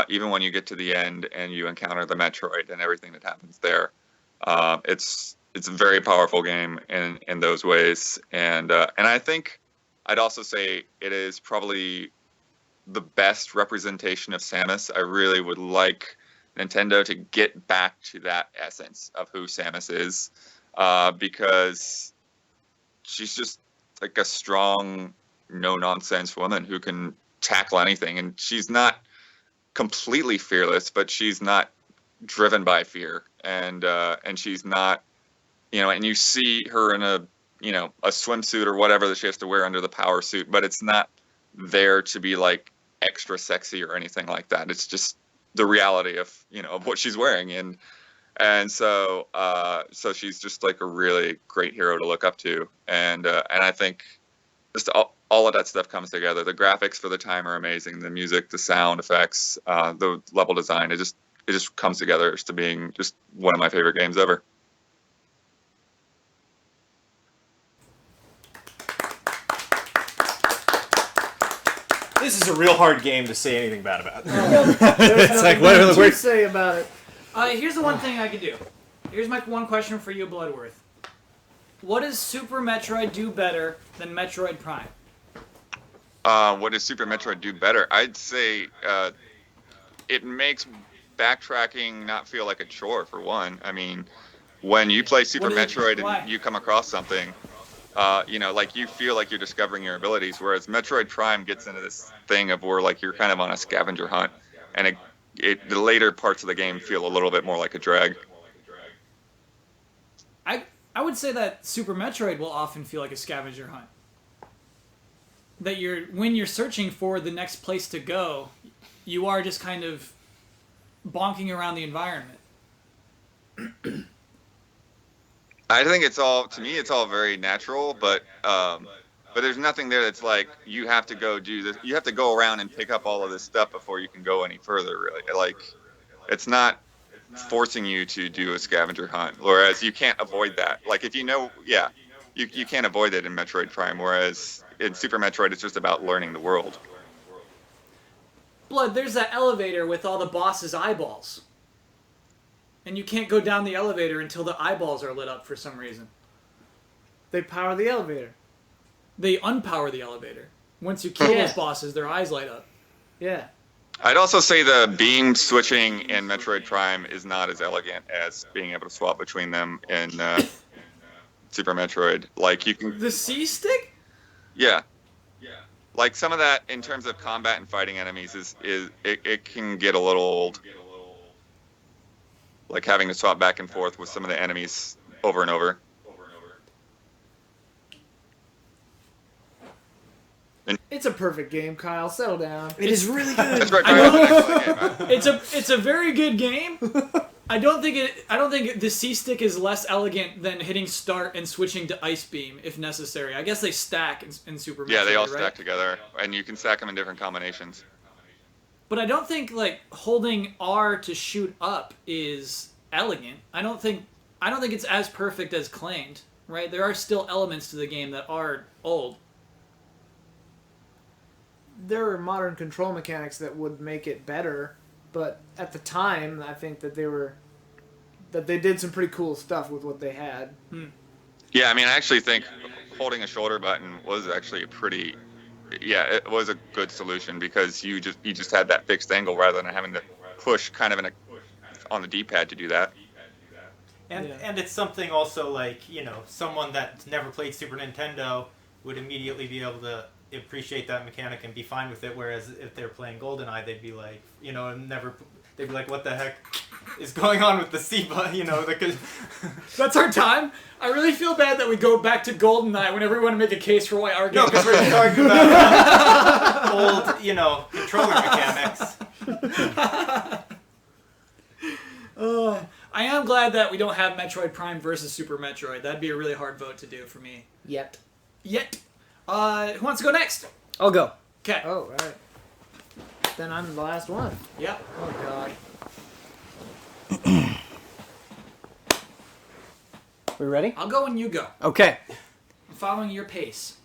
[SPEAKER 8] even when you get to the end and you encounter the Metroid and everything that happens there. It's a very powerful game in those ways, and I think I'd also say it is probably the best representation of Samus. I really would like Nintendo to get back to that essence of who Samus is, because she's just like a strong, no-nonsense woman who can tackle anything. And she's not completely fearless, but she's not driven by fear. And she's not, and you see her in a swimsuit or whatever that she has to wear under the power suit, but it's not there to be like extra sexy or anything like that. It's just the reality of, of what she's wearing. And so she's just like a really great hero to look up to, and I think just all of that stuff comes together. The graphics for the time are amazing. The music, the sound effects, the level design, it just comes together as to being just one of my favorite games ever.
[SPEAKER 1] This is a real hard game to say anything bad about.
[SPEAKER 4] It's like, what do you say about it?
[SPEAKER 2] Here's the one thing I could do. Here's my one question for you, Bloodworth. What does Super Metroid do better than Metroid Prime?
[SPEAKER 8] What does Super Metroid do better? I'd say it makes backtracking not feel like a chore, for one. I mean, when you play Super Metroid and you come across something, like you feel like you're discovering your abilities, whereas Metroid Prime gets into this thing of where like you're kind of on a scavenger hunt, and the later parts of the game feel a little bit more like a drag.
[SPEAKER 2] I would say that Super Metroid will often feel like a scavenger hunt. That when you're searching for the next place to go, you are just kind of bonking around the environment.
[SPEAKER 8] I think to me it's all very natural, but but there's nothing there that's like you have to go do this. You have to go around and pick up all of this stuff before you can go any further. Really, like it's not forcing you to do a scavenger hunt, whereas you can't avoid that. Like if you know, you can't avoid it in Metroid Prime, whereas in Super Metroid it's just about learning the world.
[SPEAKER 2] Blood, there's that elevator with all the boss's eyeballs. And you can't go down the elevator until the eyeballs are lit up for some reason.
[SPEAKER 4] They power the elevator.
[SPEAKER 2] They unpower the elevator. Once you kill those bosses, their eyes light up.
[SPEAKER 4] Yeah.
[SPEAKER 8] I'd also say the beam switching in Metroid Prime is not as elegant as being able to swap between them in Super Metroid. Like you can.
[SPEAKER 2] The C stick?
[SPEAKER 8] Yeah. Like some of that in terms of combat and fighting enemies is it can get a little old. Like having to swap back and forth with some of the enemies over and over.
[SPEAKER 4] It's a perfect game, Kyle. Settle down.
[SPEAKER 2] It is really good.
[SPEAKER 8] That's right.
[SPEAKER 2] It's a very good game. I don't think the C stick is less elegant than hitting start and switching to ice beam if necessary. I guess they stack in Super Metroid.
[SPEAKER 8] Yeah, they all
[SPEAKER 2] right?
[SPEAKER 8] stack together, and you can stack them in different combinations.
[SPEAKER 2] But I don't think like holding R to shoot up is elegant. I don't think it's as perfect as claimed. Right? There are still elements to the game that are old.
[SPEAKER 4] There are modern control mechanics that would make it better, but at the time, I think that they did some pretty cool stuff with what they had.
[SPEAKER 8] Yeah, I mean, I actually think holding a shoulder button was actually it was a good solution because you just had that fixed angle rather than having to push kind of on the D-pad to do that.
[SPEAKER 9] And it's something also like, someone that's never played Super Nintendo would immediately be able to appreciate that mechanic and be fine with it, whereas if they're playing GoldenEye, they'd be like, they'd be like, what the heck is going on with the C button,
[SPEAKER 2] That's our time. I really feel bad that we go back to GoldenEye whenever we want to make a case for why our game
[SPEAKER 9] because we're talking about old, controller mechanics.
[SPEAKER 2] I am glad that we don't have Metroid Prime versus Super Metroid. That'd be a really hard vote to do for me.
[SPEAKER 3] Yet.
[SPEAKER 2] Who wants to go next?
[SPEAKER 3] I'll go.
[SPEAKER 2] Okay.
[SPEAKER 4] Oh, right. Then I'm the last one.
[SPEAKER 2] Yeah.
[SPEAKER 4] Oh, God.
[SPEAKER 3] We ready?
[SPEAKER 2] I'll go when you go.
[SPEAKER 3] Okay.
[SPEAKER 2] I'm following your pace.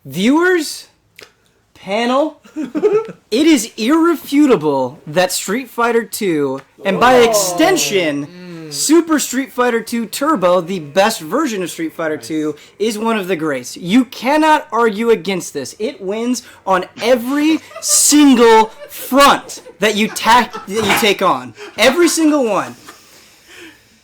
[SPEAKER 3] Viewers, panel, it is irrefutable that Street Fighter II, and by extension, Super Street Fighter 2 Turbo, the best version of Street Fighter 2, is one of the greats. You cannot argue against this. It wins on every single front that you take on. Every single one.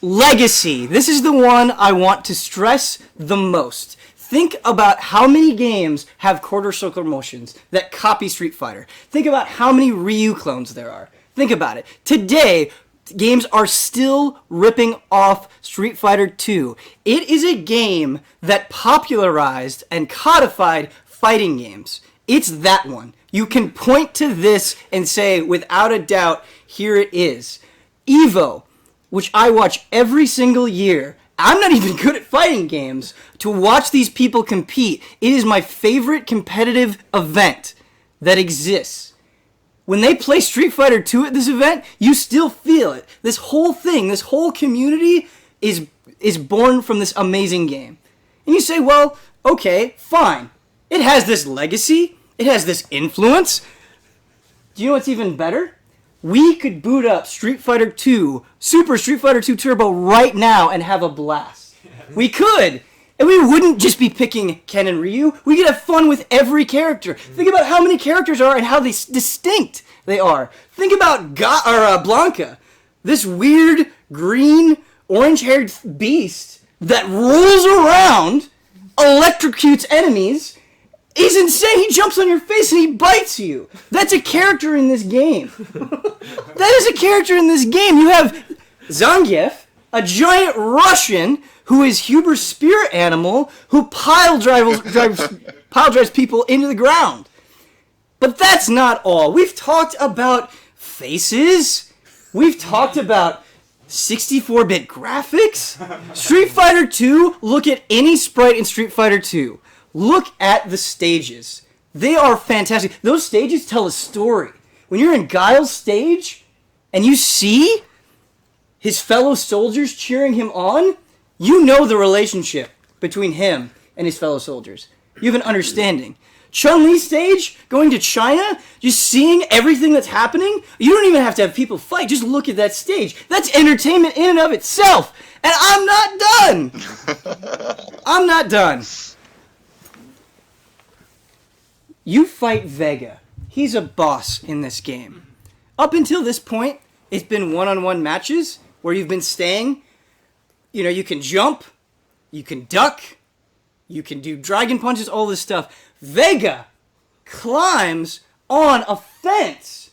[SPEAKER 3] Legacy. This is the one I want to stress the most. Think about how many games have quarter circle motions that copy Street Fighter. Think about how many Ryu clones there are. Think about it. Today, games are still ripping off Street Fighter 2. It is a game that popularized and codified fighting games. It's that one. You can point to this and say, without a doubt, here it is. EVO, which I watch every single year. I'm not even good at fighting games. To watch these people compete, it is my favorite competitive event that exists. When they play Street Fighter 2 at this event, you still feel it. This whole thing, this whole community is born from this amazing game. And you say, well, okay, fine. It has this legacy. It has this influence. Do you know what's even better? We could boot up Street Fighter 2, Super Street Fighter 2 Turbo right now and have a blast. Yes. We could. And we wouldn't just be picking Ken and Ryu. We could have fun with every character. Think about how many characters are and how distinct they are. Think about Blanca, this weird green, orange-haired beast that rolls around, electrocutes enemies. He's insane. He jumps on your face and he bites you. That's a character in this game. That is a character in this game. You have Zangief, a giant Russian who is Huber's spirit animal who pile drives people into the ground. But that's not all. We've talked about faces. We've talked about 64-bit graphics. Street Fighter 2, look at any sprite in Street Fighter 2. look at the stages. They are fantastic. Those stages tell a story. When you're in Guile's stage and you see his fellow soldiers cheering him on, you know the relationship between him and his fellow soldiers. You have an understanding. Chun-Li's stage, going to China, just seeing everything that's happening, you don't even have to have people fight. Just look at that stage. That's entertainment in and of itself. And I'm not done. I'm not done. You fight Vega. He's a boss in this game. Up until this point, it's been one-on-one matches where you've been staying. You know, you can jump, you can duck, you can do dragon punches, all this stuff. Vega climbs on a fence.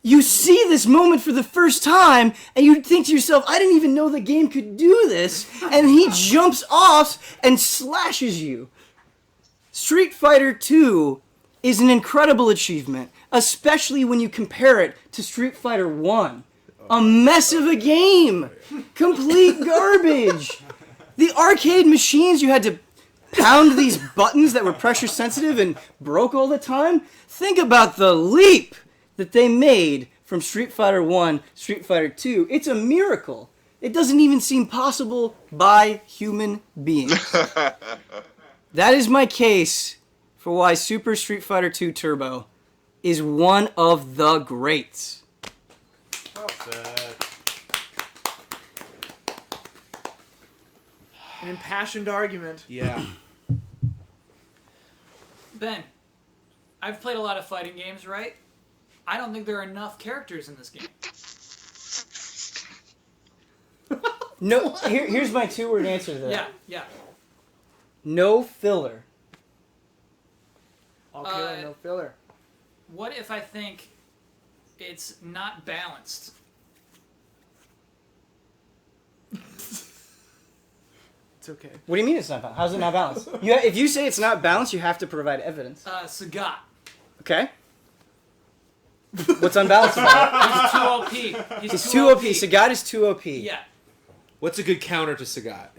[SPEAKER 3] You see this moment for the first time, and you think to yourself, I didn't even know the game could do this, and he jumps off and slashes you. Street Fighter 2 is an incredible achievement, especially when you compare it to Street Fighter 1. A mess of a game. Complete garbage. The arcade machines, you had to pound these buttons that were pressure sensitive and broke all the time. Think about the leap that they made from Street Fighter 1, Street Fighter 2. It's a miracle. It doesn't even seem possible by human beings. That is my case for why Super Street Fighter 2 Turbo is one of the greats.
[SPEAKER 4] An impassioned argument.
[SPEAKER 1] Yeah.
[SPEAKER 2] Ben, I've played a lot of fighting games, right? I don't think there are enough characters in this game.
[SPEAKER 3] No, here's my two-word answer to that.
[SPEAKER 2] Yeah.
[SPEAKER 3] No filler.
[SPEAKER 4] All killer, no filler.
[SPEAKER 2] What if I think it's not balanced?
[SPEAKER 4] It's okay.
[SPEAKER 3] What do you mean it's not balanced? How's it not balanced? If you say it's not balanced, you have to provide evidence.
[SPEAKER 2] Sagat.
[SPEAKER 3] Okay. What's unbalanced about
[SPEAKER 2] He's too OP.
[SPEAKER 3] He's too OP. Sagat is too OP.
[SPEAKER 2] Yeah.
[SPEAKER 1] What's a good counter to Sagat?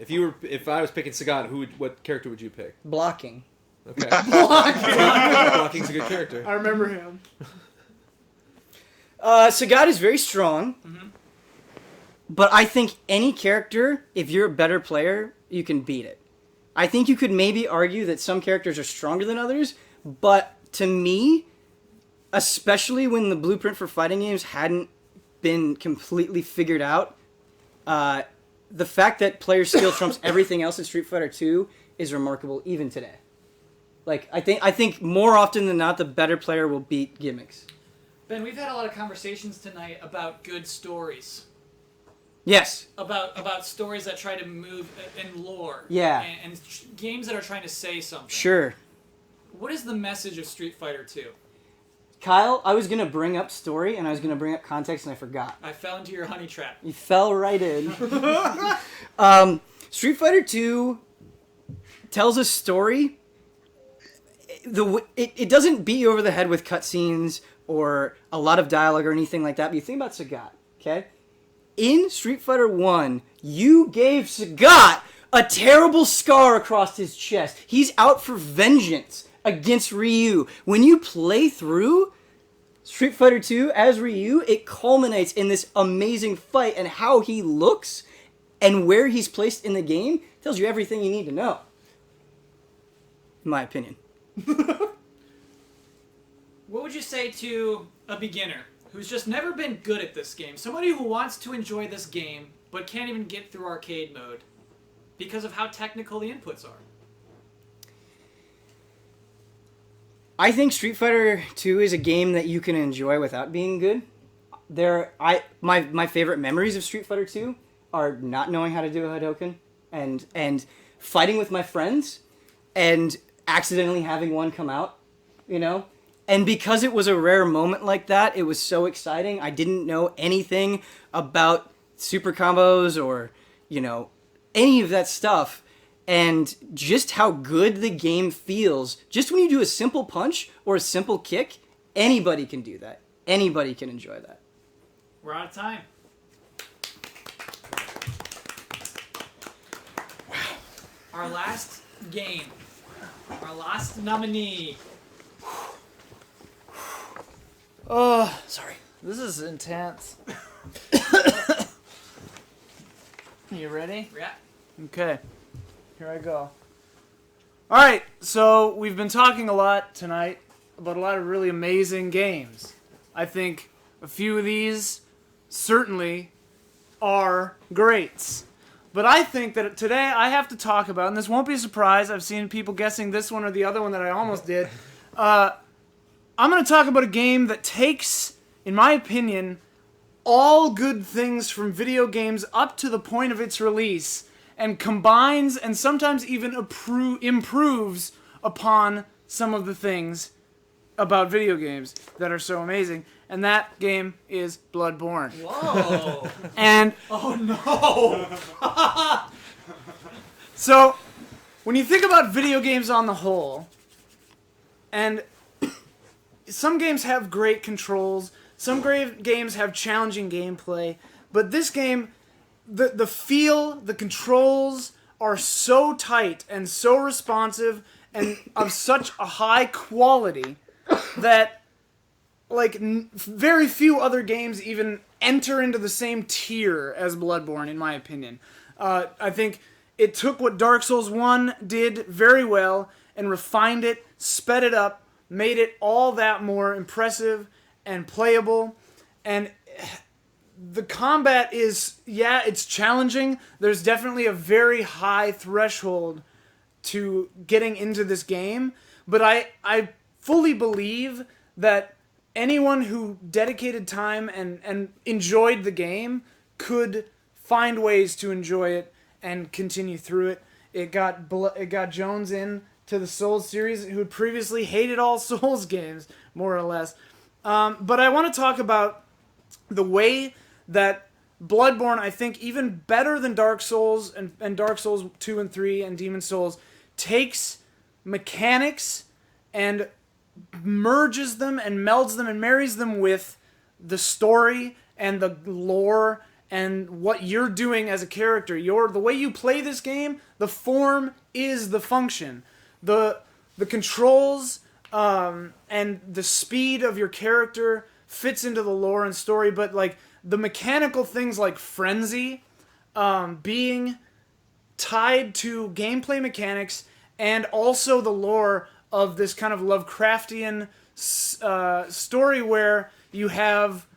[SPEAKER 1] If I was picking Sagat, what character would you pick?
[SPEAKER 3] Blocking.
[SPEAKER 1] Okay. Blocking's a good character.
[SPEAKER 4] I remember him.
[SPEAKER 3] Sagat is very strong. Mm-hmm. But I think any character, if you're a better player, you can beat it. I think you could maybe argue that some characters are stronger than others, but to me, especially when the blueprint for fighting games hadn't been completely figured out, the fact that player skill trumps everything else in Street Fighter 2 is remarkable even today. Like, I think more often than not, the better player will beat gimmicks.
[SPEAKER 2] Ben, we've had a lot of conversations tonight about good stories.
[SPEAKER 3] Yes.
[SPEAKER 2] About stories that try to move in lore.
[SPEAKER 3] Yeah.
[SPEAKER 2] And games that are trying to say something.
[SPEAKER 3] Sure.
[SPEAKER 2] What is the message of Street Fighter 2?
[SPEAKER 3] Kyle, I was going to bring up story and I was going to bring up context and I forgot.
[SPEAKER 2] I fell into your honey trap.
[SPEAKER 3] You fell right in. Street Fighter 2 tells a story. It doesn't beat you over the head with cutscenes or a lot of dialogue or anything like that, but you think about Sagat, okay? In Street Fighter 1, you gave Sagat a terrible scar across his chest. He's out for vengeance against Ryu. When you play through Street Fighter 2 as Ryu, it culminates in this amazing fight, and how he looks and where he's placed in the game tells you everything you need to know. In my opinion.
[SPEAKER 2] What would you say to a beginner who's just never been good at this game? Somebody who wants to enjoy this game but can't even get through arcade mode because of how technical the inputs are.
[SPEAKER 3] I think Street Fighter 2 is a game that you can enjoy without being good. My favorite memories of Street Fighter 2 are not knowing how to do a Hadouken and fighting with my friends and accidentally having one come out, you know? And because it was a rare moment like that, it was so exciting. I didn't know anything about super combos or, you know, any of that stuff. And just how good the game feels. Just when you do a simple punch or a simple kick, anybody can do that. Anybody can enjoy that.
[SPEAKER 2] We're out of time. Wow. Our last game Our last nominee.
[SPEAKER 4] Oh, sorry. This is intense. You ready?
[SPEAKER 2] Yeah.
[SPEAKER 4] Okay. Here I go. Alright, so we've been talking a lot tonight about a lot of really amazing games. I think a few of these certainly are greats. But I think that today I have to talk about, and this won't be a surprise, I've seen people guessing this one or the other one that I almost did. I'm going to talk about a game that takes, in my opinion, all good things from video games up to the point of its release and combines and sometimes even improves upon some of the things about video games that are so amazing. And that game is Bloodborne.
[SPEAKER 2] Whoa.
[SPEAKER 4] And
[SPEAKER 2] Oh no.
[SPEAKER 4] so, when you think about video games on the whole, and some games have great controls, some great games have challenging gameplay, but this game, the feel, the controls are so tight and so responsive and of such a high quality that like very few other games even enter into the same tier as Bloodborne, in my opinion. I think it took what Dark Souls 1 did very well and refined it, sped it up, made it all that more impressive and playable. And the combat is, yeah, it's challenging. There's definitely a very high threshold to getting into this game. But I fully believe that anyone who dedicated time and enjoyed the game could find ways to enjoy it and continue through it. It got Jones in to the Souls series, who had previously hated all Souls games, more or less. But I want to talk about the way that Bloodborne, I think, even better than Dark Souls and Dark Souls 2 and 3 and Demon Souls, takes mechanics and merges them and melds them and marries them with the story and the lore and what you're doing as a character. The way you play this game, the form is the function. The controls and the speed of your character fits into the lore and story, but like the mechanical things like frenzy being tied to gameplay mechanics and also the lore of this kind of Lovecraftian story where you have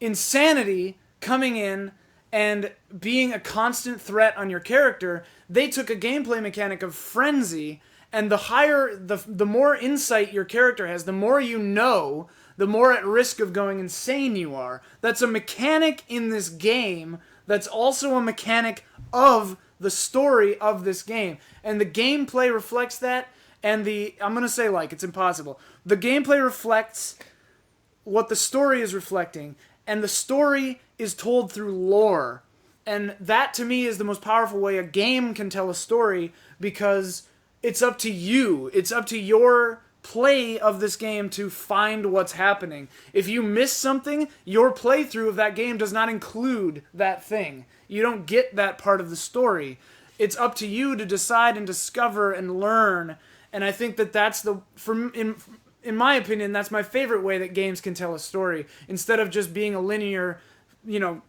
[SPEAKER 4] insanity coming in and being a constant threat on your character. They took a gameplay mechanic of frenzy, and the more insight your character has, the more you know, the more at risk of going insane you are. That's a mechanic in this game that's also a mechanic of the story of this game. And the gameplay reflects that, and I'm going to say it's impossible. The gameplay reflects what the story is reflecting, and the story is told through lore. And that, to me, is the most powerful way a game can tell a story, because it's up to you. It's up to your play of this game to find what's happening. If you miss something, your playthrough of that game does not include that thing. You don't get that part of the story. It's up to you to decide and discover and learn. And I think that's in my opinion, that's my favorite way that games can tell a story. Instead of just being a linear,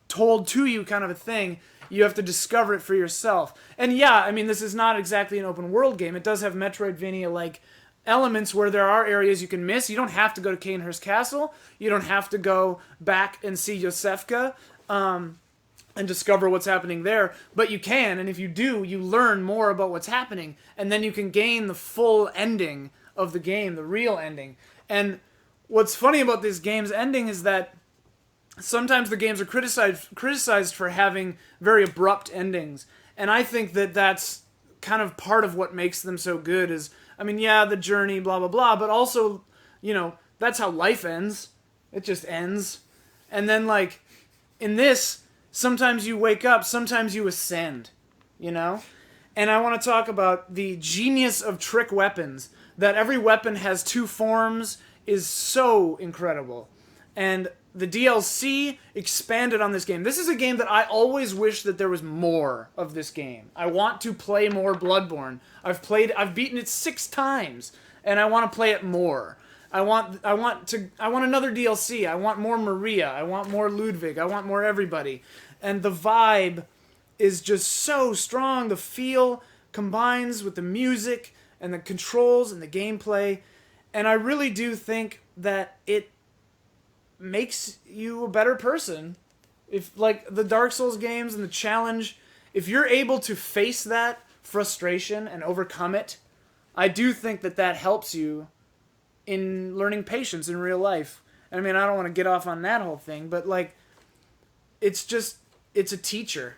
[SPEAKER 4] told to you kind of a thing, you have to discover it for yourself. And yeah, I mean, this is not exactly an open world game. It does have Metroidvania-like elements where there are areas you can miss. You don't have to go to Cainhurst Castle. You don't have to go back and see Yosefka and discover what's happening there. But you can, and if you do, you learn more about what's happening. And then you can gain the full ending of the game, the real ending. And what's funny about this game's ending is that sometimes the games are criticized for having very abrupt endings. And I think that that's kind of part of what makes them so good is, I mean, yeah, the journey, blah, blah, blah, but also, that's how life ends. It just ends. And then, in this, sometimes you wake up, sometimes you ascend, And I want to talk about the genius of trick weapons. That every weapon has two forms is so incredible. And the DLC expanded on this game. This is a game that I always wish that there was more of this game. I want to play more Bloodborne. I've beaten it 6 times, and I want to play it more. I want another DLC. I want more Maria. I want more Ludwig. I want more everybody. And the vibe is just so strong. The feel combines with the music and the controls and the gameplay. And I really do think that it makes you a better person. If, like, the Dark Souls games and the challenge, if you're able to face that frustration and overcome it, I do think that that helps you in learning patience in real life. I mean, I don't want to get off on that whole thing, but, like, it's a teacher.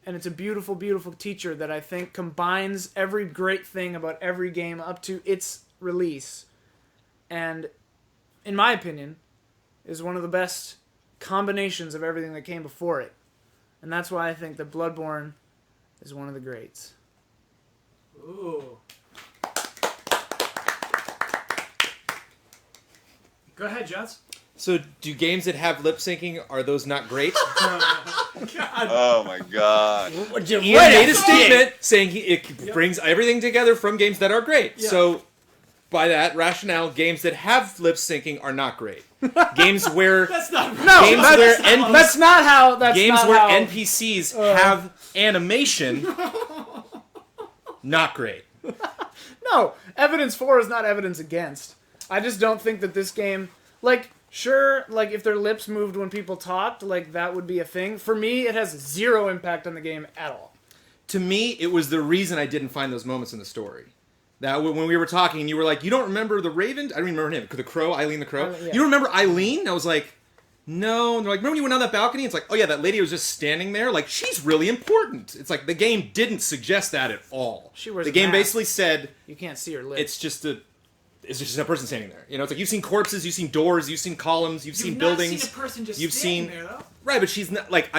[SPEAKER 4] And it's a beautiful, beautiful teacher that I think combines every great thing about every game up to its release. And, in my opinion, is one of the best combinations of everything that came before it. And that's why I think that Bloodborne is one of the greats.
[SPEAKER 2] Ooh. Go ahead, Jones.
[SPEAKER 1] So, do games that have lip syncing, are those not great?
[SPEAKER 8] Oh my god.
[SPEAKER 1] Ian made a statement saying it brings everything together from games that are great.
[SPEAKER 2] Yeah.
[SPEAKER 1] So, by that rationale, games that have lip syncing are not great. Games where
[SPEAKER 2] That's not
[SPEAKER 1] games where
[SPEAKER 4] That's not how. That's
[SPEAKER 1] games
[SPEAKER 4] not
[SPEAKER 1] where
[SPEAKER 4] how,
[SPEAKER 1] NPCs have animation, not great.
[SPEAKER 4] No, evidence for is not evidence against. I just don't think that this game, like, sure, like, if their lips moved when people talked, like, that would be a thing. For me, it has 0 impact on the game at all.
[SPEAKER 1] To me, it was the reason I didn't find those moments in the story. That when we were talking, and you were like, "You don't remember the Raven?" I don't even remember him. The Crow, Eileen the Crow.
[SPEAKER 4] Yeah.
[SPEAKER 1] You remember Eileen? I was like, "No." And they're like, "Remember when you went on that balcony?" It's like, "Oh yeah, that lady was just standing there. Like, she's really important." It's like the game didn't suggest that at all.
[SPEAKER 4] She wears
[SPEAKER 1] the
[SPEAKER 4] a
[SPEAKER 1] game
[SPEAKER 4] mask.
[SPEAKER 1] basically said
[SPEAKER 4] You can't see her lips.
[SPEAKER 1] it's just a person standing there. You know, it's like you've seen corpses, you've seen doors, you've seen columns, you've seen buildings.
[SPEAKER 2] You've not seen a person just
[SPEAKER 1] you've
[SPEAKER 2] standing
[SPEAKER 1] seen
[SPEAKER 2] there, though.
[SPEAKER 1] right, but she's not like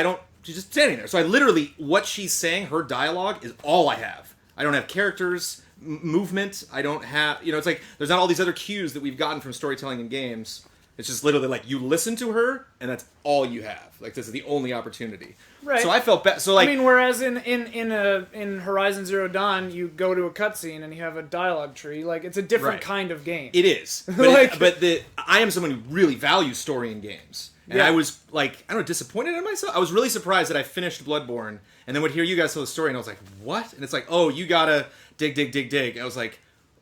[SPEAKER 1] she's just standing there. So I literally what she's saying, her dialogue is all I have. I don't have characters. Movement. I don't have, it's like there's not all these other cues that we've gotten from storytelling in games. It's just literally like you listen to her and that's all you have. Like this is the only opportunity.
[SPEAKER 4] Right.
[SPEAKER 1] So I felt bad. So like,
[SPEAKER 4] I mean, whereas in Horizon Zero Dawn, you go to a cutscene and you have a dialogue tree. Like, it's a different
[SPEAKER 1] Right.
[SPEAKER 4] kind of game.
[SPEAKER 1] it is, but
[SPEAKER 4] Like-
[SPEAKER 1] I am someone who really values story in games, and
[SPEAKER 4] Yeah.
[SPEAKER 1] I was like, I don't know, disappointed in myself. I was really surprised that I finished Bloodborne and then would hear you guys tell the story, and I was like, what? And it's like, oh, you gotta dig. I was like,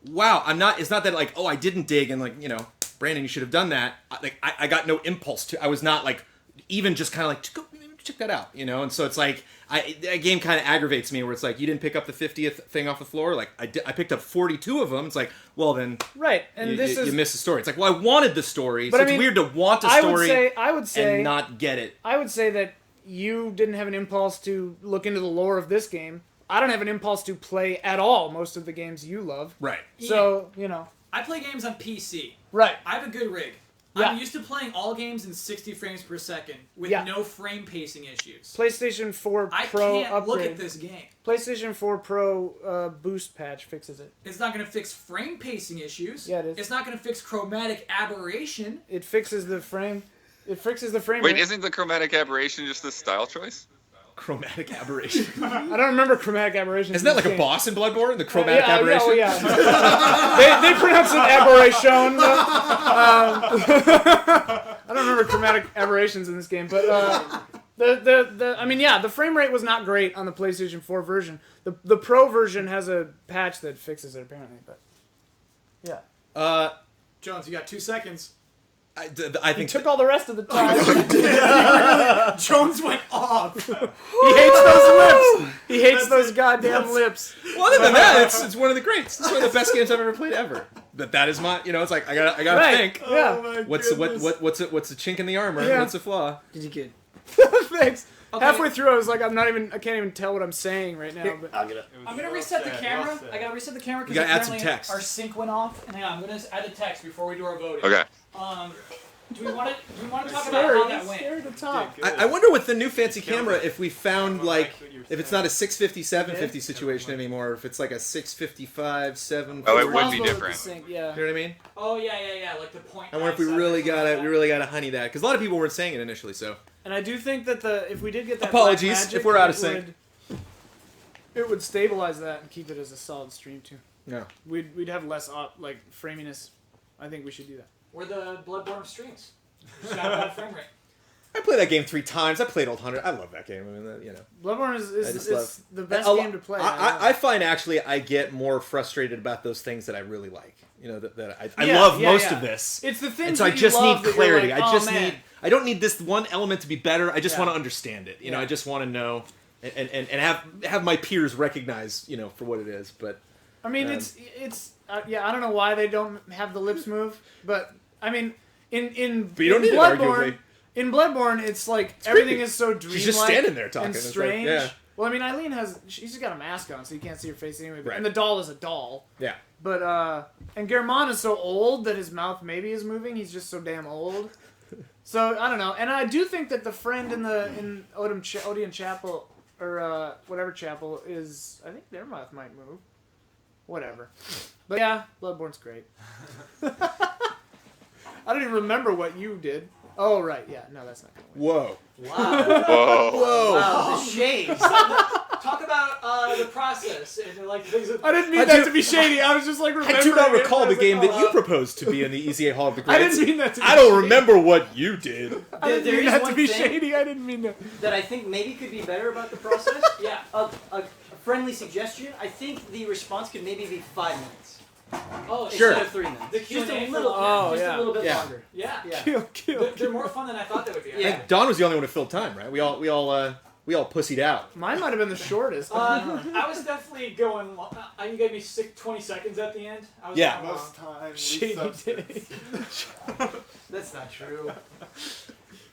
[SPEAKER 1] wow, it's not that like, oh, I didn't dig and like, Brandon, you should have done that. I got no impulse to, I was not like, even just kind of like, go check that out, and so it's like, that game kind of aggravates me where it's like, you didn't pick up the 50th thing off the floor, like, I picked up 42 of them, it's like, well then,
[SPEAKER 4] Right, and
[SPEAKER 1] you missed the story. It's like, well, I wanted the story,
[SPEAKER 4] But
[SPEAKER 1] so
[SPEAKER 4] I mean,
[SPEAKER 1] it's weird to want a story
[SPEAKER 4] I would say
[SPEAKER 1] and not get it.
[SPEAKER 4] I would say that you didn't have an impulse to look into the lore of this game. I don't have an impulse to play at all most of the games you love.
[SPEAKER 1] Right.
[SPEAKER 4] So,
[SPEAKER 2] I play games on PC.
[SPEAKER 4] Right.
[SPEAKER 2] I have a good rig.
[SPEAKER 4] Yeah.
[SPEAKER 2] I'm used to playing all games in 60 frames per second with
[SPEAKER 4] Yeah.
[SPEAKER 2] no frame pacing issues.
[SPEAKER 4] PlayStation 4
[SPEAKER 2] I
[SPEAKER 4] Pro
[SPEAKER 2] can't
[SPEAKER 4] upgrade.
[SPEAKER 2] look at this game.
[SPEAKER 4] PlayStation 4 Pro boost patch fixes it.
[SPEAKER 2] It's not going to fix frame pacing issues.
[SPEAKER 4] Yeah, it is.
[SPEAKER 2] It's not going to fix chromatic aberration.
[SPEAKER 4] It fixes the frame. It fixes the frame
[SPEAKER 8] Wait,
[SPEAKER 4] rate.
[SPEAKER 8] isn't the chromatic aberration just a style choice?
[SPEAKER 1] Chromatic aberration.
[SPEAKER 4] I don't remember chromatic aberration.
[SPEAKER 1] Isn't that like a boss in Bloodborne? The chromatic aberration?
[SPEAKER 4] Yeah. they pronounce it aberration. I don't remember chromatic aberrations in this game, but the frame rate was not great on the PlayStation 4 version. The Pro version has a patch that fixes it apparently, but yeah.
[SPEAKER 2] Jones, you got 2 seconds.
[SPEAKER 1] I
[SPEAKER 4] He
[SPEAKER 1] think
[SPEAKER 4] took all the rest of the time.
[SPEAKER 2] Jones went off.
[SPEAKER 4] He hates those lips. He hates those goddamn lips.
[SPEAKER 1] well, other than that, it's one of the greats. It's one of the best games I've ever played ever. That is my, it's like I gotta
[SPEAKER 4] Right.
[SPEAKER 1] think.
[SPEAKER 4] Yeah.
[SPEAKER 1] What's the chink in the armor?
[SPEAKER 4] Yeah.
[SPEAKER 1] What's the flaw?
[SPEAKER 3] Did you good?
[SPEAKER 4] Thanks.
[SPEAKER 2] Okay.
[SPEAKER 4] Halfway through, I was like, I can't even tell what I'm saying right now. But
[SPEAKER 3] I'll get it.
[SPEAKER 2] I'm going to reset the camera. I got to reset the camera because
[SPEAKER 1] You gotta add some
[SPEAKER 2] apparently
[SPEAKER 1] text.
[SPEAKER 2] our sync went off. And hang on, I'm going to add the text before we do our voting.
[SPEAKER 8] Okay.
[SPEAKER 2] Do we want to talk about how that went?
[SPEAKER 4] Scared to talk.
[SPEAKER 1] I wonder with the new fancy camera if we found like if it's not a 650 750 situation anymore, if it's like a 655 740.
[SPEAKER 8] Oh, it would
[SPEAKER 4] Possible
[SPEAKER 8] be
[SPEAKER 4] with the
[SPEAKER 8] different.
[SPEAKER 4] sync, yeah.
[SPEAKER 1] You know what I mean?
[SPEAKER 2] Oh yeah, like the point.
[SPEAKER 1] I wonder if we really gotta honey that because a lot of people weren't saying it initially. So
[SPEAKER 4] And I do think that if we did get that
[SPEAKER 1] Apologies
[SPEAKER 4] black magic,
[SPEAKER 1] if we're out of
[SPEAKER 4] it
[SPEAKER 1] sync.
[SPEAKER 4] it would stabilize that and keep it as a solid stream too.
[SPEAKER 1] no.
[SPEAKER 4] We'd have less like framiness. I think we should do that.
[SPEAKER 2] We're the Bloodborne streams. Just got a bad frame rate.
[SPEAKER 1] I played that game 3 times. I played Old Hunter. I love that game. I mean, you know.
[SPEAKER 4] Bloodborne
[SPEAKER 1] I
[SPEAKER 4] is
[SPEAKER 1] just love-
[SPEAKER 4] the best
[SPEAKER 1] A lo-
[SPEAKER 4] game to play.
[SPEAKER 1] I find actually I get more frustrated about those things that I really like. You know that I
[SPEAKER 4] Yeah,
[SPEAKER 1] love
[SPEAKER 4] yeah,
[SPEAKER 1] most
[SPEAKER 4] yeah.
[SPEAKER 1] of this.
[SPEAKER 4] It's the things
[SPEAKER 1] And so I
[SPEAKER 4] that you
[SPEAKER 1] just
[SPEAKER 4] love
[SPEAKER 1] need
[SPEAKER 4] that you're
[SPEAKER 1] clarity.
[SPEAKER 4] like,
[SPEAKER 1] I
[SPEAKER 4] "Oh,
[SPEAKER 1] just
[SPEAKER 4] man."
[SPEAKER 1] need. I don't need this one element to be better. I just
[SPEAKER 4] Yeah.
[SPEAKER 1] want to understand it. You know,
[SPEAKER 4] Yeah.
[SPEAKER 1] I just want to know and have my peers recognize for what it is. But
[SPEAKER 4] I mean, it's yeah. I don't know why they don't have the lips move, but I mean, in
[SPEAKER 1] But you don't
[SPEAKER 4] in
[SPEAKER 1] need it,
[SPEAKER 4] Bloodborne,
[SPEAKER 1] arguably.
[SPEAKER 4] in Bloodborne, it's like everything
[SPEAKER 1] creepy.
[SPEAKER 4] is so dreamlike.
[SPEAKER 1] She's just standing there talking.
[SPEAKER 4] and
[SPEAKER 1] It's like,
[SPEAKER 4] strange.
[SPEAKER 1] yeah.
[SPEAKER 4] Well, I mean, Eileen she's got a mask on, so you can't see her face anyway. But,
[SPEAKER 1] Right.
[SPEAKER 4] And the doll is a doll.
[SPEAKER 1] Yeah.
[SPEAKER 4] But and Germán is so old that his mouth maybe is moving. He's just so damn old. So I don't know. And I do think that the friend in Odeon Chapel or whatever chapel is, I think their mouth might move. Whatever. But yeah, Bloodborne's great. I don't even remember what you did. Oh right, yeah. No, that's not gonna win.
[SPEAKER 1] Whoa.
[SPEAKER 3] Wow.
[SPEAKER 8] Whoa.
[SPEAKER 3] Wow, the shades.
[SPEAKER 2] Talk about the process and like things that
[SPEAKER 4] I didn't mean
[SPEAKER 1] I
[SPEAKER 4] that
[SPEAKER 1] do-
[SPEAKER 4] to be shady. I was just like remembering.
[SPEAKER 1] I do not
[SPEAKER 4] it,
[SPEAKER 1] recall
[SPEAKER 4] and I
[SPEAKER 1] the
[SPEAKER 4] was
[SPEAKER 1] game
[SPEAKER 4] like,
[SPEAKER 1] that
[SPEAKER 4] oh,
[SPEAKER 1] you proposed to be in the EZA Hall of the
[SPEAKER 4] I
[SPEAKER 1] Greats.
[SPEAKER 4] didn't mean that to be
[SPEAKER 1] I don't
[SPEAKER 4] shady.
[SPEAKER 1] remember what you did.
[SPEAKER 4] I didn't
[SPEAKER 3] There
[SPEAKER 4] mean
[SPEAKER 3] is
[SPEAKER 4] that to
[SPEAKER 3] one
[SPEAKER 4] be
[SPEAKER 3] thing-
[SPEAKER 4] shady. I didn't mean that.
[SPEAKER 3] That I think maybe could be better about the process.
[SPEAKER 2] yeah.
[SPEAKER 3] A friendly suggestion. I think the response could maybe be 5 minutes
[SPEAKER 2] Oh,
[SPEAKER 1] Sure.
[SPEAKER 3] instead of 3 minutes.
[SPEAKER 2] The
[SPEAKER 3] Just
[SPEAKER 2] Q&A
[SPEAKER 3] a
[SPEAKER 2] for
[SPEAKER 3] little,
[SPEAKER 4] Oh,
[SPEAKER 3] just
[SPEAKER 4] yeah.
[SPEAKER 3] a little bit
[SPEAKER 1] Yeah.
[SPEAKER 3] longer.
[SPEAKER 2] Yeah.
[SPEAKER 3] Yeah.
[SPEAKER 2] They're more fun than I thought they would be.
[SPEAKER 3] Yeah.
[SPEAKER 1] I think Don was the only one who filled time, right? We all pussied out.
[SPEAKER 4] Mine might have been the shortest. I don't know.
[SPEAKER 2] I was definitely going. You gave me 20 seconds at the end. I was
[SPEAKER 1] Yeah.
[SPEAKER 2] going
[SPEAKER 5] Most times.
[SPEAKER 4] Shady
[SPEAKER 5] substance.
[SPEAKER 3] That's not true.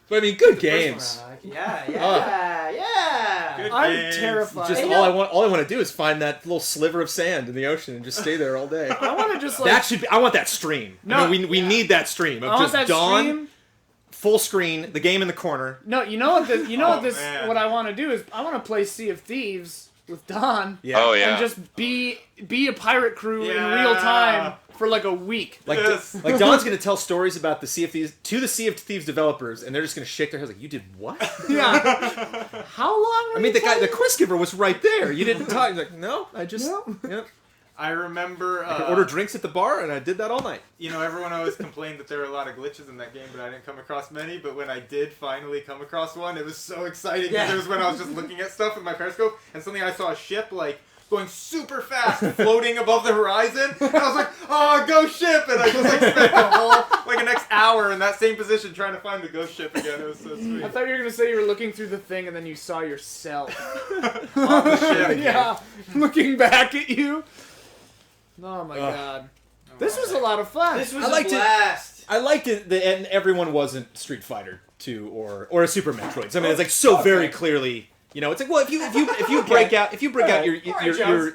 [SPEAKER 1] But I mean, good games.
[SPEAKER 3] Yeah.
[SPEAKER 5] Good
[SPEAKER 4] I'm
[SPEAKER 5] games.
[SPEAKER 4] terrified.
[SPEAKER 1] Just
[SPEAKER 3] Hey,
[SPEAKER 1] all I want to do is find that little sliver of sand in the ocean and just stay there all day.
[SPEAKER 4] I want to just like.
[SPEAKER 1] That should be. I want that stream.
[SPEAKER 4] No,
[SPEAKER 1] I mean, we need that stream
[SPEAKER 4] I
[SPEAKER 1] of
[SPEAKER 4] want
[SPEAKER 1] just
[SPEAKER 4] that
[SPEAKER 1] Dawn,
[SPEAKER 4] stream.
[SPEAKER 1] full screen, the game in the corner.
[SPEAKER 4] No, you know what this. You know
[SPEAKER 5] Oh,
[SPEAKER 4] what this.
[SPEAKER 5] man.
[SPEAKER 4] What I want to do is I want to play Sea of Thieves with Don.
[SPEAKER 1] Yeah.
[SPEAKER 8] Oh yeah.
[SPEAKER 4] And just be a pirate crew in
[SPEAKER 5] Yeah.
[SPEAKER 4] real time for like a week.
[SPEAKER 1] Like,
[SPEAKER 5] Yes.
[SPEAKER 1] like Don's gonna tell stories about the Sea of Thieves to the Sea of Thieves developers, and they're just gonna shake their heads like, "You did what?"
[SPEAKER 4] Yeah. How long? Were
[SPEAKER 1] I mean,
[SPEAKER 4] you
[SPEAKER 1] the guy, the
[SPEAKER 4] playing?
[SPEAKER 1] quest giver, was right there. You didn't talk. He's like, "No, I just,
[SPEAKER 4] No.
[SPEAKER 1] yep.
[SPEAKER 5] I remember.
[SPEAKER 1] I could order drinks at the bar, and I did that all night."
[SPEAKER 5] You know, everyone always complained that there were a lot of glitches in that game, but I didn't come across many. But when I did finally come across one, it was so exciting because
[SPEAKER 3] Yeah.
[SPEAKER 5] it was when I was just looking at stuff with my periscope, and suddenly I saw a ship like going super fast, floating above the horizon. And I was like, "Oh, ghost ship!" And I just like spent the whole like the next hour in that same position trying to find the ghost ship again. It was so sweet.
[SPEAKER 4] I thought you were gonna say you were looking through the thing and then you saw yourself.
[SPEAKER 5] On the ship.
[SPEAKER 4] Yeah, looking back at you. Oh my god. This was a lot of fun.
[SPEAKER 3] This was
[SPEAKER 1] I
[SPEAKER 3] a
[SPEAKER 1] liked it.
[SPEAKER 3] blast.
[SPEAKER 1] I liked it, and everyone wasn't Street Fighter 2 or a Super Metroid. I mean, it's like so very clearly. You know, it's like, well, if you break out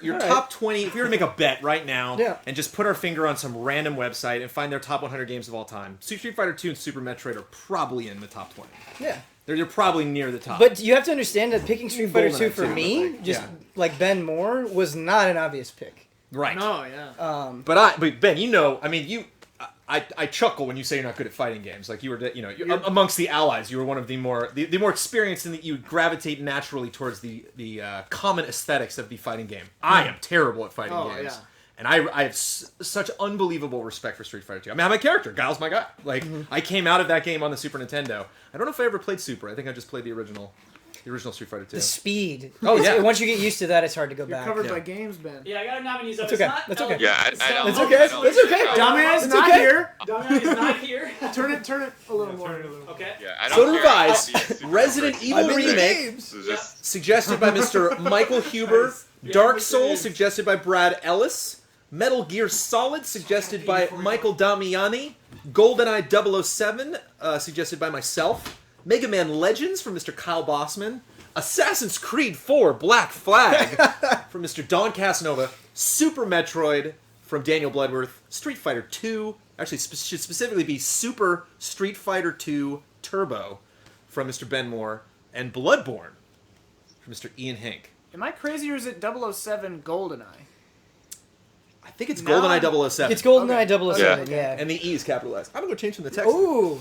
[SPEAKER 1] your top 20, if you were to make a bet right now
[SPEAKER 4] Yeah.
[SPEAKER 1] and just put our finger on some random website and find their top 100 games of all time, Street Fighter 2 and Super Metroid are probably in the top 20.
[SPEAKER 11] Yeah.
[SPEAKER 1] They're probably near the top.
[SPEAKER 11] But you have to understand that picking Street Fighter 2
[SPEAKER 1] GoldenEye
[SPEAKER 11] for
[SPEAKER 1] too,
[SPEAKER 11] me,
[SPEAKER 1] but, like,
[SPEAKER 11] just
[SPEAKER 1] yeah.
[SPEAKER 11] like Ben Moore, was not an obvious pick.
[SPEAKER 1] right.
[SPEAKER 4] No, yeah.
[SPEAKER 1] But Ben, you know, I mean, I chuckle when you say you're not good at fighting games. Like you were, amongst the allies, you were one of the more experienced, in that you would gravitate naturally towards the common aesthetics of the fighting game. I am terrible at fighting games,
[SPEAKER 4] yeah.
[SPEAKER 1] and I have such unbelievable respect for Street Fighter 2. I mean, I'm a character. Guile's my guy. Like I came out of that game on the Super Nintendo. I don't know if I ever played Super. I think I just played the original Street Fighter 2.
[SPEAKER 11] The speed.
[SPEAKER 1] Oh,
[SPEAKER 11] It's-
[SPEAKER 1] yeah.
[SPEAKER 11] once you get used to that, it's hard to go
[SPEAKER 4] You're
[SPEAKER 11] back.
[SPEAKER 4] covered
[SPEAKER 1] Yeah.
[SPEAKER 4] by games, Ben.
[SPEAKER 2] Yeah, I got a nominees up.
[SPEAKER 11] That's
[SPEAKER 2] It's
[SPEAKER 11] okay.
[SPEAKER 2] not
[SPEAKER 11] That's okay.
[SPEAKER 8] Yeah, I don't.
[SPEAKER 11] It's okay.
[SPEAKER 8] I don't
[SPEAKER 11] It's okay.
[SPEAKER 8] think-
[SPEAKER 4] Dumbass
[SPEAKER 11] It's
[SPEAKER 4] not
[SPEAKER 11] okay.
[SPEAKER 4] here.
[SPEAKER 2] Damiani's not here.
[SPEAKER 4] Turn it a little more.
[SPEAKER 2] Okay.
[SPEAKER 8] Yeah, I don't
[SPEAKER 1] So to
[SPEAKER 8] care.
[SPEAKER 1] revise,
[SPEAKER 8] I'll be a super
[SPEAKER 1] Resident
[SPEAKER 8] super-
[SPEAKER 1] Evil
[SPEAKER 11] I've been to
[SPEAKER 1] Remake,
[SPEAKER 11] games.
[SPEAKER 8] This is just
[SPEAKER 1] suggested by Mr. Michael Huber. Dark
[SPEAKER 2] Mr.
[SPEAKER 1] Souls,
[SPEAKER 2] Games.
[SPEAKER 1] suggested by Brad Ellis. Metal Gear Solid, suggested by Michael Damiani. GoldenEye 007, suggested by myself. Mega Man Legends from Mr. Kyle Bossman. Assassin's Creed 4 Black Flag from Mr. Don Casanova. Super Metroid from Daniel Bloodworth, Street Fighter 2, actually should specifically be Super Street Fighter 2 Turbo from Mr. Ben Moore, and Bloodborne from Mr. Ian Hink.
[SPEAKER 4] Am I crazy or is it 007 GoldenEye?
[SPEAKER 1] I think it's
[SPEAKER 4] No,
[SPEAKER 1] GoldenEye 007.
[SPEAKER 11] It's GoldenEye 007, yeah.
[SPEAKER 1] And the E is capitalized. I'm going to change from the text.
[SPEAKER 11] Ooh.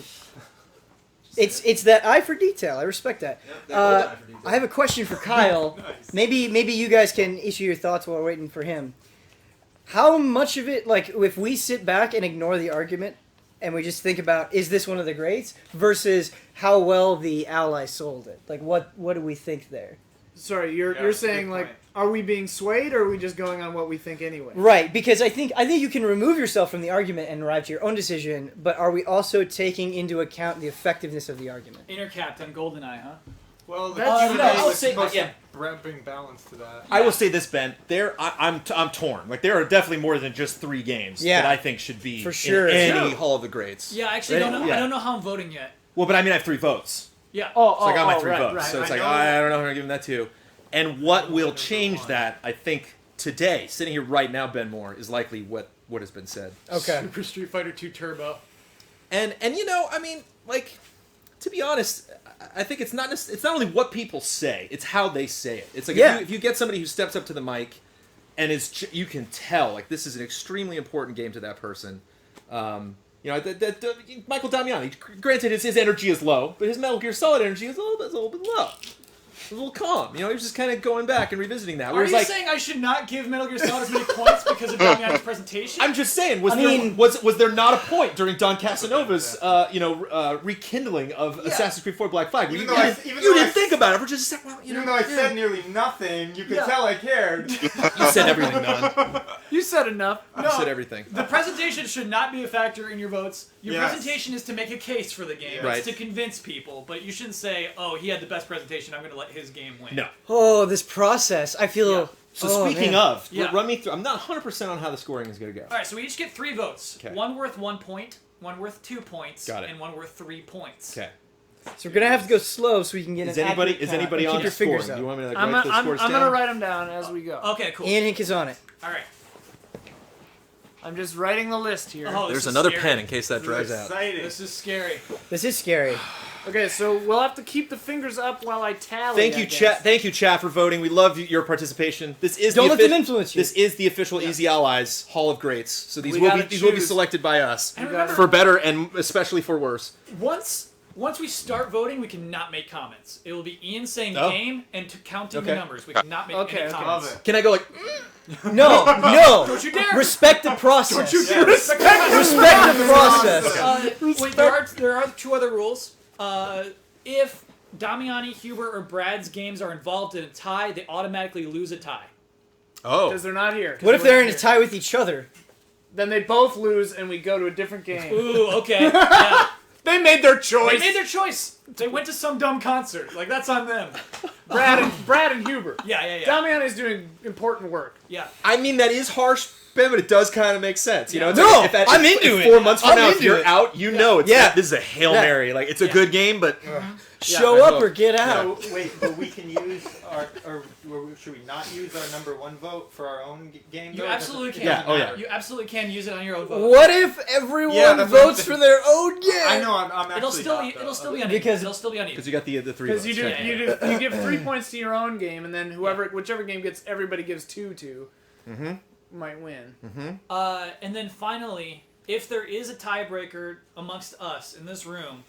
[SPEAKER 11] It's that eye for detail. I respect that. I have a question for Kyle.
[SPEAKER 5] Nice.
[SPEAKER 11] Maybe you guys can issue your thoughts while we're waiting for him. How much of it, like, if we sit back and ignore the argument and we just think about, is this one of the greats, versus how well the Ally sold it? Like, what do we think there?
[SPEAKER 4] Sorry, you're
[SPEAKER 5] Yeah,
[SPEAKER 4] saying
[SPEAKER 5] good
[SPEAKER 4] like,
[SPEAKER 5] point.
[SPEAKER 4] are we being swayed or are we just going on what we think anyway?
[SPEAKER 11] Right, because I think you can remove yourself from the argument and arrive to your own decision, but are we also taking into account the effectiveness of the argument?
[SPEAKER 2] Intercapped on GoldenEye, huh?
[SPEAKER 5] Well,
[SPEAKER 4] That's-
[SPEAKER 5] the
[SPEAKER 2] I'll
[SPEAKER 5] was
[SPEAKER 2] say-
[SPEAKER 5] supposed
[SPEAKER 2] yeah.
[SPEAKER 5] to bring balance to that.
[SPEAKER 1] I will say this, Ben. I'm torn. Like, there are definitely more than just 3 games
[SPEAKER 11] Yeah.
[SPEAKER 1] that I think should be
[SPEAKER 11] For sure.
[SPEAKER 1] in any
[SPEAKER 11] Sure.
[SPEAKER 1] Hall of the Greats.
[SPEAKER 2] Yeah, I actually don't know.
[SPEAKER 1] Yeah.
[SPEAKER 2] I don't know how I'm voting yet.
[SPEAKER 1] Well, but I mean, I have 3 votes.
[SPEAKER 2] Yeah.
[SPEAKER 4] Oh,
[SPEAKER 1] So I got my 3
[SPEAKER 4] right,
[SPEAKER 1] votes.
[SPEAKER 4] right.
[SPEAKER 1] So it's
[SPEAKER 5] I
[SPEAKER 1] like,
[SPEAKER 5] know-
[SPEAKER 1] I don't know who I'm giving that to. And what will change that, I think, today, sitting here right now, Ben Moore, is likely what has been said.
[SPEAKER 11] Okay.
[SPEAKER 2] Super Street Fighter 2 Turbo.
[SPEAKER 1] And you know, I mean, like, to be honest, I think it's not only what people say, it's how they say it. It's like,
[SPEAKER 11] Yeah.
[SPEAKER 1] if you get somebody who steps up to the mic and you can tell, like, this is an extremely important game to that person. You know, Michael Damiani, granted his energy is low, but his Metal Gear Solid energy is a little bit low. A little calm. You know, he was just kind of going back and revisiting that.
[SPEAKER 2] Are
[SPEAKER 1] Whereas,
[SPEAKER 2] you
[SPEAKER 1] like,
[SPEAKER 2] saying I should not give Metal Gear Solid as many points because of Damiani's presentation?
[SPEAKER 1] I'm just saying, was there not a point during Don Casanova's rekindling of Assassin's Creed 4 Black Flag?
[SPEAKER 5] Even
[SPEAKER 1] You
[SPEAKER 5] though I-
[SPEAKER 1] didn't,
[SPEAKER 5] even
[SPEAKER 1] you
[SPEAKER 5] though I-
[SPEAKER 1] didn't think about it for just a second. Well, you
[SPEAKER 5] Even
[SPEAKER 1] know,
[SPEAKER 5] though I said nearly nothing, you could
[SPEAKER 2] Yeah.
[SPEAKER 5] tell I cared.
[SPEAKER 1] you said everything, Don.
[SPEAKER 4] You said enough.
[SPEAKER 1] You said everything.
[SPEAKER 2] The presentation should not be a factor in your votes. Your
[SPEAKER 5] Yes.
[SPEAKER 2] presentation is to make a case for the game.
[SPEAKER 5] Yeah.
[SPEAKER 1] Right.
[SPEAKER 2] It's to convince people, but you shouldn't say, "Oh, he had the best presentation. I'm going to let his game win."
[SPEAKER 1] No.
[SPEAKER 11] Oh, this process. I feel...
[SPEAKER 2] Yeah.
[SPEAKER 1] So
[SPEAKER 11] oh,
[SPEAKER 1] speaking
[SPEAKER 11] man.
[SPEAKER 1] of,
[SPEAKER 2] Yeah.
[SPEAKER 1] run me through. I'm not 100% on how the scoring is going to go.
[SPEAKER 2] All right, so we each get 3 votes.
[SPEAKER 1] Okay.
[SPEAKER 2] One worth 1 point, one worth 2 points,
[SPEAKER 1] Got it.
[SPEAKER 2] and one worth 3 points.
[SPEAKER 1] Okay.
[SPEAKER 11] So we're going to have to go slow so we can get
[SPEAKER 1] Is
[SPEAKER 11] an
[SPEAKER 1] anybody
[SPEAKER 11] accurate count.
[SPEAKER 1] on
[SPEAKER 11] Keep your fingers
[SPEAKER 1] scoring?
[SPEAKER 11] up.
[SPEAKER 1] Do you want me to like,
[SPEAKER 4] I'm
[SPEAKER 1] write those scores down?
[SPEAKER 4] going to write them down as we go.
[SPEAKER 2] Okay, cool.
[SPEAKER 11] Ian Hink is on it.
[SPEAKER 2] All right.
[SPEAKER 4] I'm just writing the list here.
[SPEAKER 2] Oh, this
[SPEAKER 1] There's
[SPEAKER 2] is
[SPEAKER 1] another
[SPEAKER 2] scary.
[SPEAKER 1] pen in case that
[SPEAKER 5] This
[SPEAKER 1] dries
[SPEAKER 5] is
[SPEAKER 1] out.
[SPEAKER 5] exciting.
[SPEAKER 2] This is scary.
[SPEAKER 11] This is scary.
[SPEAKER 4] Okay, so we'll have to keep the fingers up while I tally.
[SPEAKER 1] Thank
[SPEAKER 4] I
[SPEAKER 1] you,
[SPEAKER 4] guess.
[SPEAKER 1] chat. Thank you, chat, for voting. We love your participation. This is
[SPEAKER 11] Don't
[SPEAKER 1] the
[SPEAKER 11] let them influence you.
[SPEAKER 1] This is the official Easy Allies Hall of Greats. So these
[SPEAKER 4] We
[SPEAKER 1] will
[SPEAKER 4] gotta
[SPEAKER 1] be
[SPEAKER 4] choose.
[SPEAKER 1] selected by us
[SPEAKER 2] And remember,
[SPEAKER 1] for better and especially for worse.
[SPEAKER 2] once we start voting, we cannot make comments. It will be Ian saying
[SPEAKER 1] Oh.
[SPEAKER 2] game and counting the
[SPEAKER 1] Okay.
[SPEAKER 2] numbers. We cannot make
[SPEAKER 4] Okay,
[SPEAKER 2] any
[SPEAKER 4] okay.
[SPEAKER 2] comments.
[SPEAKER 5] Love it.
[SPEAKER 1] Can I go like?
[SPEAKER 11] No, no.
[SPEAKER 2] Don't you dare!
[SPEAKER 11] Respect the process.
[SPEAKER 2] Respect
[SPEAKER 11] Respect the process.
[SPEAKER 2] Wait, there are 2 other rules. If Damiani, Huber, or Brad's games are involved in a tie, they automatically lose a tie.
[SPEAKER 1] Oh.
[SPEAKER 4] Because they're not here. 'Cause
[SPEAKER 11] What if
[SPEAKER 4] they
[SPEAKER 11] they're
[SPEAKER 4] weren't
[SPEAKER 11] in a
[SPEAKER 4] here.
[SPEAKER 11] tie with each other?
[SPEAKER 4] Then they both lose and we go to a different game.
[SPEAKER 2] Ooh, okay. Yeah.
[SPEAKER 4] They made their choice.
[SPEAKER 2] They made their choice. They went to some dumb concert. Like, that's on them.
[SPEAKER 4] Brad and Huber.
[SPEAKER 2] Yeah.
[SPEAKER 4] Damiani's doing important work.
[SPEAKER 2] Yeah.
[SPEAKER 1] I mean, that is harsh, Ben, but it does kind of make sense. You know, it's
[SPEAKER 11] No,
[SPEAKER 1] like
[SPEAKER 11] I'm into it.
[SPEAKER 1] 4 months from
[SPEAKER 11] I'm
[SPEAKER 1] now, if
[SPEAKER 11] into
[SPEAKER 1] you're
[SPEAKER 11] it.
[SPEAKER 1] out, you know it's
[SPEAKER 11] Yeah.
[SPEAKER 1] this is a Hail
[SPEAKER 11] Yeah.
[SPEAKER 1] Mary. Like, it's a
[SPEAKER 2] Yeah.
[SPEAKER 1] good game, but
[SPEAKER 11] Show
[SPEAKER 1] I
[SPEAKER 11] up
[SPEAKER 1] hope.
[SPEAKER 11] or get out.
[SPEAKER 5] So, wait, but we can use or should we not use our number 1 vote for our own game?
[SPEAKER 2] You
[SPEAKER 5] though?
[SPEAKER 2] absolutely can.
[SPEAKER 1] Yeah, oh, yeah.
[SPEAKER 2] You absolutely can use it on your own vote.
[SPEAKER 11] What if everyone
[SPEAKER 5] Yeah, that's what I'm
[SPEAKER 11] votes for their own game?
[SPEAKER 5] I know. I'm actually
[SPEAKER 2] It'll still
[SPEAKER 5] not,
[SPEAKER 2] it'll still be
[SPEAKER 5] though.
[SPEAKER 2] uneven.
[SPEAKER 11] Because-
[SPEAKER 2] It'll still be uneven.
[SPEAKER 1] because you got the 3
[SPEAKER 4] Because
[SPEAKER 1] votes.
[SPEAKER 4] you do,
[SPEAKER 1] Okay.
[SPEAKER 4] you give 3 points to your own game, and then whichever game gets everybody gives 2 to, might win.
[SPEAKER 2] And then finally, if there is a tiebreaker amongst us in this room,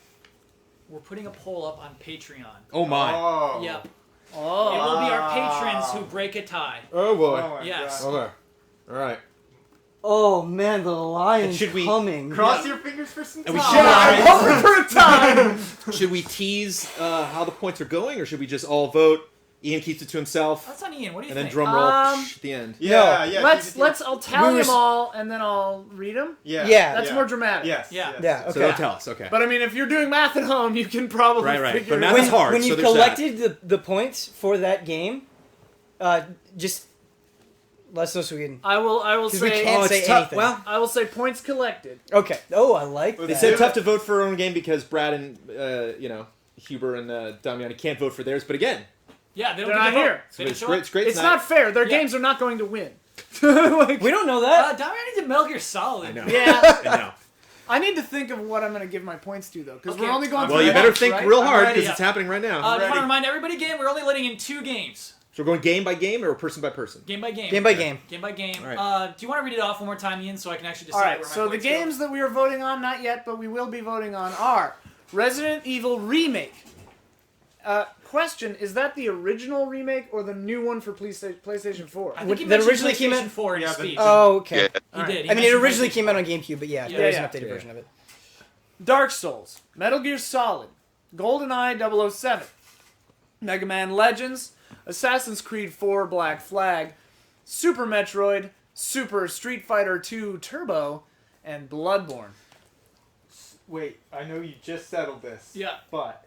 [SPEAKER 2] we're putting a poll up on Patreon.
[SPEAKER 1] Oh my.
[SPEAKER 5] Oh.
[SPEAKER 2] Yep.
[SPEAKER 4] Oh.
[SPEAKER 2] It will be our patrons who break a tie.
[SPEAKER 1] Oh boy.
[SPEAKER 5] Oh my
[SPEAKER 2] Yes.
[SPEAKER 5] God.
[SPEAKER 1] Okay. All right.
[SPEAKER 11] Oh man, the lion's
[SPEAKER 1] should we-
[SPEAKER 11] coming.
[SPEAKER 5] Cross your fingers for some
[SPEAKER 1] And we
[SPEAKER 5] time.
[SPEAKER 1] should-
[SPEAKER 4] I'm hoping for a time.
[SPEAKER 1] Should we tease how the points are going, or should we just all vote? Ian keeps it to himself,
[SPEAKER 2] That's on Ian. What do you
[SPEAKER 1] and then
[SPEAKER 2] think?
[SPEAKER 1] drum roll
[SPEAKER 4] Um,
[SPEAKER 1] at the end.
[SPEAKER 5] Yeah, yeah.
[SPEAKER 4] I'll tally
[SPEAKER 11] We were
[SPEAKER 4] them all, and then I'll read them.
[SPEAKER 5] Yeah.
[SPEAKER 11] Yeah.
[SPEAKER 4] That's more dramatic.
[SPEAKER 5] Yes.
[SPEAKER 2] Yeah.
[SPEAKER 5] yes,
[SPEAKER 11] Yeah,
[SPEAKER 5] yes.
[SPEAKER 11] okay.
[SPEAKER 1] So don't tell us. Okay.
[SPEAKER 4] But I mean, if you're doing math at home, you can probably
[SPEAKER 1] Right.
[SPEAKER 4] figure
[SPEAKER 1] But
[SPEAKER 4] it
[SPEAKER 1] math
[SPEAKER 4] out.
[SPEAKER 1] is hard.
[SPEAKER 11] When
[SPEAKER 1] so
[SPEAKER 11] you've
[SPEAKER 1] there's that.
[SPEAKER 11] collected the points for that game, just let us know so we can.
[SPEAKER 4] I will
[SPEAKER 11] 'Cause we
[SPEAKER 4] say.
[SPEAKER 11] can't say
[SPEAKER 1] it's tough.
[SPEAKER 11] anything.
[SPEAKER 1] Well,
[SPEAKER 4] I will say points collected.
[SPEAKER 11] Okay. Oh, I like
[SPEAKER 1] they
[SPEAKER 11] that.
[SPEAKER 1] said tough to vote for our own game because Brad and Huber and Damiani can't vote for theirs. But again,
[SPEAKER 2] Yeah, they don't
[SPEAKER 4] They're
[SPEAKER 2] get
[SPEAKER 4] not
[SPEAKER 2] to vote.
[SPEAKER 4] here.
[SPEAKER 2] They didn't
[SPEAKER 1] It's
[SPEAKER 2] show
[SPEAKER 1] great.
[SPEAKER 2] up.
[SPEAKER 1] It's great.
[SPEAKER 4] It's
[SPEAKER 1] tonight.
[SPEAKER 4] not fair. Their
[SPEAKER 2] Yeah.
[SPEAKER 4] games are not going to win. Like,
[SPEAKER 11] We don't know that.
[SPEAKER 2] Damiani did Metal Gear Solid.
[SPEAKER 1] I know.
[SPEAKER 4] Yeah.
[SPEAKER 1] I know.
[SPEAKER 4] I need to think of what I'm going to give my points to, though, because
[SPEAKER 2] Okay.
[SPEAKER 4] we're only going
[SPEAKER 1] Well,
[SPEAKER 4] through
[SPEAKER 1] you better
[SPEAKER 4] once,
[SPEAKER 1] think
[SPEAKER 4] right?
[SPEAKER 1] real hard
[SPEAKER 5] ready.
[SPEAKER 1] because it's happening right now.
[SPEAKER 2] Do you want
[SPEAKER 5] ready.
[SPEAKER 2] to remind everybody again? We're only letting in 2 games.
[SPEAKER 1] So we're going game by game or person by person?
[SPEAKER 2] Game by game.
[SPEAKER 11] Game by game.
[SPEAKER 2] Game by game.
[SPEAKER 1] All right.
[SPEAKER 2] Do you want to read it off one more time, Ian, so I can actually decide
[SPEAKER 4] All right,
[SPEAKER 2] where my
[SPEAKER 4] so the
[SPEAKER 2] points go?
[SPEAKER 4] games that we are voting on, not yet, but we will be voting on, are Resident Evil Remake. Question, is that the original remake or the new one for PlayStation 4?
[SPEAKER 2] I think he
[SPEAKER 11] That
[SPEAKER 2] mentioned
[SPEAKER 11] originally came
[SPEAKER 2] PlayStation
[SPEAKER 11] out-
[SPEAKER 2] 4 in his
[SPEAKER 5] Yeah, but-
[SPEAKER 2] speech.
[SPEAKER 11] Oh, okay.
[SPEAKER 8] Yeah.
[SPEAKER 2] He did. He
[SPEAKER 11] I mean, it
[SPEAKER 2] mentioned
[SPEAKER 11] originally
[SPEAKER 2] PlayStation
[SPEAKER 11] came out
[SPEAKER 2] 4.
[SPEAKER 11] on GameCube, but yeah,
[SPEAKER 2] Yeah,
[SPEAKER 11] there is
[SPEAKER 4] yeah.
[SPEAKER 11] an updated version of it.
[SPEAKER 4] Dark Souls, Metal Gear Solid, GoldenEye 007, Mega Man Legends, Assassin's Creed 4 Black Flag, Super Metroid, Super Street Fighter 2 Turbo, and Bloodborne.
[SPEAKER 5] Wait, I know you just settled this.
[SPEAKER 2] Yeah.
[SPEAKER 5] But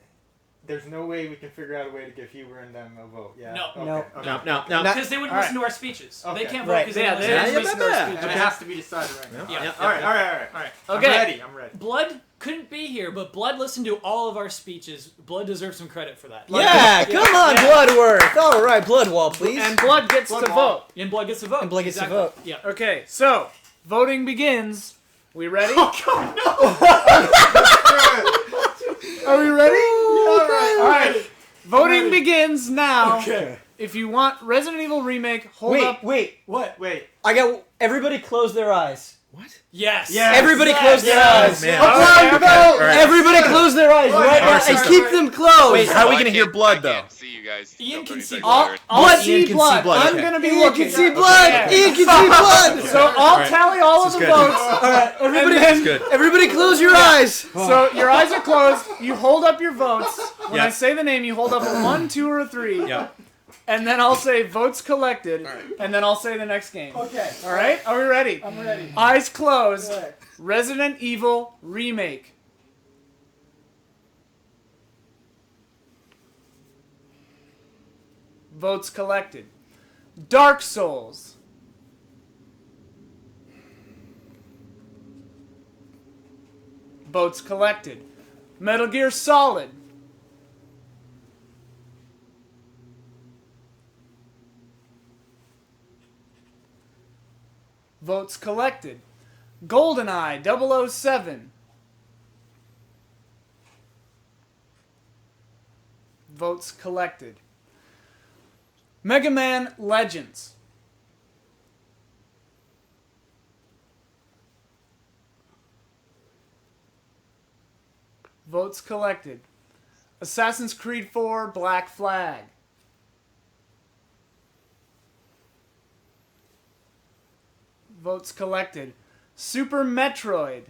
[SPEAKER 5] there's no way we can figure out a way to give Huber and them a vote. Yeah.
[SPEAKER 2] No.
[SPEAKER 5] Okay.
[SPEAKER 11] No.
[SPEAKER 5] Okay.
[SPEAKER 1] No.
[SPEAKER 2] Because they wouldn't
[SPEAKER 4] All
[SPEAKER 2] listen to our speeches.
[SPEAKER 5] Okay.
[SPEAKER 2] They can't vote
[SPEAKER 4] Right.
[SPEAKER 2] because
[SPEAKER 4] Yeah,
[SPEAKER 2] they
[SPEAKER 4] they
[SPEAKER 2] don't
[SPEAKER 4] didn't
[SPEAKER 2] listen to
[SPEAKER 4] listen to
[SPEAKER 2] our
[SPEAKER 4] our
[SPEAKER 2] speeches.
[SPEAKER 5] And it has to be decided right now.
[SPEAKER 2] Yeah.
[SPEAKER 5] All right. All right.
[SPEAKER 4] Okay.
[SPEAKER 5] I'm ready.
[SPEAKER 2] Blood couldn't be here, but Blood listened to all of our speeches. Blood deserves some credit for that.
[SPEAKER 11] Yeah, come on, Bloodworth. All right, blood wall, please.
[SPEAKER 4] And Blood gets
[SPEAKER 5] Blood
[SPEAKER 4] to
[SPEAKER 5] wall.
[SPEAKER 4] vote.
[SPEAKER 2] And Blood gets to vote.
[SPEAKER 11] And Blood gets to
[SPEAKER 2] Exactly.
[SPEAKER 11] vote.
[SPEAKER 2] Yeah.
[SPEAKER 4] Okay, so voting begins. We ready?
[SPEAKER 5] Oh God, no!
[SPEAKER 4] Are we ready?
[SPEAKER 5] All right.
[SPEAKER 4] Voting begins now.
[SPEAKER 2] Okay.
[SPEAKER 4] If you want Resident Evil Remake, hold up.
[SPEAKER 11] Wait.
[SPEAKER 2] What?
[SPEAKER 5] Wait.
[SPEAKER 11] I got everybody close their eyes.
[SPEAKER 2] Yes.
[SPEAKER 5] Yes.
[SPEAKER 11] Everybody
[SPEAKER 5] Yes.
[SPEAKER 11] close their eyes.
[SPEAKER 1] man.
[SPEAKER 4] Okay, okay.
[SPEAKER 1] All right.
[SPEAKER 11] Everybody close their eyes right now
[SPEAKER 5] Alright,
[SPEAKER 11] and
[SPEAKER 5] sorry.
[SPEAKER 11] keep them closed.
[SPEAKER 1] Wait, how are we
[SPEAKER 8] I
[SPEAKER 1] gonna hear
[SPEAKER 8] can't-
[SPEAKER 1] blood,
[SPEAKER 8] I
[SPEAKER 1] though?
[SPEAKER 8] can't see you guys.
[SPEAKER 2] Ian can see
[SPEAKER 4] I'll,
[SPEAKER 2] blood.
[SPEAKER 4] I'll
[SPEAKER 11] Blood,
[SPEAKER 4] see
[SPEAKER 11] Ian can see
[SPEAKER 4] blood.
[SPEAKER 1] blood,
[SPEAKER 4] I'm
[SPEAKER 1] okay.
[SPEAKER 4] gonna be
[SPEAKER 11] Ian
[SPEAKER 4] looking.
[SPEAKER 11] can see blood.
[SPEAKER 4] Okay.
[SPEAKER 11] Ian can see blood.
[SPEAKER 4] So I'll tally all of
[SPEAKER 1] This
[SPEAKER 4] the
[SPEAKER 1] is good.
[SPEAKER 4] votes.
[SPEAKER 11] All right, everybody,
[SPEAKER 4] And then-
[SPEAKER 1] Good.
[SPEAKER 11] everybody, close your eyes.
[SPEAKER 4] So your eyes are closed. You hold up your votes. When
[SPEAKER 1] Yeah.
[SPEAKER 4] I say the name, you hold up a 1, 2, or a 3.
[SPEAKER 1] Yeah.
[SPEAKER 4] And then I'll say votes collected. And then I'll say the next game.
[SPEAKER 11] Okay.
[SPEAKER 4] All right? Are we ready?
[SPEAKER 11] I'm ready.
[SPEAKER 4] Eyes closed.
[SPEAKER 11] All right.
[SPEAKER 4] Resident Evil Remake. Votes collected. Dark Souls. Votes collected. Metal Gear Solid. Votes collected. GoldenEye 007. Votes collected. Mega Man Legends. Votes collected. Assassin's Creed 4 Black Flag. Votes collected. Super Metroid.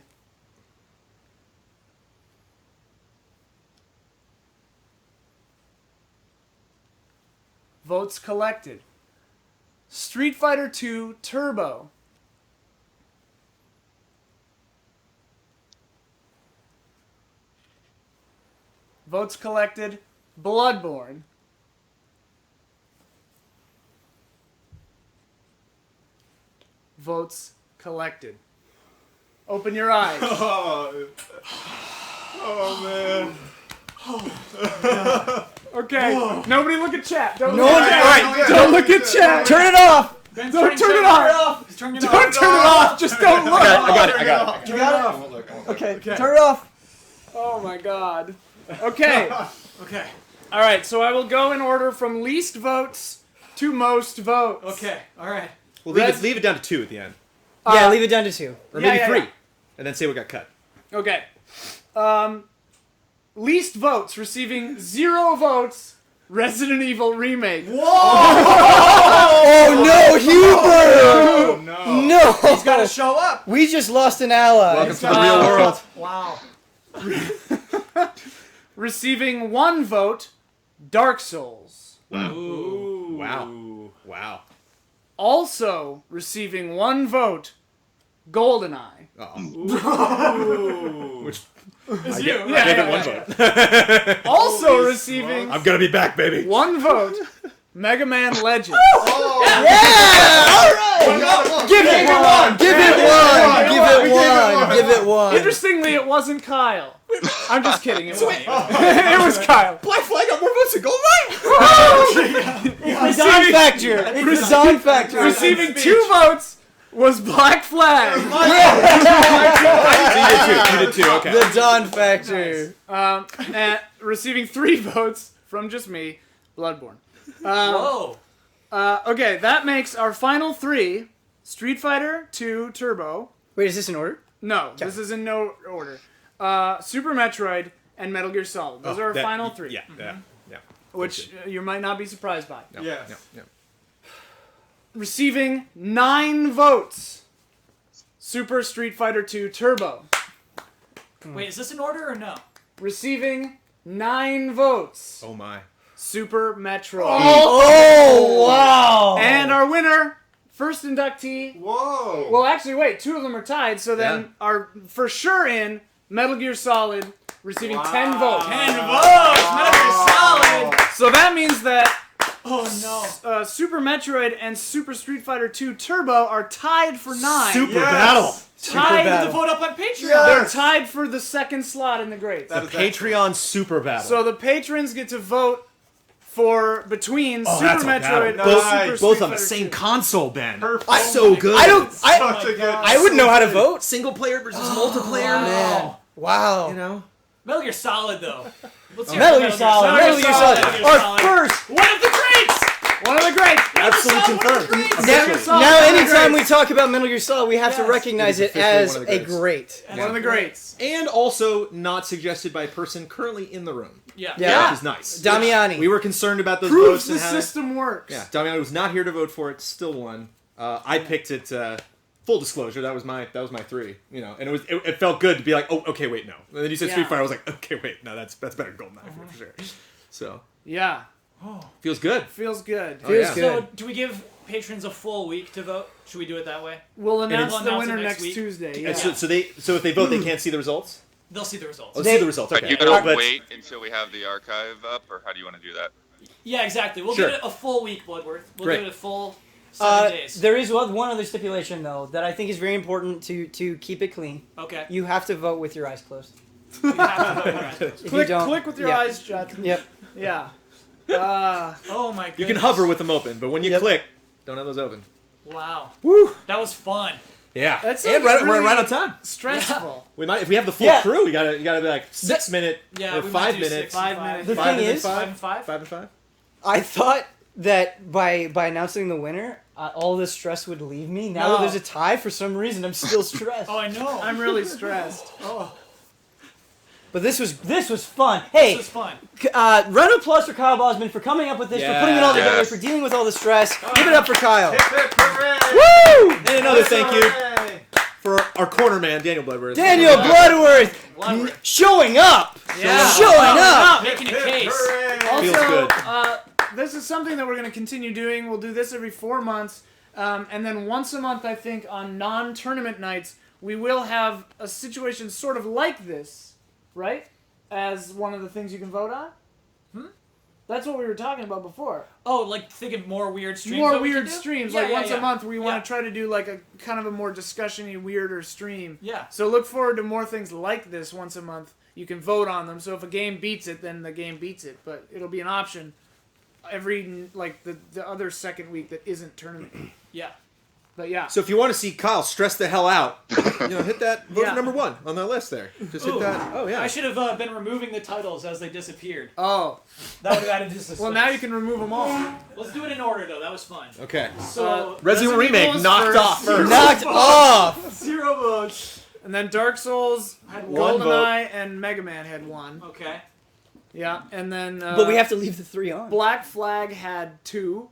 [SPEAKER 4] Votes collected. Street Fighter 2 Turbo. Votes collected. Bloodborne. Votes collected. Open your eyes.
[SPEAKER 5] Oh man.
[SPEAKER 4] Okay. Nobody look at chat. Don't
[SPEAKER 11] No
[SPEAKER 4] look
[SPEAKER 11] one-
[SPEAKER 4] at chat.
[SPEAKER 5] Alright,
[SPEAKER 4] Don't look at chat.
[SPEAKER 11] Turn it off.
[SPEAKER 2] Ben's
[SPEAKER 4] Don't
[SPEAKER 2] turning
[SPEAKER 4] turn it
[SPEAKER 2] it
[SPEAKER 4] off.
[SPEAKER 2] He's turning it
[SPEAKER 4] Don't
[SPEAKER 2] off.
[SPEAKER 4] turn it off. Just don't look.
[SPEAKER 1] I got it.
[SPEAKER 11] You got it? Okay, turn it off.
[SPEAKER 4] Oh my god. Okay.
[SPEAKER 2] Okay.
[SPEAKER 4] All right. So I will go in order from least votes to most votes.
[SPEAKER 2] Okay. All right.
[SPEAKER 1] Well,
[SPEAKER 4] Res-
[SPEAKER 1] leave it down to 2 at the end,
[SPEAKER 11] Yeah, leave it down to 2.
[SPEAKER 1] or
[SPEAKER 4] Yeah,
[SPEAKER 1] maybe
[SPEAKER 4] yeah,
[SPEAKER 1] 3,
[SPEAKER 4] yeah.
[SPEAKER 1] and then say what got cut.
[SPEAKER 4] Okay. Least votes receiving 0 votes. Resident Evil Remake.
[SPEAKER 11] Oh no, Huber!
[SPEAKER 5] Oh no.
[SPEAKER 11] No.
[SPEAKER 2] He's got to show up.
[SPEAKER 11] We just lost an ally.
[SPEAKER 1] Welcome to the real world.
[SPEAKER 2] Wow.
[SPEAKER 4] Receiving 1 vote. Dark Souls.
[SPEAKER 2] Ooh.
[SPEAKER 1] Wow.
[SPEAKER 4] Also receiving 1 vote. GoldenEye.
[SPEAKER 1] Which
[SPEAKER 2] It's
[SPEAKER 1] I
[SPEAKER 2] you.
[SPEAKER 1] gave it 1 vote.
[SPEAKER 4] Also receiving
[SPEAKER 1] I'm gonna be back, baby.
[SPEAKER 4] 1 vote. Mega Man Legends.
[SPEAKER 11] Give it one. Give it one. Give it one. Give it one.
[SPEAKER 4] Interestingly, it wasn't Kyle. I'm just kidding. It wasn't. It was Kyle.
[SPEAKER 1] Black Flag got more votes than GoldenEye.
[SPEAKER 11] Design factor. It's design factor.
[SPEAKER 4] Receiving 2 votes was Black Flag.
[SPEAKER 1] You did too. Okay.
[SPEAKER 11] The Dawn factor.
[SPEAKER 4] And receiving 3 votes from just me, Bloodborne.
[SPEAKER 2] Whoa.
[SPEAKER 4] Okay, that makes our final 3: Street Fighter 2 Turbo.
[SPEAKER 11] Wait, is this in order?
[SPEAKER 4] No, this is in no order. Super Metroid and Metal Gear Solid. Those are our final 3.
[SPEAKER 1] Yeah.
[SPEAKER 4] Which you might not be surprised by.
[SPEAKER 5] Yes.
[SPEAKER 4] Receiving 9 votes. Super Street Fighter 2 Turbo.
[SPEAKER 2] Wait, is this in order or no?
[SPEAKER 4] Receiving 9 votes.
[SPEAKER 1] Oh my.
[SPEAKER 4] Super Metroid.
[SPEAKER 11] Oh, wow.
[SPEAKER 4] And our winner, first inductee.
[SPEAKER 5] Whoa.
[SPEAKER 4] Well, actually, wait. 2 of them are tied, so then our for sure in Metal Gear Solid receiving 10 votes.
[SPEAKER 2] 10 votes! Metal Gear Solid!
[SPEAKER 4] So that means that
[SPEAKER 2] Oh no.
[SPEAKER 4] Super Metroid and Super Street Fighter 2 Turbo are tied for 9.
[SPEAKER 1] Super
[SPEAKER 5] Yes.
[SPEAKER 1] battle.
[SPEAKER 2] Tied
[SPEAKER 11] battle.
[SPEAKER 2] to vote up on Patreon.
[SPEAKER 4] They're tied for the second slot in the greats.
[SPEAKER 1] The Patreon super battle.
[SPEAKER 4] So the patrons get to vote for between Super
[SPEAKER 1] that's a battle.
[SPEAKER 4] Metroid and
[SPEAKER 5] Nice.
[SPEAKER 4] Super
[SPEAKER 1] both
[SPEAKER 4] Street
[SPEAKER 1] on the
[SPEAKER 4] Fighter
[SPEAKER 1] same
[SPEAKER 4] 2.
[SPEAKER 1] console, Ben.
[SPEAKER 5] Perfect.
[SPEAKER 1] So good.
[SPEAKER 11] I don't.
[SPEAKER 5] Such
[SPEAKER 11] I
[SPEAKER 5] a good.
[SPEAKER 11] I wouldn't know how to vote.
[SPEAKER 1] Single player versus multiplayer.
[SPEAKER 11] Man. Wow.
[SPEAKER 1] You know.
[SPEAKER 2] Metal Gear Solid, though. Let's hear
[SPEAKER 11] Metal
[SPEAKER 2] it
[SPEAKER 11] Gear
[SPEAKER 2] for
[SPEAKER 11] Solid. Metal Gear Solid.
[SPEAKER 2] Metal Gear
[SPEAKER 11] Our
[SPEAKER 2] Solid.
[SPEAKER 11] first.
[SPEAKER 2] One of the greats!
[SPEAKER 4] One of the greats.
[SPEAKER 1] Absolutely confirmed.
[SPEAKER 11] Now, anytime we talk about Metal Gear Solid, we have to
[SPEAKER 2] Yes.
[SPEAKER 11] recognize
[SPEAKER 1] It is
[SPEAKER 11] it
[SPEAKER 1] officially
[SPEAKER 11] as
[SPEAKER 1] one of the
[SPEAKER 11] a
[SPEAKER 1] greats.
[SPEAKER 11] great.
[SPEAKER 4] One of the greats.
[SPEAKER 1] And also not suggested by a person currently in the room,
[SPEAKER 2] Yeah.
[SPEAKER 11] Yeah.
[SPEAKER 1] which is nice.
[SPEAKER 11] Damiani.
[SPEAKER 1] We were concerned about those
[SPEAKER 4] Proves
[SPEAKER 1] votes
[SPEAKER 4] the
[SPEAKER 1] and how.
[SPEAKER 4] system works.
[SPEAKER 1] Yeah, Damiani was not here to vote for it. Still won. I picked it. Full disclosure, that was my 3. You know, and it felt good to be like, oh, okay, wait, no. And then you said Street
[SPEAKER 4] Yeah.
[SPEAKER 1] Fighter, I was like, okay, wait, no, that's better than GoldenEye for sure. So
[SPEAKER 4] Yeah.
[SPEAKER 1] feels good.
[SPEAKER 4] Feels good.
[SPEAKER 1] Oh, yeah.
[SPEAKER 2] So, do we give patrons a full week to vote? Should we do it that way?
[SPEAKER 4] We'll announce
[SPEAKER 2] We'll
[SPEAKER 4] the
[SPEAKER 2] announce it
[SPEAKER 4] winner
[SPEAKER 2] next
[SPEAKER 4] next
[SPEAKER 2] week.
[SPEAKER 4] Tuesday. Yeah.
[SPEAKER 1] And so if they vote, they can't see the results.
[SPEAKER 2] They'll see the results.
[SPEAKER 1] Let's see the results.
[SPEAKER 8] But
[SPEAKER 1] Okay.
[SPEAKER 8] you gotta
[SPEAKER 1] But-
[SPEAKER 8] wait until we have the archive up, or how do you want to do that?
[SPEAKER 2] Yeah, exactly. We'll
[SPEAKER 1] Sure.
[SPEAKER 2] give it a full week, Bloodworth. We'll
[SPEAKER 1] Great.
[SPEAKER 2] give it a full 7 days.
[SPEAKER 11] There is one other stipulation though that I think is very important to keep it clean.
[SPEAKER 2] Okay.
[SPEAKER 11] You have to vote with your eyes closed.
[SPEAKER 2] You have to vote right.
[SPEAKER 11] If you
[SPEAKER 4] Click,
[SPEAKER 11] don't,
[SPEAKER 4] click with your
[SPEAKER 11] yeah.
[SPEAKER 4] eyes shut.
[SPEAKER 11] Yep.
[SPEAKER 4] Yeah.
[SPEAKER 2] Oh my goodness.
[SPEAKER 1] You can hover with them open, but when you
[SPEAKER 11] Yep.
[SPEAKER 1] click, don't have those open.
[SPEAKER 2] Wow.
[SPEAKER 1] Woo!
[SPEAKER 2] That was fun.
[SPEAKER 1] Yeah.
[SPEAKER 4] That's
[SPEAKER 1] and
[SPEAKER 4] like
[SPEAKER 1] we're
[SPEAKER 4] really-
[SPEAKER 1] right on time.
[SPEAKER 4] Stressful.
[SPEAKER 1] We might if we have the full
[SPEAKER 11] Yeah.
[SPEAKER 1] crew. You gotta be like 6 minute
[SPEAKER 2] Yeah,
[SPEAKER 1] or
[SPEAKER 2] we might
[SPEAKER 1] 5
[SPEAKER 2] do
[SPEAKER 1] minutes.
[SPEAKER 2] 6 and 5
[SPEAKER 4] minutes.
[SPEAKER 11] The
[SPEAKER 1] 5
[SPEAKER 11] thing
[SPEAKER 1] and then
[SPEAKER 11] is,
[SPEAKER 2] 5 and 5?
[SPEAKER 1] 5 and 5.
[SPEAKER 11] I thought that by announcing the winner, all this stress would leave me. Now that
[SPEAKER 4] No.
[SPEAKER 11] there's a tie, for some reason, I'm still stressed.
[SPEAKER 2] Oh, I know.
[SPEAKER 4] I'm really stressed.
[SPEAKER 11] But this was fun. Hey,
[SPEAKER 2] This was fun.
[SPEAKER 11] round of applause for Kyle Bossman for coming up with this, for putting it all together,
[SPEAKER 8] Yes.
[SPEAKER 11] for dealing with all the stress. Give it up for Kyle.
[SPEAKER 5] Hip, hip, hooray!
[SPEAKER 11] Woo!
[SPEAKER 1] And another thank you
[SPEAKER 5] Hooray!
[SPEAKER 1] for our corner man, Daniel Bloodworth.
[SPEAKER 11] Daniel Bloodworth
[SPEAKER 2] Bloodworth.
[SPEAKER 11] showing up.
[SPEAKER 2] Yeah.
[SPEAKER 11] Showing up.
[SPEAKER 2] Making a
[SPEAKER 5] Hip,
[SPEAKER 2] case.
[SPEAKER 5] hooray!
[SPEAKER 1] Feels
[SPEAKER 4] Also,
[SPEAKER 1] good.
[SPEAKER 4] this is something that we're going to continue doing. We'll do this every 4 months. And then once a month, I think, on non-tournament nights, we will have a situation sort of like this, right? As one of the things you can vote on. That's what we were talking about before.
[SPEAKER 2] Oh, like think of more weird streams.
[SPEAKER 4] More
[SPEAKER 2] that we
[SPEAKER 4] weird
[SPEAKER 2] can do?
[SPEAKER 4] streams.
[SPEAKER 2] Yeah,
[SPEAKER 4] Like
[SPEAKER 2] yeah,
[SPEAKER 4] once
[SPEAKER 2] yeah.
[SPEAKER 4] a month, we want
[SPEAKER 2] Yeah.
[SPEAKER 4] to try to do like a kind of a more discussion-y, weirder stream.
[SPEAKER 2] Yeah.
[SPEAKER 4] So look forward to more things like this once a month. You can vote on them. So if a game beats it, then the game beats it. But it'll be an option every like the other second week that isn't tournament.
[SPEAKER 2] Yeah.
[SPEAKER 4] But yeah.
[SPEAKER 1] So if you want to see Kyle stress the hell out, hit that vote
[SPEAKER 4] Yeah.
[SPEAKER 1] for number 1 on that list there. Just hit
[SPEAKER 2] Ooh.
[SPEAKER 1] that. Oh yeah.
[SPEAKER 2] I should have been removing the titles as they disappeared.
[SPEAKER 4] Oh.
[SPEAKER 2] That would have added just a
[SPEAKER 4] Well, now you can remove them all.
[SPEAKER 2] Let's do it in order, though. That was fun.
[SPEAKER 1] Okay.
[SPEAKER 2] So,
[SPEAKER 1] Resident Remake
[SPEAKER 4] Evil's
[SPEAKER 1] knocked
[SPEAKER 4] first.
[SPEAKER 1] off first.
[SPEAKER 11] Knocked off.
[SPEAKER 2] 0 votes.
[SPEAKER 4] And then Dark Souls,
[SPEAKER 2] Had
[SPEAKER 1] one
[SPEAKER 4] GoldenEye, and Mega Man had 1.
[SPEAKER 2] Okay.
[SPEAKER 4] Yeah. And then
[SPEAKER 11] But we have to leave the 3 on.
[SPEAKER 4] Black Flag had 2.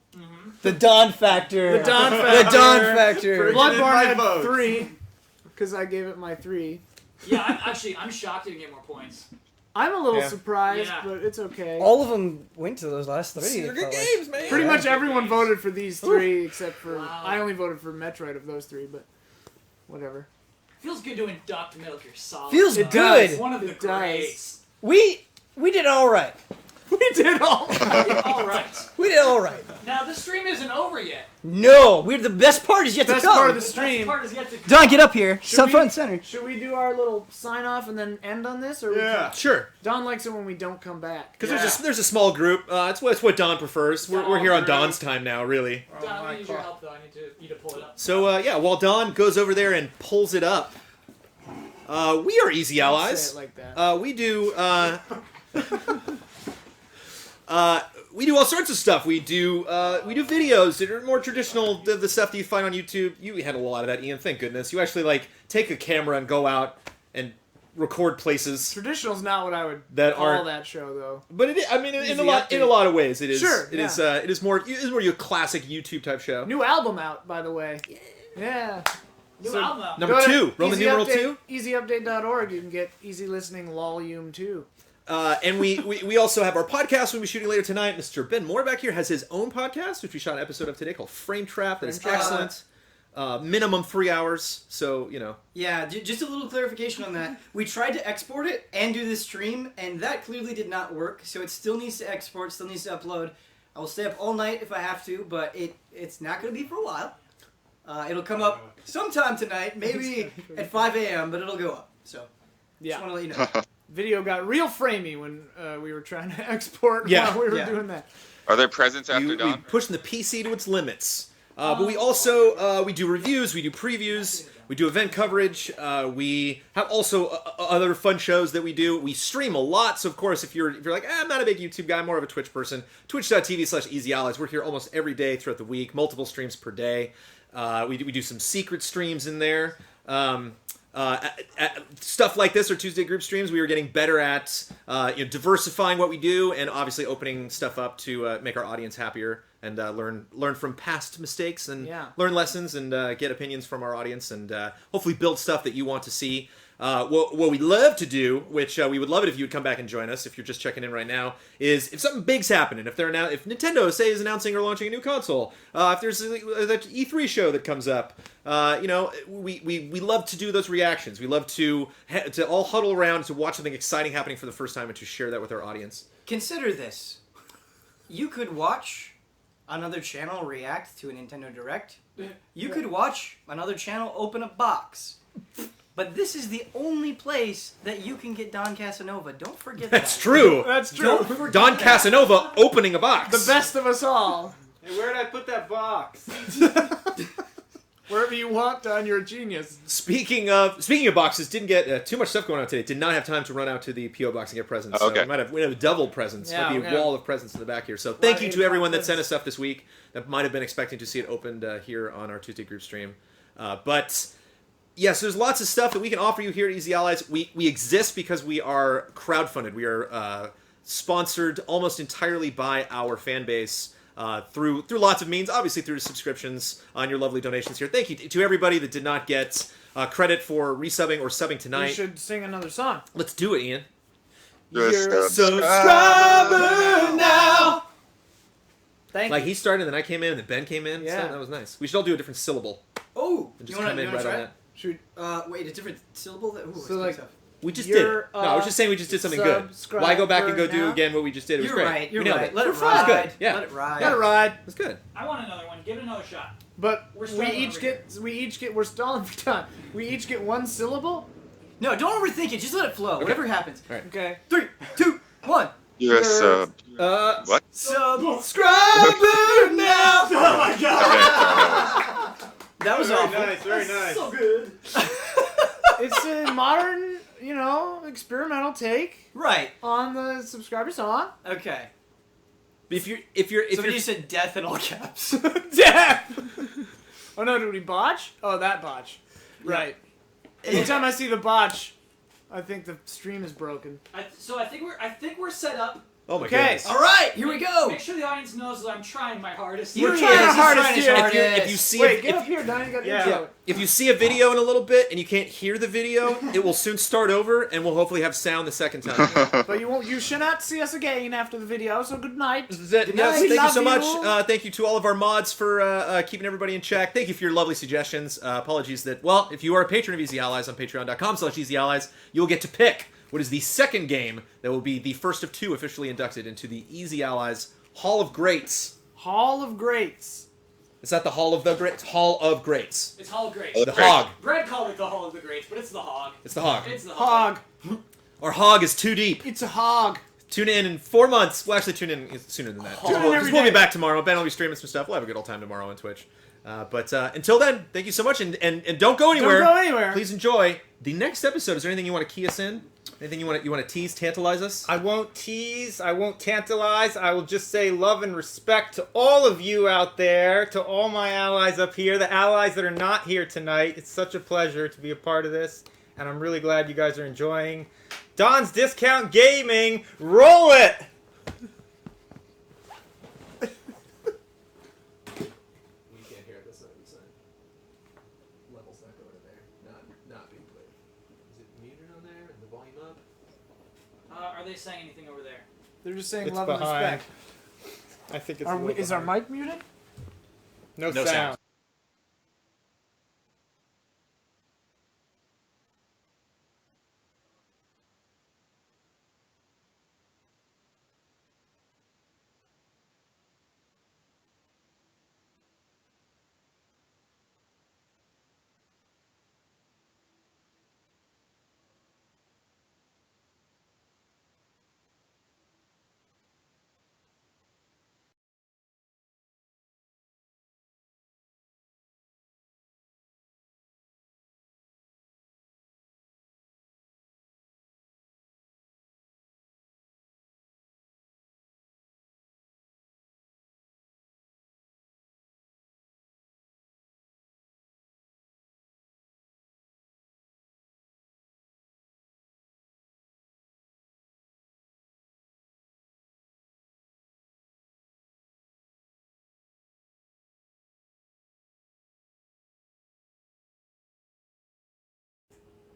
[SPEAKER 11] The Dawn Factor.
[SPEAKER 4] The Dawn
[SPEAKER 11] The
[SPEAKER 4] Factor.
[SPEAKER 11] Dawn Factor.
[SPEAKER 5] Blood-
[SPEAKER 4] Bloodborne had
[SPEAKER 5] votes.
[SPEAKER 4] 3. Because I gave it my 3.
[SPEAKER 2] Yeah, I'm shocked it didn't get more points.
[SPEAKER 4] I'm a little
[SPEAKER 1] Yeah.
[SPEAKER 4] surprised,
[SPEAKER 2] Yeah.
[SPEAKER 4] but it's okay.
[SPEAKER 11] All of them went to those last 3.
[SPEAKER 1] They're
[SPEAKER 11] it
[SPEAKER 1] good
[SPEAKER 11] felt like.
[SPEAKER 1] games, man.
[SPEAKER 4] Pretty much everyone voted for these 3 except for
[SPEAKER 2] Wow.
[SPEAKER 4] I only voted for Metroid of those 3, but whatever.
[SPEAKER 2] Feels good to induct Metal Gear Solid.
[SPEAKER 11] Feels
[SPEAKER 4] It
[SPEAKER 11] good.
[SPEAKER 4] does.
[SPEAKER 2] One of the
[SPEAKER 4] It does.
[SPEAKER 2] greats.
[SPEAKER 11] We did all right.
[SPEAKER 4] We did all.
[SPEAKER 2] All right.
[SPEAKER 11] We did all right.
[SPEAKER 2] Now the stream isn't over yet.
[SPEAKER 11] No, we're the best part is yet
[SPEAKER 4] Best
[SPEAKER 11] to come.
[SPEAKER 4] part of the
[SPEAKER 2] The
[SPEAKER 4] stream.
[SPEAKER 2] best part is yet to come.
[SPEAKER 11] Don, get up here.
[SPEAKER 4] Should
[SPEAKER 11] Some
[SPEAKER 4] we-
[SPEAKER 11] front and center.
[SPEAKER 4] Should we do our little sign off and then end on this? Or
[SPEAKER 5] Yeah.
[SPEAKER 1] Sure.
[SPEAKER 4] Don likes it when we don't come back.
[SPEAKER 1] Because there's a small group. It's what Don prefers. We're here on Don's time now, really.
[SPEAKER 4] Oh
[SPEAKER 2] Don,
[SPEAKER 4] my
[SPEAKER 2] I need your
[SPEAKER 4] God.
[SPEAKER 2] help though. I need you to pull it up.
[SPEAKER 1] So yeah, while Don goes over there and pulls it up, we are Easy
[SPEAKER 4] Don't
[SPEAKER 1] Allies.
[SPEAKER 4] say it like that.
[SPEAKER 1] We do we do all sorts of stuff. We do videos that are more traditional. The stuff that you find on YouTube. You handle a lot of that, Ian. Thank goodness. You actually like take a camera and go out and record places.
[SPEAKER 4] Traditional's not what I would
[SPEAKER 1] That
[SPEAKER 4] call
[SPEAKER 1] aren't-
[SPEAKER 4] that show, though.
[SPEAKER 1] But it, I mean, in
[SPEAKER 4] Easy
[SPEAKER 1] a lot
[SPEAKER 4] update.
[SPEAKER 1] of ways, it is.
[SPEAKER 4] Sure,
[SPEAKER 1] It is more your classic YouTube type show.
[SPEAKER 4] New album out, by the way. Yeah.
[SPEAKER 2] New
[SPEAKER 4] So-
[SPEAKER 2] album out.
[SPEAKER 1] Number
[SPEAKER 4] Go to
[SPEAKER 1] 2, Roman
[SPEAKER 4] Easy
[SPEAKER 1] numeral
[SPEAKER 4] Update-
[SPEAKER 1] 2.
[SPEAKER 4] EasyUpdate.org. You can get Easy Listening Volume 2.
[SPEAKER 1] And we also have our podcast we'll be shooting later tonight. Mr. Ben Moore back here has his own podcast, which we shot an episode of today called Frame Trap. That is
[SPEAKER 3] Frame Trap.
[SPEAKER 1] excellent. Minimum 3 hours, so
[SPEAKER 3] Yeah, just a little clarification on that. We tried to export it and do this stream, and that clearly did not work. So it still needs to export, still needs to upload. I will stay up all night if I have to, but it's not going to be for a while. It'll come up sometime tonight, maybe at 5 a.m., but it'll go up. So
[SPEAKER 4] Yeah.
[SPEAKER 3] just want to let you know.
[SPEAKER 4] Video got real framey when we were trying to export
[SPEAKER 1] Yeah.
[SPEAKER 4] while we were
[SPEAKER 3] Yeah.
[SPEAKER 4] doing that.
[SPEAKER 8] Are there presents after
[SPEAKER 1] we
[SPEAKER 8] dawn?
[SPEAKER 1] pushing the PC to its limits. But we also we do reviews, we do previews, we do event coverage. We have also other fun shows that we do. We stream a lot, so of course, if you're like, I'm not a big YouTube guy, I'm more of a Twitch person. Twitch.tv/Easy Allies. We're here almost every day throughout the week, multiple streams per day. We do some secret streams in there. Stuff like this or Tuesday group streams, we are getting better at diversifying what we do and obviously opening stuff up to make our audience happier and learn from past mistakes and learn lessons and get opinions from our audience and hopefully build stuff that you want to see. What we love to do, which we would love it if you would come back and join us if you're just checking in right now, is if something big's happening, if Nintendo, say, is announcing or launching a new console, if there's an E3 show that comes up, we love to do those reactions. We love to all huddle around to watch something exciting happening for the first time and to share that with our audience.
[SPEAKER 3] Consider this. You could watch another channel react to a Nintendo Direct. You could watch another channel open a box. But this is the only place that you can get Don Casanova. Don't forget
[SPEAKER 1] That's
[SPEAKER 3] that.
[SPEAKER 1] true.
[SPEAKER 4] That's true.
[SPEAKER 3] Don't forget
[SPEAKER 1] Don
[SPEAKER 3] that.
[SPEAKER 1] Casanova opening a box.
[SPEAKER 4] The best of us all.
[SPEAKER 5] Hey, where did I put that box?
[SPEAKER 4] Wherever you want, Don, you're a genius.
[SPEAKER 1] Speaking of boxes, didn't get too much stuff going on today. Did not have time to run out to the PO box and get presents. So
[SPEAKER 8] Okay.
[SPEAKER 1] we have a double presents.
[SPEAKER 4] Yeah,
[SPEAKER 1] Might be
[SPEAKER 4] we're
[SPEAKER 1] a
[SPEAKER 4] gonna-
[SPEAKER 1] wall of presents in the back here. So thank you
[SPEAKER 4] of
[SPEAKER 1] to everyone that
[SPEAKER 4] presents.
[SPEAKER 1] sent us stuff this week that might have been expecting to see it opened here on our Tuesday group stream. But yes, there's lots of stuff that we can offer you here at Easy Allies. We exist because we are crowdfunded. We are sponsored almost entirely by our fan base. Through lots of means, obviously through subscriptions on your lovely donations here. Thank you to everybody that did not get credit for resubbing or subbing
[SPEAKER 4] We
[SPEAKER 1] tonight.
[SPEAKER 4] should sing another song.
[SPEAKER 1] Let's do it, Ian.
[SPEAKER 4] You're
[SPEAKER 1] Subscriber now.
[SPEAKER 4] Thank
[SPEAKER 1] Like
[SPEAKER 4] you.
[SPEAKER 1] he started, and then I came in, and then Ben came in.
[SPEAKER 4] Yeah.
[SPEAKER 1] So that was nice. We should all do a different syllable
[SPEAKER 3] Oh,
[SPEAKER 1] and
[SPEAKER 3] you
[SPEAKER 1] just
[SPEAKER 3] wanna,
[SPEAKER 1] come in
[SPEAKER 3] you wanna
[SPEAKER 1] right on
[SPEAKER 3] try?
[SPEAKER 1] that.
[SPEAKER 4] Should
[SPEAKER 3] Wait, a different syllable? Ooh,
[SPEAKER 4] So, like,
[SPEAKER 3] tough.
[SPEAKER 1] We just
[SPEAKER 4] You're,
[SPEAKER 1] did. No, I was just saying we just did something good. Why go back and go do
[SPEAKER 4] Subscriber
[SPEAKER 1] again what we just did? It was
[SPEAKER 3] You're
[SPEAKER 1] great.
[SPEAKER 3] right. You're
[SPEAKER 1] We nailed
[SPEAKER 3] right.
[SPEAKER 1] it.
[SPEAKER 3] Let it
[SPEAKER 1] It was
[SPEAKER 3] ride.
[SPEAKER 1] good. Yeah.
[SPEAKER 3] Let it ride.
[SPEAKER 4] Let it ride.
[SPEAKER 1] It was good.
[SPEAKER 2] I want another one. Give it another shot.
[SPEAKER 4] But
[SPEAKER 2] We're
[SPEAKER 4] we
[SPEAKER 2] stalling
[SPEAKER 4] each
[SPEAKER 2] over
[SPEAKER 4] get we're stalling for time. We each get one syllable.
[SPEAKER 3] No, don't overthink it. Just let it flow. Whatever happens.
[SPEAKER 4] Okay.
[SPEAKER 3] 3, 2, 1.
[SPEAKER 8] You're sub. What?
[SPEAKER 3] Subscriber now.
[SPEAKER 2] Oh my god!
[SPEAKER 3] That was
[SPEAKER 5] Very
[SPEAKER 3] awful.
[SPEAKER 5] nice, very nice.
[SPEAKER 2] So good.
[SPEAKER 4] It's a modern, experimental take
[SPEAKER 3] Right.
[SPEAKER 4] on the subscriber song.
[SPEAKER 3] Okay.
[SPEAKER 1] If you're
[SPEAKER 3] So you said death in all caps.
[SPEAKER 4] Death. Oh no, did we botch? Oh, that botch. Right. Anytime I see the botch, I think the stream is broken.
[SPEAKER 2] I think we're set up.
[SPEAKER 1] oh my
[SPEAKER 4] Okay.
[SPEAKER 1] goodness.
[SPEAKER 3] All right, here we go.
[SPEAKER 2] Make sure the audience knows that I'm trying my hardest.
[SPEAKER 3] You're
[SPEAKER 4] We're
[SPEAKER 3] trying
[SPEAKER 4] trying our
[SPEAKER 3] his
[SPEAKER 4] hardest
[SPEAKER 3] hardest
[SPEAKER 4] here.
[SPEAKER 1] If you see
[SPEAKER 4] Wait,
[SPEAKER 1] if,
[SPEAKER 4] get
[SPEAKER 1] if,
[SPEAKER 4] up here, Don. You got
[SPEAKER 5] Yeah.
[SPEAKER 4] intro.
[SPEAKER 1] if you see a video in a little bit and you can't hear the video, it will soon start over and we'll hopefully have sound the second time.
[SPEAKER 4] But you should not see us again after the video. So good night.
[SPEAKER 1] Yes,
[SPEAKER 4] night.
[SPEAKER 1] thank you so
[SPEAKER 4] Love
[SPEAKER 1] much.
[SPEAKER 4] you.
[SPEAKER 1] Thank you to all of our mods for keeping everybody in check. Thank you for your lovely suggestions. Apologies that, if you are a patron of Easy Allies on patreon.com/Easy Allies, you'll get to pick what is the second game that will be the first of 2 officially inducted into the EZA Allies Hall of Greats.
[SPEAKER 4] Hall of Greats.
[SPEAKER 1] Is that the Hall of the Greats? Hall of Greats.
[SPEAKER 2] It's Hall of Greats.
[SPEAKER 1] The Hog.
[SPEAKER 2] Brad called it the Hall of the Greats, but it's the Hog.
[SPEAKER 1] It's the Hog.
[SPEAKER 2] It's the
[SPEAKER 4] Hog.
[SPEAKER 1] Our Hog is too deep.
[SPEAKER 4] It's a hog.
[SPEAKER 1] Tune in 4 months. Well, actually, tune in sooner than that.
[SPEAKER 4] Tune in every
[SPEAKER 1] We'll be
[SPEAKER 4] day.
[SPEAKER 1] back tomorrow. Ben will be streaming some stuff. We'll have a good old time tomorrow on Twitch. But until then, thank you so much, and don't go anywhere.
[SPEAKER 4] Don't go anywhere.
[SPEAKER 1] Please enjoy the next episode. Is there anything you want to key us in? Anything you want to tease, tantalize us?
[SPEAKER 9] I won't tease. I won't tantalize. I will just say love and respect to all of you out there, to all my allies up here, the allies that are not here tonight. It's such a pleasure to be a part of this, and I'm really glad you guys are enjoying Don's Discount Gaming. Roll it!
[SPEAKER 1] You can't hear this. Level's not going in there. Not being played. Is it muted on there? And the volume up?
[SPEAKER 2] Are they saying anything over there?
[SPEAKER 4] They're just saying
[SPEAKER 9] It's
[SPEAKER 4] love
[SPEAKER 9] behind.
[SPEAKER 4] and respect.
[SPEAKER 9] I think it's a little
[SPEAKER 4] Is our
[SPEAKER 9] behind.
[SPEAKER 4] mic muted?
[SPEAKER 9] No
[SPEAKER 1] No
[SPEAKER 9] sound.
[SPEAKER 1] sound.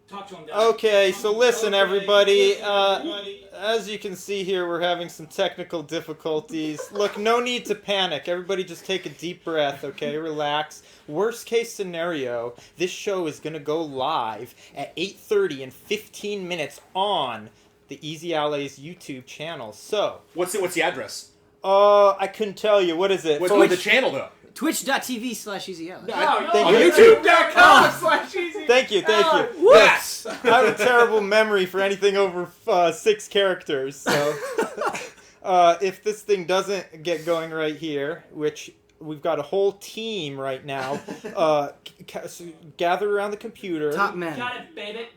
[SPEAKER 2] Talk to him, Don.
[SPEAKER 9] Okay, so listen, everybody. As you can see here, we're having some technical difficulties. Look, no need to panic. Everybody just take a deep breath, okay? Relax. Worst case scenario, this show is going to go live at 8:30 in 15 minutes on the EZA Allies YouTube channel. So,
[SPEAKER 1] What's the address?
[SPEAKER 9] I couldn't tell you. What is it?
[SPEAKER 1] What's the channel though?
[SPEAKER 11] Twitch.tv/EZA.
[SPEAKER 9] Thank
[SPEAKER 1] On
[SPEAKER 9] you.
[SPEAKER 4] YouTube.com/easy.
[SPEAKER 9] Thank you.
[SPEAKER 1] Yes.
[SPEAKER 9] I have a terrible memory for anything over 6 characters. So, if this thing doesn't get going right here, which we've got a whole team right now, gather around the computer.
[SPEAKER 11] Top man.
[SPEAKER 2] Got it, baby.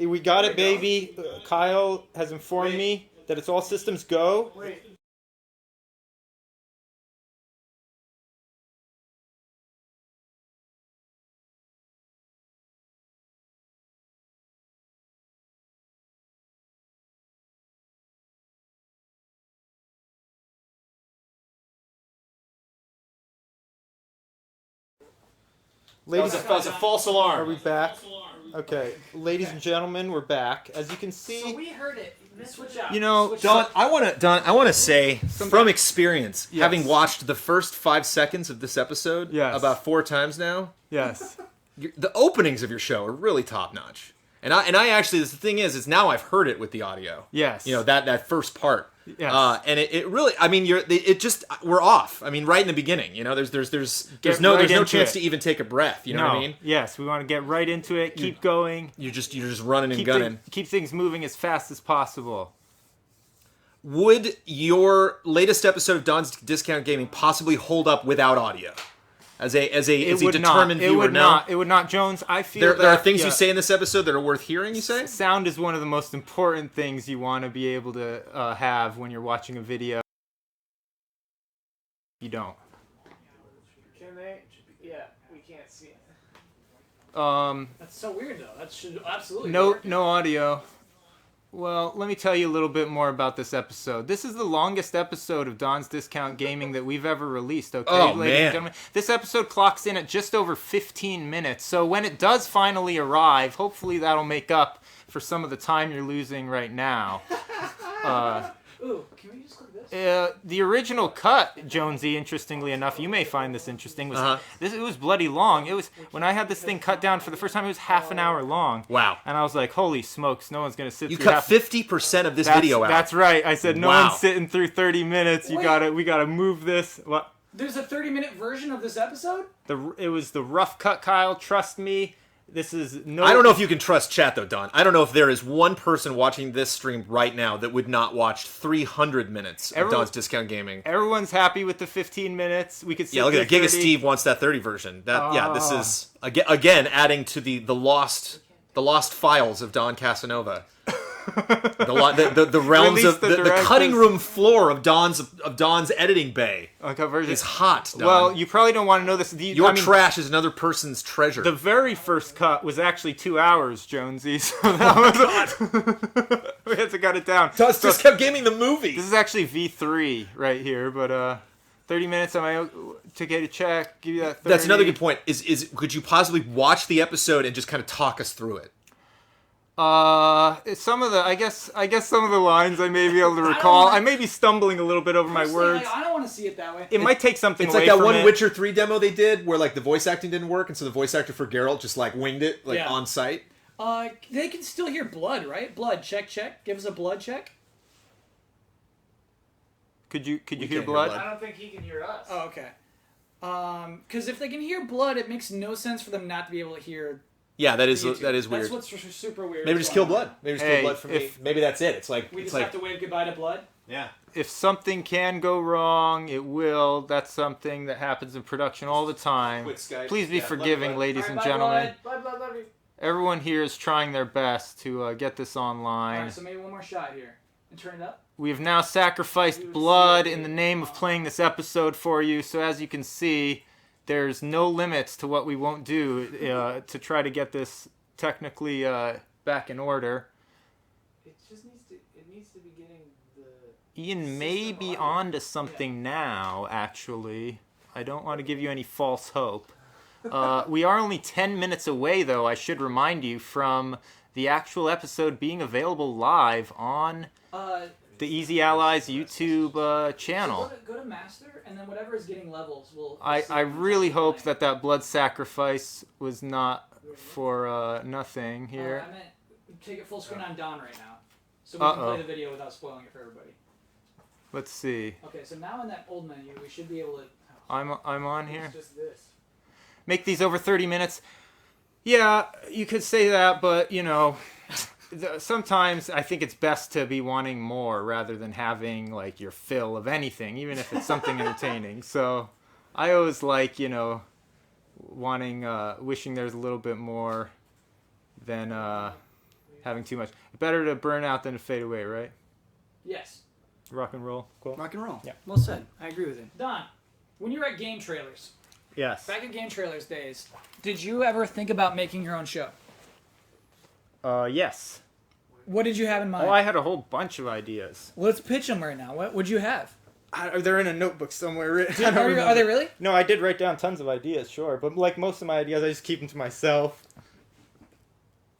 [SPEAKER 9] We got it, baby. Kyle has informed me that it's all systems go.
[SPEAKER 4] Wait.
[SPEAKER 9] Ladies,
[SPEAKER 1] That was a false
[SPEAKER 9] are
[SPEAKER 1] alarm.
[SPEAKER 9] we back? Okay, ladies and gentlemen, we're back. As you can see,
[SPEAKER 2] So we heard it. Switch out.
[SPEAKER 9] you know,
[SPEAKER 2] Switch
[SPEAKER 1] Don,
[SPEAKER 2] out.
[SPEAKER 1] I want to say from experience,
[SPEAKER 9] Yes.
[SPEAKER 1] having watched the first 5 seconds of this episode
[SPEAKER 9] Yes.
[SPEAKER 1] about 4 times now,
[SPEAKER 9] yes.
[SPEAKER 1] the openings of your show are really top notch. And I actually, the thing is now I've heard it with the audio.
[SPEAKER 9] Yes.
[SPEAKER 1] You know, that first part.
[SPEAKER 9] Yes.
[SPEAKER 1] And it really, I mean, we're off. I mean, right in the beginning, you know, there's no
[SPEAKER 9] right into
[SPEAKER 1] chance
[SPEAKER 9] it.
[SPEAKER 1] to even take a breath. You know what I mean?
[SPEAKER 9] Yes, we want to get right into it. Keep going.
[SPEAKER 1] You're just running and gunning.
[SPEAKER 9] Keep things moving as fast as possible.
[SPEAKER 1] Would your latest episode of Don's Discount Gaming possibly hold up without audio? As a determined
[SPEAKER 9] It
[SPEAKER 1] viewer,
[SPEAKER 9] would
[SPEAKER 1] no?
[SPEAKER 9] not. It would not, Jones. I feel
[SPEAKER 1] There are
[SPEAKER 9] that,
[SPEAKER 1] things
[SPEAKER 9] yeah,
[SPEAKER 1] you say in this episode that are worth hearing. You say?
[SPEAKER 9] Sound is one of the most important things you want to be able to have when you're watching a video. You don't.
[SPEAKER 4] Can they? Yeah, we can't see it.
[SPEAKER 2] That's so weird, though. That should absolutely
[SPEAKER 9] No,
[SPEAKER 2] work.
[SPEAKER 9] no audio. Well, let me tell you a little bit more about this episode. This is the longest episode of Don's Discount Gaming that we've ever released, okay,
[SPEAKER 1] Oh,
[SPEAKER 9] ladies
[SPEAKER 1] man.
[SPEAKER 9] and gentlemen? This episode clocks in at just over 15 minutes, so when it does finally arrive, hopefully that'll make up for some of the time you're losing right now.
[SPEAKER 2] Ooh, can we just click this?
[SPEAKER 9] The original cut, Jonesy, interestingly enough, you may find this interesting, was it was bloody long. It was when I had this thing cut down for the first time, it was half an hour long.
[SPEAKER 1] Wow.
[SPEAKER 9] And I was like, holy smokes, no one's going to sit
[SPEAKER 1] You
[SPEAKER 9] through
[SPEAKER 1] cut 50% of this video out.
[SPEAKER 9] That's right. I said, no
[SPEAKER 1] Wow.
[SPEAKER 9] one's sitting through 30 minutes. We got to move this. What?
[SPEAKER 2] There's a 30-minute version of this episode?
[SPEAKER 9] It was the rough cut, Kyle. Trust me. This is no.
[SPEAKER 1] I don't know if you can trust chat though, Don. I don't know if there is one person watching this stream right now that would not watch 300 minutes of Don's Discount Gaming.
[SPEAKER 9] Everyone's happy with the 15 minutes. We could sit
[SPEAKER 1] Yeah, look at that. Giga
[SPEAKER 9] 30.
[SPEAKER 1] Steve wants that 30 version. This is again adding to the lost files of Don Casanova. The realms
[SPEAKER 9] Release
[SPEAKER 1] of
[SPEAKER 9] the
[SPEAKER 1] the
[SPEAKER 9] directors.
[SPEAKER 1] cutting room floor of Don's editing bay
[SPEAKER 9] Uncut version.
[SPEAKER 1] is hot. Don.
[SPEAKER 9] Well, you probably don't want to know this.
[SPEAKER 1] Your trash is another person's treasure.
[SPEAKER 9] The very first cut was actually 2 hours, Jonesy. So that was we had to cut it down.
[SPEAKER 1] Don's Discount Gaming the movie.
[SPEAKER 9] This is actually V3 right here, but 30 minutes on my to get a check. Give you that 30.
[SPEAKER 1] That's another good point. Is could you possibly watch the episode and just kind of talk us through it?
[SPEAKER 9] Some of the I guess some of the lines I may be able to recall. I may be stumbling a little bit over my words.
[SPEAKER 2] I don't want to see it that way.
[SPEAKER 9] It might take something
[SPEAKER 1] It's
[SPEAKER 9] away
[SPEAKER 1] like that
[SPEAKER 9] from
[SPEAKER 1] one
[SPEAKER 9] it.
[SPEAKER 1] Witcher 3 demo they did where like the voice acting didn't work, and so the voice actor for Geralt just like winged it on site.
[SPEAKER 2] They can still hear blood, right? Blood, check. Give us a blood check.
[SPEAKER 9] Could you
[SPEAKER 1] can't
[SPEAKER 9] hear
[SPEAKER 1] hear
[SPEAKER 9] blood?
[SPEAKER 1] blood.
[SPEAKER 4] I don't think he can hear us.
[SPEAKER 2] Oh, okay. Because if they can hear blood, it makes no sense for them not to be able to hear.
[SPEAKER 1] Yeah, that is
[SPEAKER 2] YouTube.
[SPEAKER 1] weird.
[SPEAKER 2] That's what's super weird.
[SPEAKER 1] Maybe just kill blood. Maybe just
[SPEAKER 9] Hey,
[SPEAKER 1] kill blood for me. Maybe that's it. It's like
[SPEAKER 2] We
[SPEAKER 1] it's
[SPEAKER 2] just
[SPEAKER 1] like
[SPEAKER 2] have to wave goodbye to blood.
[SPEAKER 1] yeah.
[SPEAKER 9] If something can go wrong, it will. That's something that happens in production all the time.
[SPEAKER 1] Quit Skype.
[SPEAKER 9] Please be
[SPEAKER 1] Yeah,
[SPEAKER 9] forgiving,
[SPEAKER 1] blood.
[SPEAKER 9] ladies
[SPEAKER 2] All
[SPEAKER 9] and
[SPEAKER 2] right, bye,
[SPEAKER 9] gentlemen.
[SPEAKER 2] blood.
[SPEAKER 4] Blood, love you.
[SPEAKER 9] Everyone here is trying their best to get this
[SPEAKER 2] All
[SPEAKER 9] online.
[SPEAKER 2] right, so maybe one more shot here and turn it up.
[SPEAKER 9] We have now sacrificed blood in the name of playing this episode for you, so as you can see, there's no limits to what we won't do to try to get this technically back in order.
[SPEAKER 4] It just needs to be getting the.
[SPEAKER 9] Ian may be on to something now, actually. I don't want to give you any false hope. We are only 10 minutes away, though, I should remind you, from the actual episode being available live on the Easy Allies YouTube channel.
[SPEAKER 2] So go to master, and then whatever is getting levels will.
[SPEAKER 9] I really hope that blood sacrifice was not for nothing here.
[SPEAKER 2] I meant take it full screen on Don right now, so we can
[SPEAKER 9] Uh-oh.
[SPEAKER 2] play the video without spoiling it for everybody.
[SPEAKER 9] Let's see.
[SPEAKER 2] Okay, so now in that old menu, we should be able to.
[SPEAKER 9] I'm on here.
[SPEAKER 4] It's just this.
[SPEAKER 9] Make these over 30 minutes. Yeah, you could say that, but, you know, sometimes I think it's best to be wanting more rather than having, like, your fill of anything, even if it's something entertaining. So I always like, you know, wishing there's a little bit more than having too much. Better to burn out than to fade away, right?
[SPEAKER 2] Yes,
[SPEAKER 9] Rock and roll. Cool.
[SPEAKER 3] Rock and roll.
[SPEAKER 9] Yeah.
[SPEAKER 3] Well said. I agree with it.
[SPEAKER 2] Don. When you were at Game Trailers,
[SPEAKER 9] Yes.
[SPEAKER 2] back at Game Trailers days, did you ever think about making your own show?
[SPEAKER 9] Yes.
[SPEAKER 2] What did you have in mind?
[SPEAKER 9] Oh, I had a whole bunch of ideas.
[SPEAKER 2] Let's pitch them right now. What would you have?
[SPEAKER 9] They're in a notebook somewhere.
[SPEAKER 2] Are they really?
[SPEAKER 9] No, I did write down tons of ideas, sure. But like most of my ideas, I just keep them to myself.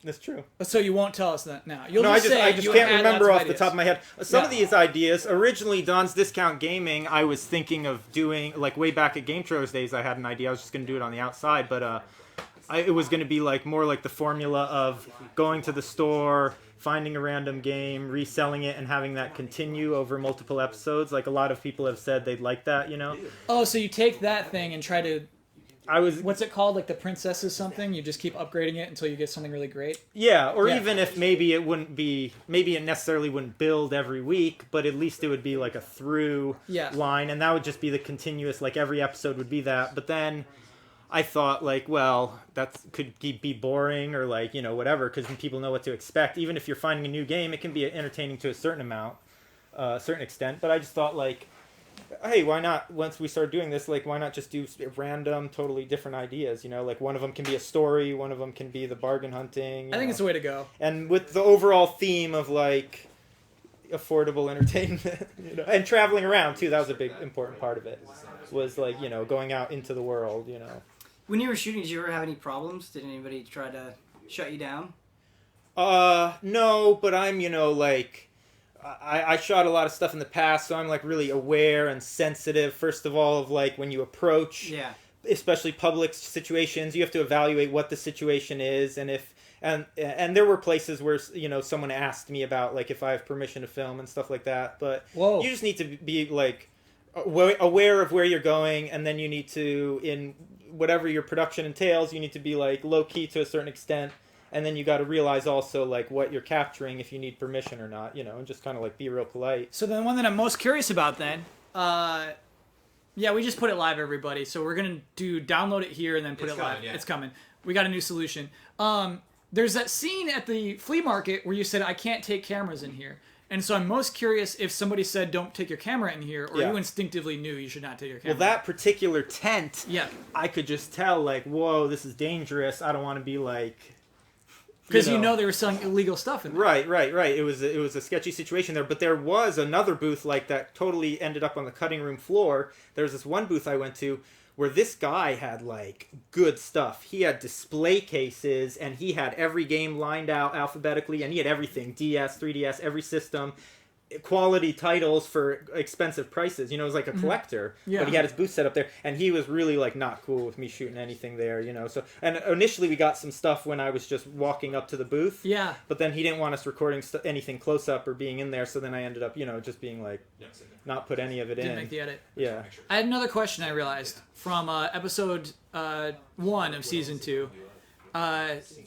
[SPEAKER 9] That's true.
[SPEAKER 2] So you won't tell us that now. You'll
[SPEAKER 9] No,
[SPEAKER 2] just say
[SPEAKER 9] I just
[SPEAKER 2] you
[SPEAKER 9] can't
[SPEAKER 2] had
[SPEAKER 9] remember
[SPEAKER 2] lots
[SPEAKER 9] off
[SPEAKER 2] of
[SPEAKER 9] the top of my head. Some of these ideas, originally Don's Discount Gaming, I was thinking of doing, like way back at Game Trailers days, I had an idea. I was just going to do it on the outside, but it was going to be like more like the formula of going to the store, finding a random game, reselling it, and having that continue over multiple episodes. Like a lot of people have said they'd like that, you know?
[SPEAKER 2] Oh, so you take that thing and try to...
[SPEAKER 9] I was...
[SPEAKER 2] What's it called? Like the Princess is something? You just keep upgrading it until you get something really great?
[SPEAKER 9] Yeah, or
[SPEAKER 2] Yeah.
[SPEAKER 9] even if maybe it wouldn't be, maybe it necessarily wouldn't build every week, but at least it would be like a through line, and that would just be the continuous, like every episode would be that. But then I thought, like, well, that could be boring or like, you know, whatever, because people know what to expect. Even if you're finding a new game, it can be entertaining to a certain amount, a certain extent. But I just thought, like, hey, why not, once we start doing this, like, why not just do random, totally different ideas, you know? Like, one of them can be a story, one of them can be the bargain hunting.
[SPEAKER 2] I think it's the way to go.
[SPEAKER 9] And with the overall theme of, like, affordable entertainment, you know, and traveling around, too, that was a big, important part of it, was, like, you know, going out into the world, you know.
[SPEAKER 3] When you were shooting, did you ever have any problems? Did anybody try to shut you down?
[SPEAKER 9] No, but I'm, you know, like... I shot a lot of stuff in the past, so I'm like really aware and sensitive. First of all, of like when you approach, especially public situations, you have to evaluate what the situation is, and if and there were places where someone asked me about like if I have permission to film and stuff like that. But you just need to be like aware of where you're going, and then you need to, in whatever your production entails, you need to be like low key to a certain extent. And then you got to realize also like what you're capturing, if you need permission or not, and just kind of like be real polite.
[SPEAKER 2] So the one that I'm most curious about then, we just put it live, everybody. So we're gonna download it here and then put it live. Yeah. It's coming. We got a new solution. There's that scene at the flea market where you said I can't take cameras in here, and so I'm most curious if somebody said don't take your camera in here, or you instinctively knew you should not take your camera.
[SPEAKER 9] Well, that particular tent, I could just tell like, whoa, this is dangerous. I don't want to be like.
[SPEAKER 2] Because they were selling illegal stuff in there.
[SPEAKER 9] Right. It was a sketchy situation there, but there was another booth like that totally ended up on the cutting room floor. There was this one booth I went to where this guy had like good stuff. He had display cases, and he had every game lined out alphabetically, and he had everything, DS, 3DS, every system, quality titles for expensive prices. It was like a collector, but he had his booth set up there, and he was really like not cool with me shooting anything there, So, and initially we got some stuff when I was just walking up to the booth, but then he didn't want us recording anything close up or being in there, so then I ended up, just being like, not put any of it in.
[SPEAKER 2] Didn't make the edit.
[SPEAKER 9] Yeah.
[SPEAKER 2] I had another question I realized from episode 1 of season 2.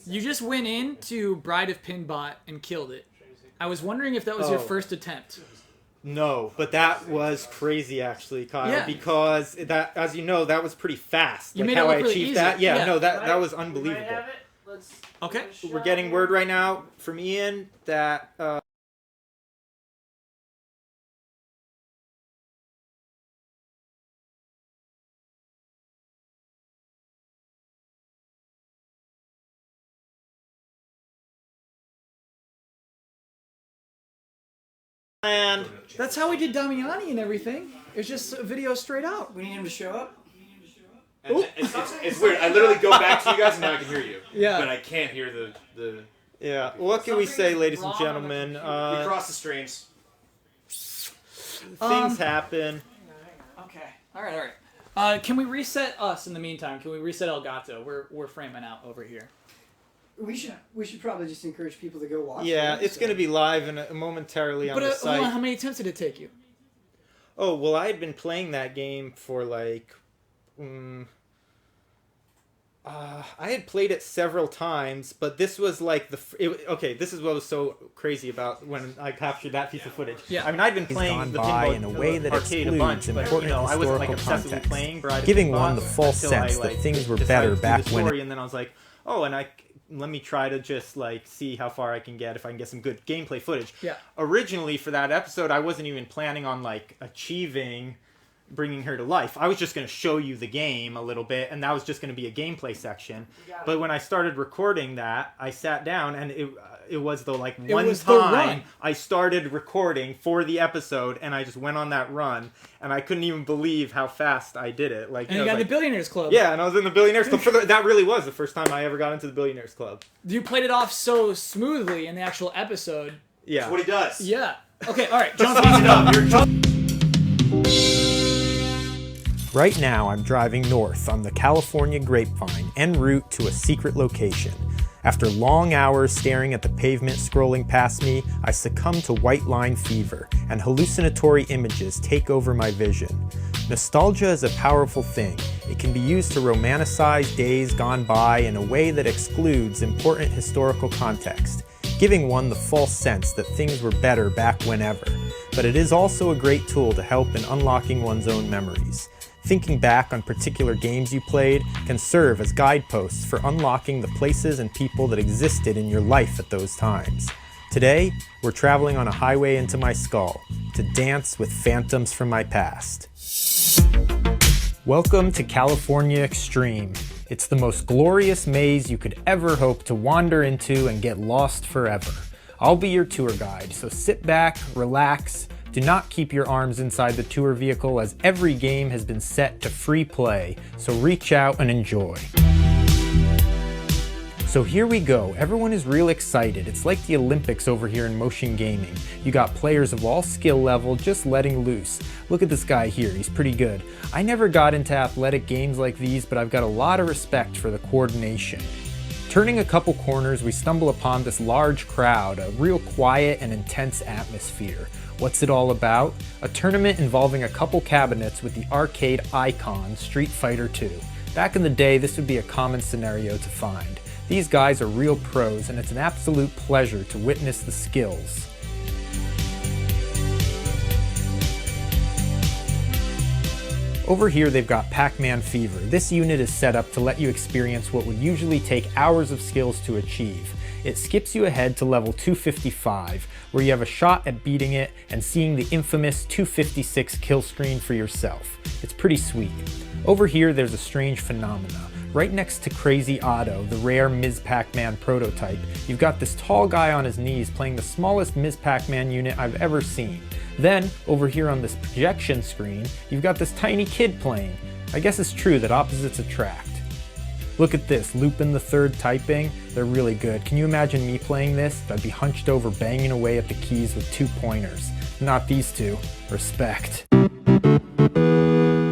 [SPEAKER 2] You just went into Bride of Pinbot and killed it. I was wondering if that was your first attempt.
[SPEAKER 9] No, but that was crazy actually, Kyle, because that, as you know, that was pretty fast.
[SPEAKER 2] You made it look really easy.
[SPEAKER 9] That. Yeah, that was unbelievable.
[SPEAKER 2] Okay.
[SPEAKER 9] We're getting word right now from Ian that
[SPEAKER 2] and that's how we did Damiani and everything. It's just a video straight out.
[SPEAKER 3] We need him to show up.
[SPEAKER 1] It's weird. I literally go back to you guys and now I can hear you.
[SPEAKER 2] Yeah.
[SPEAKER 1] But I can't hear the...
[SPEAKER 9] Yeah. What can we say, ladies and gentlemen?
[SPEAKER 1] We cross the streams.
[SPEAKER 9] Things happen.
[SPEAKER 2] Okay. All right. Can we reset us in the meantime? Can we reset Elgato? We're framing out over here.
[SPEAKER 11] We should probably just encourage people to go watch.
[SPEAKER 9] Yeah, it's going to be live and momentarily on the site.
[SPEAKER 2] Hold on, how many attempts did it take you?
[SPEAKER 9] Oh, well, I had been playing that game for like... I had played it several times, but this was like this is what was so crazy about when I captured that piece of footage.
[SPEAKER 2] Yeah.
[SPEAKER 9] I mean, I'd been playing the pinball
[SPEAKER 12] in a way that
[SPEAKER 9] arcade a bunch, but I wasn't like obsessively playing,
[SPEAKER 12] giving one the false sense that things were better back when.
[SPEAKER 9] And then I was like, let me try to just like see how far I can get, if I can get some good gameplay footage.
[SPEAKER 2] Yeah.
[SPEAKER 9] Originally for that episode, I wasn't even planning on like bringing her to life. I was just going to show you the game a little bit, and that was just going to be a gameplay section. But when I started recording that, I sat down, and it was the like one time I started recording for the episode, and I just went on that run, and I couldn't even believe how fast I did it. Like,
[SPEAKER 2] and you got the Billionaires Club.
[SPEAKER 9] Yeah, and I was in the Billionaires Club. That really was the first time I ever got into the Billionaires Club.
[SPEAKER 2] You played it off so smoothly in the actual episode.
[SPEAKER 9] Yeah.
[SPEAKER 1] That's what he does.
[SPEAKER 2] Yeah. Okay, all right.
[SPEAKER 1] Just speed it up.
[SPEAKER 12] Right now, I'm driving north on the California Grapevine en route to a secret location. After long hours staring at the pavement scrolling past me, I succumb to white line fever, and hallucinatory images take over my vision. Nostalgia is a powerful thing. It can be used to romanticize days gone by in a way that excludes important historical context, giving one the false sense that things were better back whenever. But it is also a great tool to help in unlocking one's own memories. Thinking back on particular games you played can serve as guideposts for unlocking the places and people that existed in your life at those times. Today, we're traveling on a highway into my skull to dance with phantoms from my past. Welcome to California Extreme. It's the most glorious maze you could ever hope to wander into and get lost forever. I'll be your tour guide, so sit back, relax. Do not keep your arms inside the tour vehicle, as every game has been set to free play, so reach out and enjoy. So here we go, everyone is real excited. It's like the Olympics over here in motion gaming. You got players of all skill level just letting loose. Look at this guy here, he's pretty good. I never got into athletic games like these, but I've got a lot of respect for the coordination. Turning a couple corners, we stumble upon this large crowd, a real quiet and intense atmosphere. What's it all about? A tournament involving a couple cabinets with the arcade icon Street Fighter II. Back in the day, this would be a common scenario to find. These guys are real pros, and it's an absolute pleasure to witness the skills. Over here they've got Pac-Man Fever. This unit is set up to let you experience what would usually take hours of skills to achieve. It skips you ahead to level 255, where you have a shot at beating it and seeing the infamous 256 kill screen for yourself. It's pretty sweet. Over here there's a strange phenomena. Right next to Crazy Otto, the rare Ms. Pac-Man prototype, you've got this tall guy on his knees playing the smallest Ms. Pac-Man unit I've ever seen. Then, over here on this projection screen, you've got this tiny kid playing. I guess it's true that opposites attract. Look at this, Lupin the Third typing. They're really good. Can you imagine me playing this? I'd be hunched over banging away at the keys with 2 pointers. Not these two. Respect.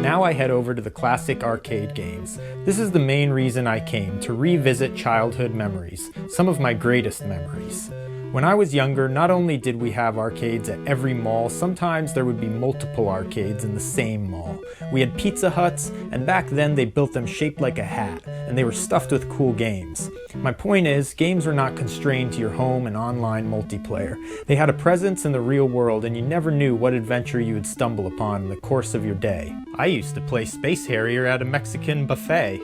[SPEAKER 12] Now I head over to the classic arcade games. This is the main reason I came, to revisit childhood memories, some of my greatest memories. When I was younger, not only did we have arcades at every mall, sometimes there would be multiple arcades in the same mall. We had Pizza Huts, and back then they built them shaped like a hat, and they were stuffed with cool games. My point is, games were not constrained to your home and online multiplayer. They had a presence in the real world, and you never knew what adventure you would stumble upon in the course of your day. I used to play Space Harrier at a Mexican buffet.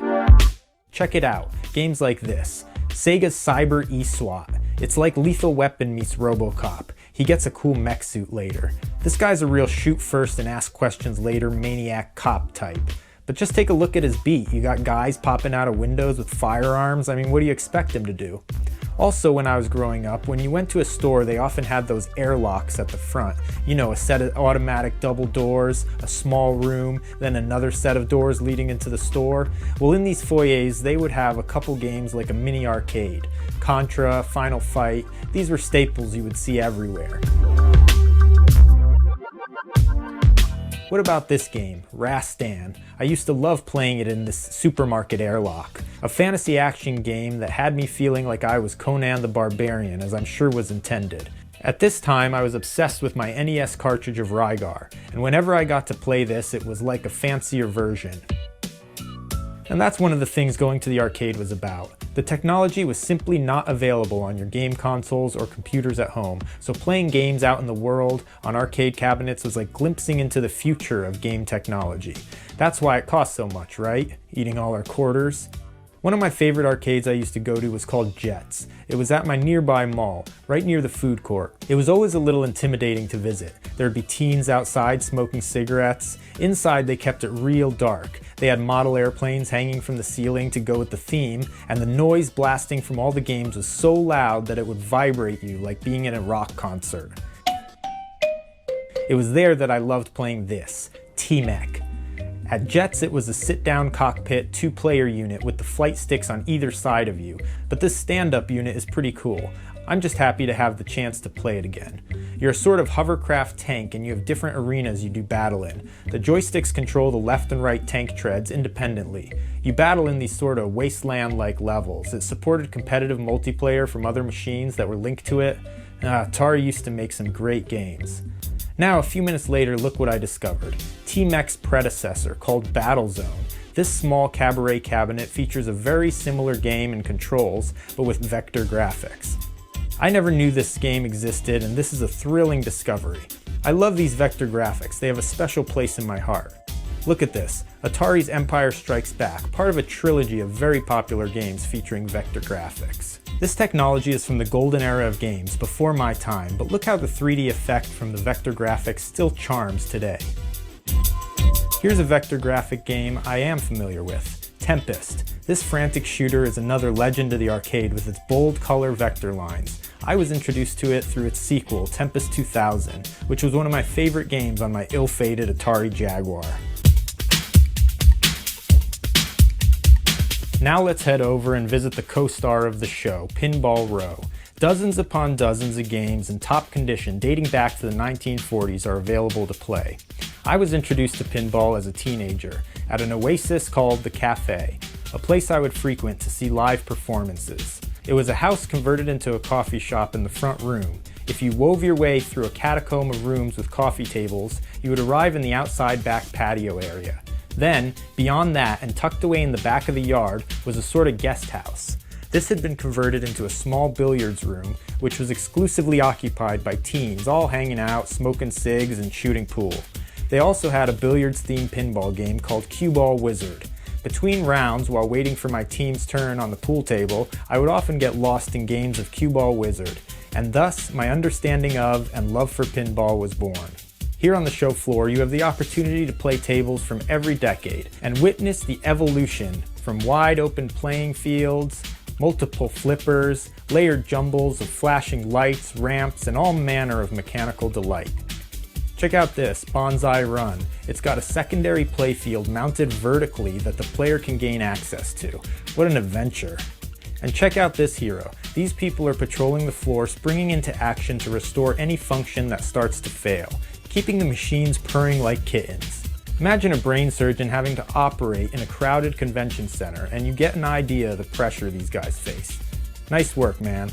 [SPEAKER 12] Check it out, games like this. Sega's Cyber eSWAT. It's like Lethal Weapon meets RoboCop. He gets a cool mech suit later. This guy's a real shoot first and ask questions later maniac cop type. But just take a look at his beat. You got guys popping out of windows with firearms. I mean, what do you expect him to do? Also, when I was growing up, when you went to a store, they often had those airlocks at the front. You know, a set of automatic double doors, a small room, then another set of doors leading into the store. Well, in these foyers, they would have a couple games like a mini arcade. Contra, Final Fight, these were staples you would see everywhere. What about this game, Rastan? I used to love playing it in this supermarket airlock. A fantasy action game that had me feeling like I was Conan the Barbarian, as I'm sure was intended. At this time, I was obsessed with my NES cartridge of Rygar, and whenever I got to play this, it was like a fancier version. And that's one of the things going to the arcade was about. The technology was simply not available on your game consoles or computers at home, so playing games out in the world on arcade cabinets was like glimpsing into the future of game technology. That's why it cost so much, right? Eating all our quarters. One of my favorite arcades I used to go to was called Jets. It was at my nearby mall, right near the food court. It was always a little intimidating to visit. There'd be teens outside smoking cigarettes. Inside they kept it real dark. They had model airplanes hanging from the ceiling to go with the theme, and the noise blasting from all the games was so loud that it would vibrate you like being in a rock concert. It was there that I loved playing this, T-Mech. At Jets, it was a sit-down cockpit 2-player unit with the flight sticks on either side of you, but this stand-up unit is pretty cool. I'm just happy to have the chance to play it again. You're a sort of hovercraft tank and you have different arenas you do battle in. The joysticks control the left and right tank treads independently. You battle in these sort of wasteland-like levels. It supported competitive multiplayer from other machines that were linked to it. Atari used to make some great games. Now, a few minutes later, look what I discovered. T-Mech's predecessor, called Battlezone. This small cabaret cabinet features a very similar game and controls, but with vector graphics. I never knew this game existed, and this is a thrilling discovery. I love these vector graphics. They have a special place in my heart. Look at this, Atari's Empire Strikes Back, part of a trilogy of very popular games featuring vector graphics. This technology is from the golden era of games, before my time, but look how the 3D effect from the vector graphics still charms today. Here's a vector graphic game I am familiar with, Tempest. This frantic shooter is another legend of the arcade with its bold color vector lines. I was introduced to it through its sequel, Tempest 2000, which was one of my favorite games on my ill-fated Atari Jaguar. Now let's head over and visit the co-star of the show, Pinball Row. Dozens upon dozens of games in top condition dating back to the 1940s are available to play. I was introduced to pinball as a teenager at an oasis called The Cafe, a place I would frequent to see live performances. It was a house converted into a coffee shop in the front room. If you wove your way through a catacomb of rooms with coffee tables, you would arrive in the outside back patio area. Then, beyond that and tucked away in the back of the yard, was a sort of guest house. This had been converted into a small billiards room, which was exclusively occupied by teens, all hanging out, smoking cigs, and shooting pool. They also had a billiards-themed pinball game called Cue Ball Wizard. Between rounds, while waiting for my team's turn on the pool table, I would often get lost in games of Cue Ball Wizard, and thus my understanding of and love for pinball was born. Here on the show floor, you have the opportunity to play tables from every decade and witness the evolution from wide-open playing fields, multiple flippers, layered jumbles of flashing lights, ramps, and all manner of mechanical delight. Check out this, Bonsai Run. It's got a secondary playfield mounted vertically that the player can gain access to. What an adventure. And check out this hero. These people are patrolling the floor, springing into action to restore any function that starts to fail, keeping the machines purring like kittens. Imagine a brain surgeon having to operate in a crowded convention center, and you get an idea of the pressure these guys face. Nice work, man.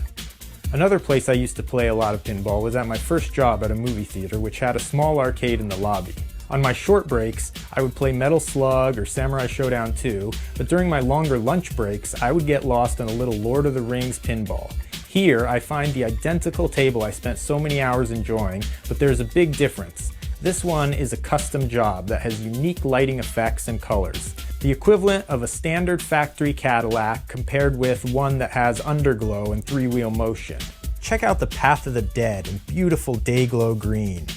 [SPEAKER 12] Another place I used to play a lot of pinball was at my first job at a movie theater, which had a small arcade in the lobby. On my short breaks, I would play Metal Slug or Samurai Showdown 2, but during my longer lunch breaks, I would get lost in a little Lord of the Rings pinball. Here, I find the identical table I spent so many hours enjoying, but there's a big difference. This one is a custom job that has unique lighting effects and colors. The equivalent of a standard factory Cadillac compared with one that has underglow and three-wheel motion. Check out the Path of the Dead in beautiful day-glow green.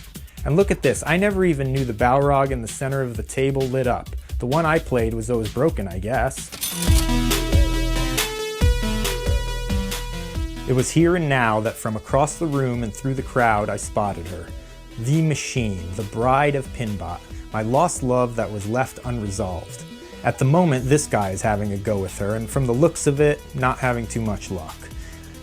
[SPEAKER 12] And look at this, I never even knew the Balrog in the center of the table lit up. The one I played was always broken, I guess. It was here and now that from across the room and through the crowd I spotted her. The Machine, the bride of Pinbot, my lost love that was left unresolved. At the moment, this guy is having a go with her, and from the looks of it, not having too much luck.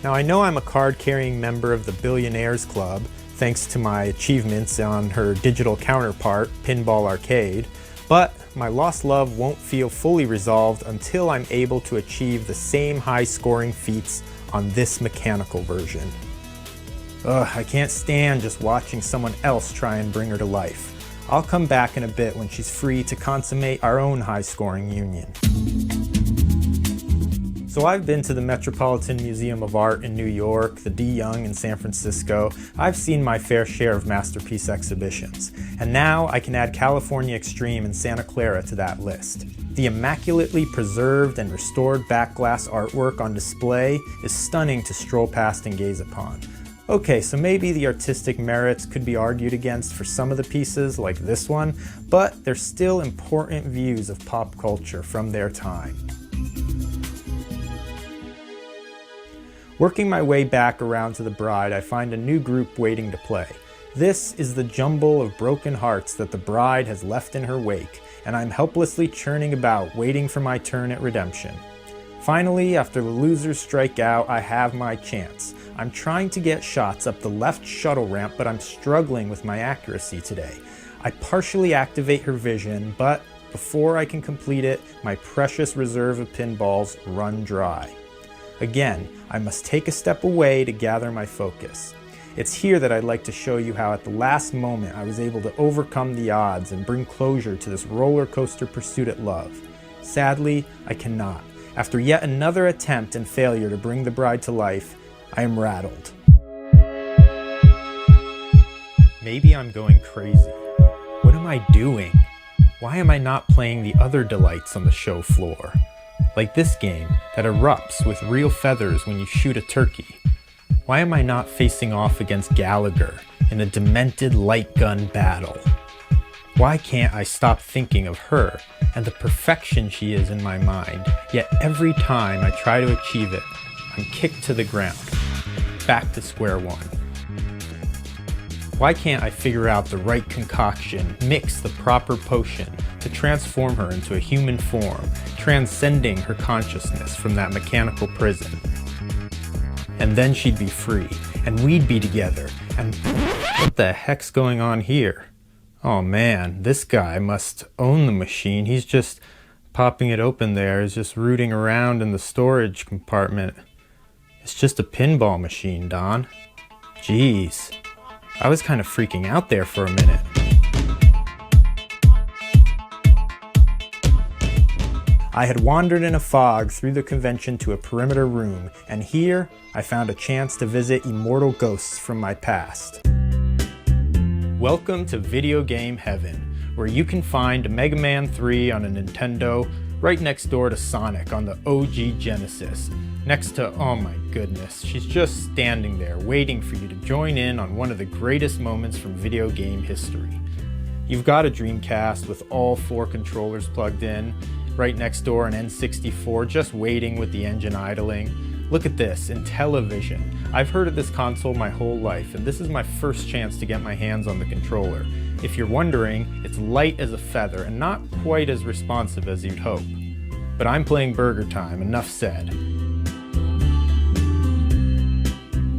[SPEAKER 12] Now I know I'm a card-carrying member of the Billionaires Club, thanks to my achievements on her digital counterpart, Pinball Arcade, but my lost love won't feel fully resolved until I'm able to achieve the same high-scoring feats on this mechanical version. Ugh, I can't stand just watching someone else try and bring her to life. I'll come back in a bit when she's free to consummate our own high-scoring union. So I've been to the Metropolitan Museum of Art in New York, the D. Young in San Francisco. I've seen my fair share of masterpiece exhibitions. And now I can add California Extreme in Santa Clara to that list. The immaculately preserved and restored back glass artwork on display is stunning to stroll past and gaze upon. Okay, so maybe the artistic merits could be argued against for some of the pieces, like this one, but they're still important views of pop culture from their time. Working my way back around to the bride, I find a new group waiting to play. This is the jumble of broken hearts that the bride has left in her wake, and I'm helplessly churning about, waiting for my turn at redemption. Finally, after the losers strike out, I have my chance. I'm trying to get shots up the left shuttle ramp, but I'm struggling with my accuracy today. I partially activate her vision, but before I can complete it, my precious reserve of pinballs run dry. Again, I must take a step away to gather my focus. It's here that I'd like to show you how at the last moment I was able to overcome the odds and bring closure to this roller coaster pursuit at love. Sadly, I cannot. After yet another attempt and failure to bring the bride to life, I am rattled. Maybe I'm going crazy. What am I doing? Why am I not playing the other delights on the show floor? Like this game that erupts with real feathers when you shoot a turkey. Why am I not facing off against Gallagher in a demented light gun battle? Why can't I stop thinking of her and the perfection she is in my mind, yet every time I try to achieve it, I'm kicked to the ground, back to square one. Why can't I figure out the right concoction, mix the proper potion, to transform her into a human form, transcending her consciousness from that mechanical prison. And then she'd be free, and we'd be together, and what the heck's going on here? Oh man, this guy must own the machine. He's just popping it open there, is just rooting around in the storage compartment. It's just a pinball machine, Don. Jeez. I was kind of freaking out there for a minute. I had wandered in a fog through the convention to a perimeter room, and here I found a chance to visit immortal ghosts from my past. Welcome to Video Game Heaven, where you can find Mega Man 3 on a Nintendo right next door to Sonic on the OG Genesis. Next to, oh my goodness, she's just standing there waiting for you to join in on one of the greatest moments from video game history. You've got a Dreamcast with all 4 controllers plugged in, right next door an N64 just waiting with the engine idling. Look at this, Intellivision. I've heard of this console my whole life, and this is my first chance to get my hands on the controller. If you're wondering, it's light as a feather and not quite as responsive as you'd hope. But I'm playing Burger Time, enough said.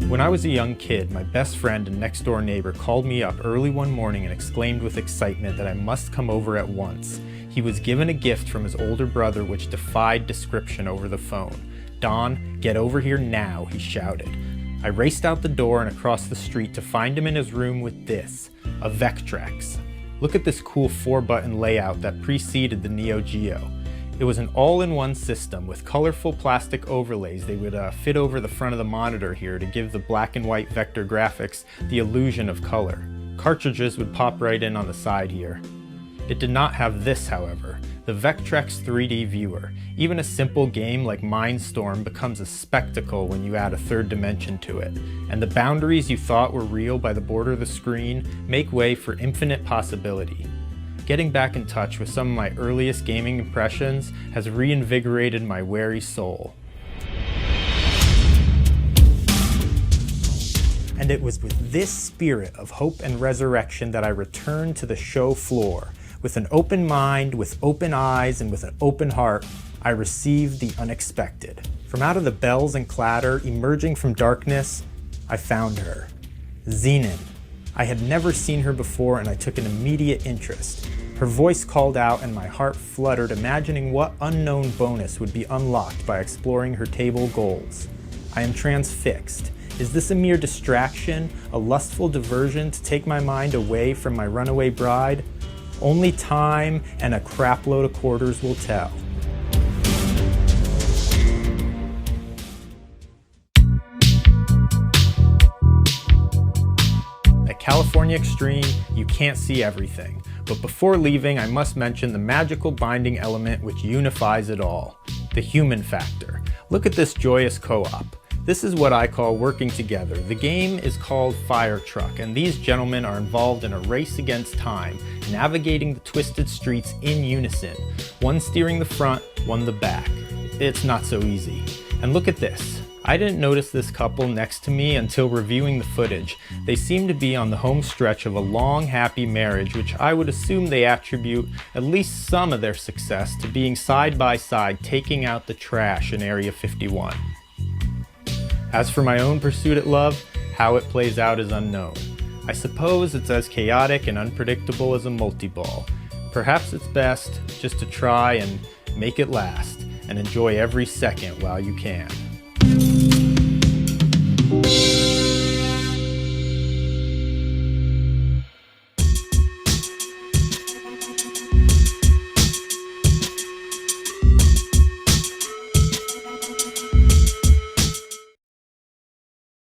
[SPEAKER 12] When I was a young kid, my best friend and next-door neighbor called me up early one morning and exclaimed with excitement that I must come over at once. He was given a gift from his older brother which defied description over the phone. "Don, get over here now," he shouted. I raced out the door and across the street to find him in his room with this, a Vectrex. Look at this cool 4-button layout that preceded the Neo Geo. It was an all-in-one system with colorful plastic overlays. They would fit over the front of the monitor here to give the black and white vector graphics the illusion of color. Cartridges would pop right in on the side here. It did not have this, however, the Vectrex 3D viewer. Even a simple game like Mindstorm becomes a spectacle when you add a third dimension to it, and the boundaries you thought were real by the border of the screen make way for infinite possibility. Getting back in touch with some of my earliest gaming impressions has reinvigorated my weary soul. And it was with this spirit of hope and resurrection that I returned to the show floor. With an open mind, with open eyes, and with an open heart, I received the unexpected. From out of the bells and clatter, emerging from darkness, I found her. Zenon. I had never seen her before, and I took an immediate interest. Her voice called out, and my heart fluttered, imagining what unknown bonus would be unlocked by exploring her table goals. I am transfixed. Is this a mere distraction, a lustful diversion to take my mind away from my runaway bride? Only time and a crapload of quarters will tell. At California Extreme, you can't see everything. But before leaving, I must mention the magical binding element which unifies it all. The human factor. Look at this joyous co-op. This is what I call working together. The game is called Fire Truck, and these gentlemen are involved in a race against time, navigating the twisted streets in unison. One steering the front, one the back. It's not so easy. And look at this. I didn't notice this couple next to me until reviewing the footage. They seem to be on the home stretch of a long, happy marriage, which I would assume they attribute at least some of their success to being side by side taking out the trash in Area 51. As for my own pursuit at love, how it plays out is unknown. I suppose it's as chaotic and unpredictable as a multi-ball. Perhaps it's best just to try and make it last, and enjoy every second while you can.